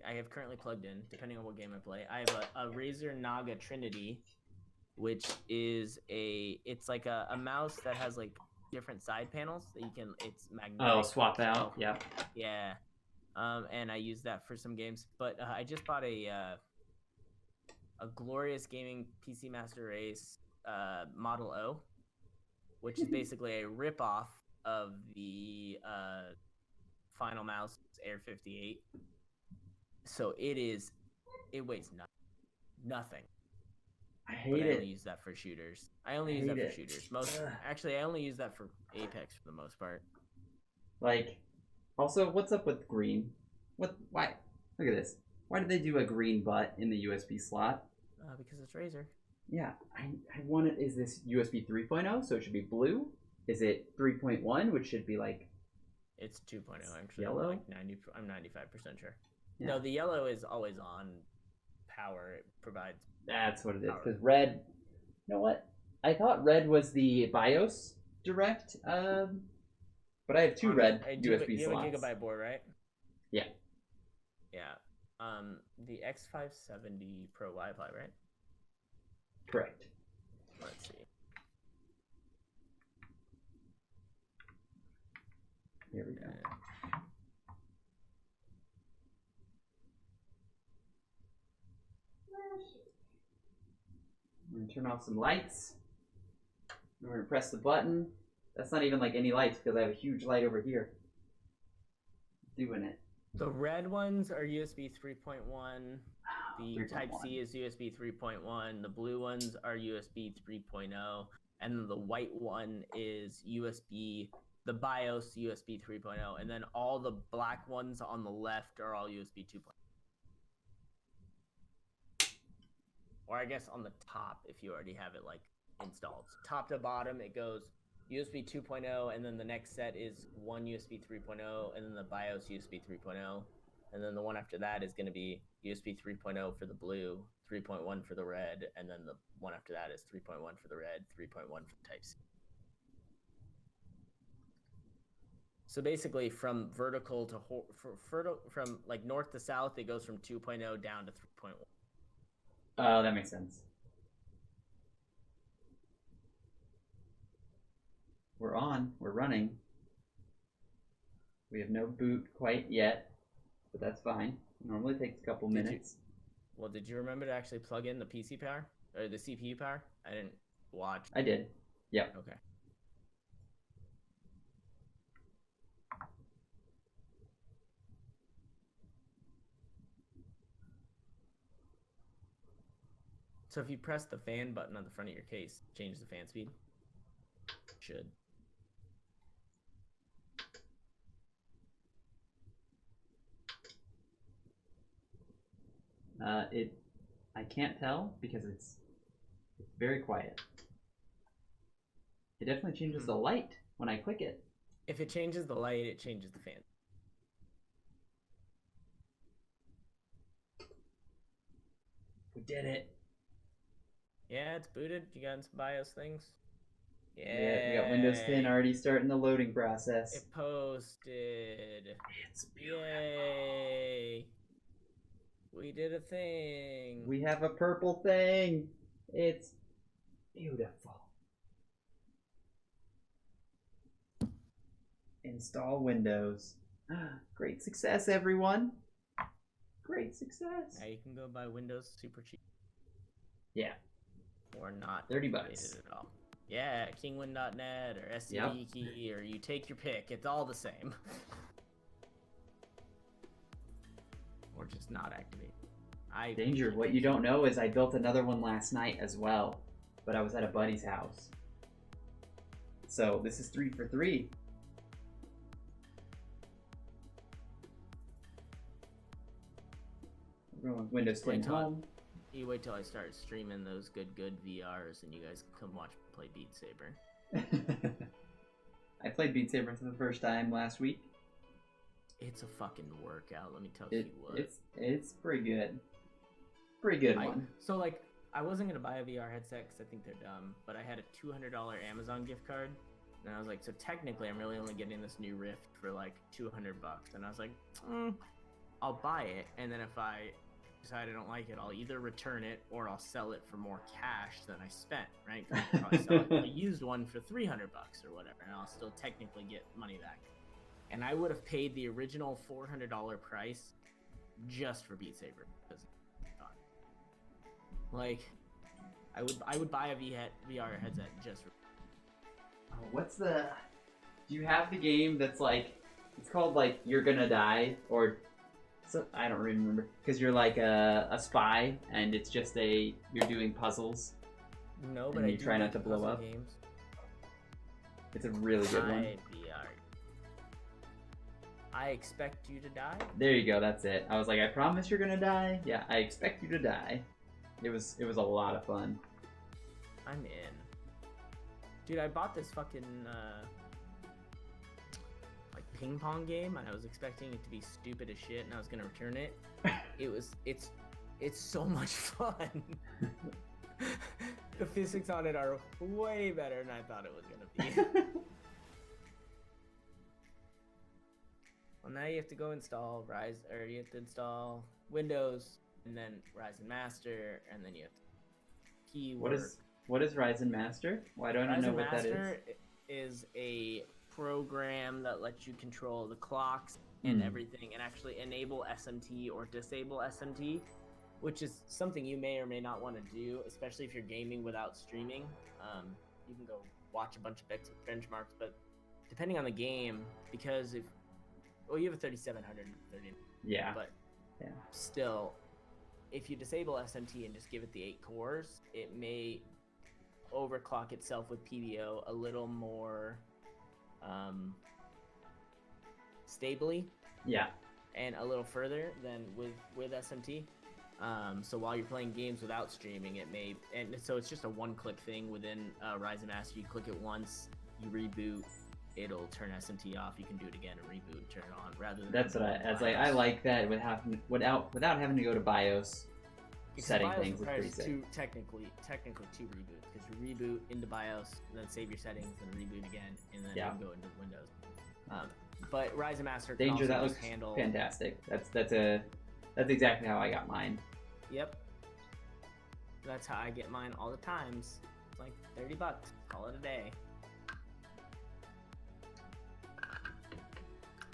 I have currently plugged in, depending on what game I play. I have a Razer Naga Trinity, which is it's like a mouse that has like different side panels that you can. It's magnetic. Oh, swap out. Yeah. Yeah. And I use that for some games. But I just bought a Glorious Gaming PC Master Race Model O, which is basically a ripoff of the Final Mouse Air 58. So it weighs nothing. I hate I it. only use that for shooters. I only use that for shooters. Actually, I only use that for Apex for the most part. Like, also, what's up with green? Why? Look at this. Why did they do a green butt in the USB slot? Because it's Razer. Yeah, I want it. Is this USB 3.0? So it should be blue? Is it 3.1, which should be like... It's 2.0, actually. Yellow? I'm 95% sure. Yeah. No, the yellow is always on power. It provides... That's what it is. Because red... You know what? I thought red was the BIOS direct, but I have two red USB slots. You have a gigabyte board, right? Yeah. Yeah. The X570 Pro Wi-Fi, right? Correct. Let's see. Here we go. I'm gonna turn off some lights. We're gonna press the button. That's not even like any lights because I have a huge light over here. Doing it. The red ones are USB 3.1. The Type-C is USB 3.1. The blue ones are USB 3.0. And the white one is the BIOS USB 3.0. And then all the black ones on the left are all USB 2.0. Or I guess on the top, if you already have it like installed. So top to bottom, it goes USB 2.0, and then the next set is one USB 3.0, and then the BIOS USB 3.0, and then the one after that is going to be USB 3.0 for the blue, 3.1 for the red, and then the one after that is 3.1 for the red, 3.1 for the Type-C. So basically, from vertical to from like north to south, it goes from 2.0 down to 3.1. Oh, that makes sense. We're on. We're running. We have no boot quite yet, but that's fine. It normally takes a couple minutes. Did you remember to actually plug in the PC power or the CPU power? I didn't watch. I did. Yep. Okay. So if you press the fan button on the front of your case, change the fan speed. Should. I can't tell because it's very quiet. It definitely changes the light when I click it. If it changes the light, it changes the fan. We did it. Yeah, it's booted. You got some BIOS things? Yeah, we got Windows 10 already starting the loading process. It posted. It's beautiful. Yay! We did a thing. We have a purple thing. It's beautiful. Install Windows. Great success, everyone. Great success. Now you can go buy Windows super cheap. Yeah. Or not. $30. Rated at all. Yeah, kingwin.net or SCD key, or you take your pick. It's all the same. Or just not activate. Danger, what you don't know is I built another one last night as well, but I was at a buddy's house. So this is 3 for 3. Everyone's Windows 10 home. You wait till I start streaming those good VRs and you guys come watch me play Beat Saber. I played Beat Saber for the first time last week. It's a fucking workout, let me tell you what. It's pretty good. Pretty good one. So like, I wasn't gonna buy a VR headset because I think they're dumb, but I had a $200 Amazon gift card, and I was like, so technically I'm really only getting this new Rift for like $200, and I was like, I'll buy it, and then if I decide I don't like it, I'll either return it or I'll sell it for more cash than I spent, right? 'Cause I could probably sell it. I used one for $300 or whatever, and I'll still technically get money back. And I would have paid the original $400 price just for Beat Saber. Like, I would buy a VR headset just for. Oh, what's the? Do you have the game that's like? It's called like You're Gonna Die or. So, I don't really remember because you're like a spy and it's just you're doing puzzles. No, but and you try not to blow up. Games. It's a really good one. I expect you to die. There you go. That's it. I was like, I promise you're gonna die. Yeah, I expect you to die. It was a lot of fun. I'm in. Dude, I bought this fucking like ping pong game, and I was expecting it to be stupid as shit, and I was gonna return it. It's so much fun. The physics on it are way better than I thought it was gonna be. Well, now you have to go install you have to install Windows, and then Ryzen Master, and then you have to keyword. What is Ryzen Master? Why don't I know what that is? Ryzen Master is a program that lets you control the clocks and everything, and actually enable SMT or disable SMT, which is something you may or may not want to do, especially if you're gaming without streaming. You can go watch a bunch of benchmarks, but depending on the game, because you have a 3730. Yeah. But still, if you disable SMT and just give it the 8 cores, it may overclock itself with PBO a little more stably. Yeah. And a little further than with SMT. So while you're playing games without streaming, it may, and so it's just a one-click thing within Ryzen Master. You click it once, you reboot, it'll turn SMT off. You can do it again and reboot, turn it on, rather than. That's what I like that without having to go to BIOS. Setting BIOS things is pretty sick. Technically two reboots, because you reboot into BIOS, then save your settings, then reboot again, and then you can go into Windows. But Ryzen Master can Danger, also that looks handle. Fantastic. That's exactly how I got mine. Yep. That's how I get mine all the times. It's like $30. Call it a day.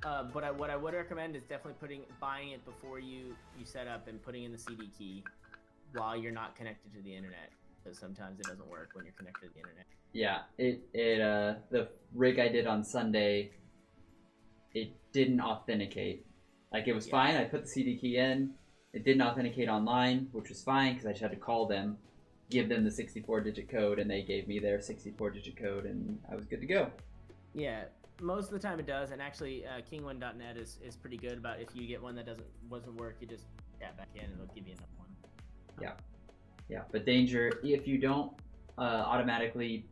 But what I would recommend is definitely buying it before you set up and putting in the CD key while you're not connected to the internet, because sometimes it doesn't work when you're connected to the internet. Yeah, the rig I did on Sunday, it didn't authenticate. Like, it was fine. I put the CD key in. It didn't authenticate online, which was fine because I just had to call them, give them the 64-digit code, and they gave me their 64-digit code, and I was good to go. Yeah, most of the time it does, and actually kingwin.net is pretty good about if you get one that doesn't work, you just tap back in and it'll give you another one. Yeah. But danger, if you don't automatically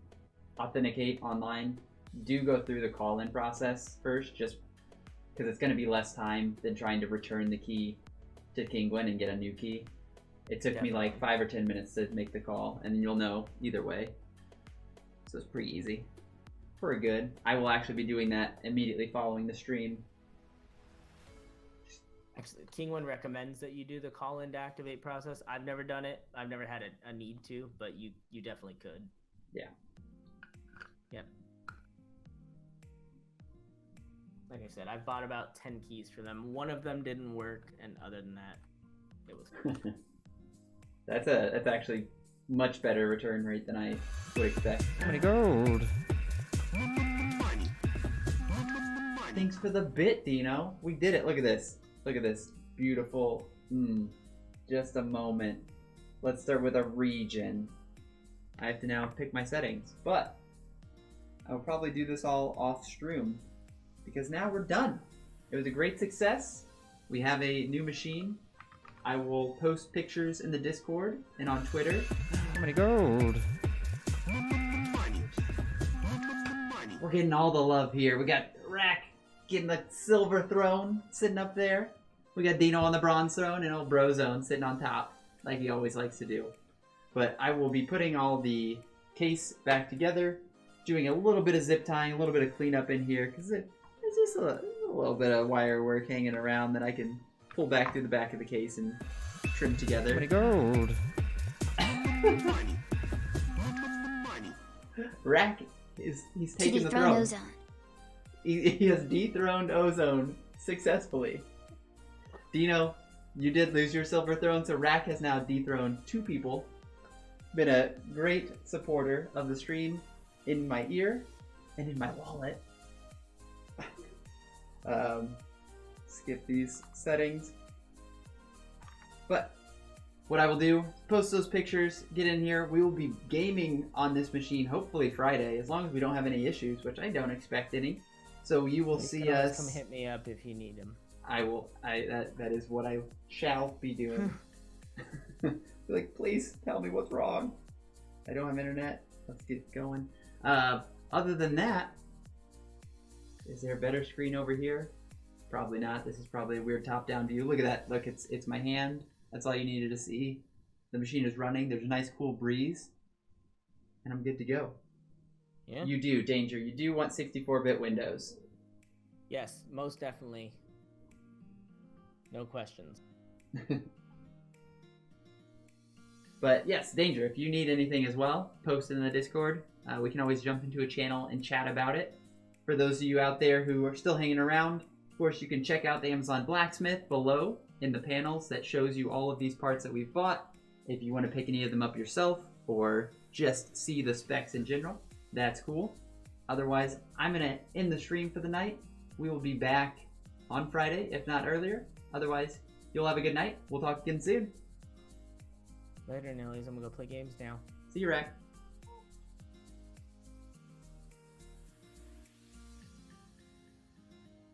authenticate online, do go through the call-in process first, just because it's going to be less time than trying to return the key to Kingwin and get a new key. It took me like 5 or 10 minutes to make the call, and you'll know either way. So it's pretty easy. For good. I will actually be doing that immediately following the stream. Actually, Kingwin recommends that you do the call-in to activate process. I've never done it. I've never had a need to, but you definitely could. Yeah. Yep. Like I said, I've bought about 10 keys for them. One of them didn't work, and other than that, it was good. That's actually much better return rate than I would expect. How many gold? Thanks for the bit, Dino. We did it. Look at this. Look at this. Beautiful. Just a moment. Let's start with a region. I have to now pick my settings, but I will probably do this all off stream because now we're done. It was a great success. We have a new machine. I will post pictures in the Discord and on Twitter. How many gold? We're getting all the love here. We got Rack getting the silver throne sitting up there. We got Dino on the bronze throne and old Brozone sitting on top like he always likes to do. But I will be putting all the case back together, doing a little bit of zip tying, a little bit of cleanup in here because there's just a little bit of wire work hanging around that I can pull back through the back of the case and trim together. How many gold? Rack he's taken the throne. Ozone. He has dethroned Ozone successfully. Dino, you did lose your silver throne, so Rack has now dethroned 2 people. Been a great supporter of the stream in my ear and in my wallet. Skip these settings. But what I will do, post those pictures, get in here. We will be gaming on this machine hopefully Friday, as long as we don't have any issues, which I don't expect any. So you will see us. Come hit me up if you need him. I will. That is what I shall be doing. Like, please tell me what's wrong. I don't have internet. Let's get going. Other than that, is there a better screen over here? Probably not. This is probably a weird top-down view. Look at that. Look, it's my hand. That's all you needed to see. The machine is running. There's a nice cool breeze. And I'm good to go. Yeah. You do, Danger. You do want 64-bit Windows. Yes, most definitely. No questions. But yes, Danger, if you need anything as well, post it in the Discord. We can always jump into a channel and chat about it. For those of you out there who are still hanging around, of course, you can check out the Amazon Blacksmith below in the panels that shows you all of these parts that we've bought. If you want to pick any of them up yourself or just see the specs in general, that's cool. Otherwise, I'm going to end the stream for the night. We will be back on Friday, if not earlier. Otherwise, you'll have a good night. We'll talk again soon. Later, Nellies. I'm gonna go play games now. See you, Rack.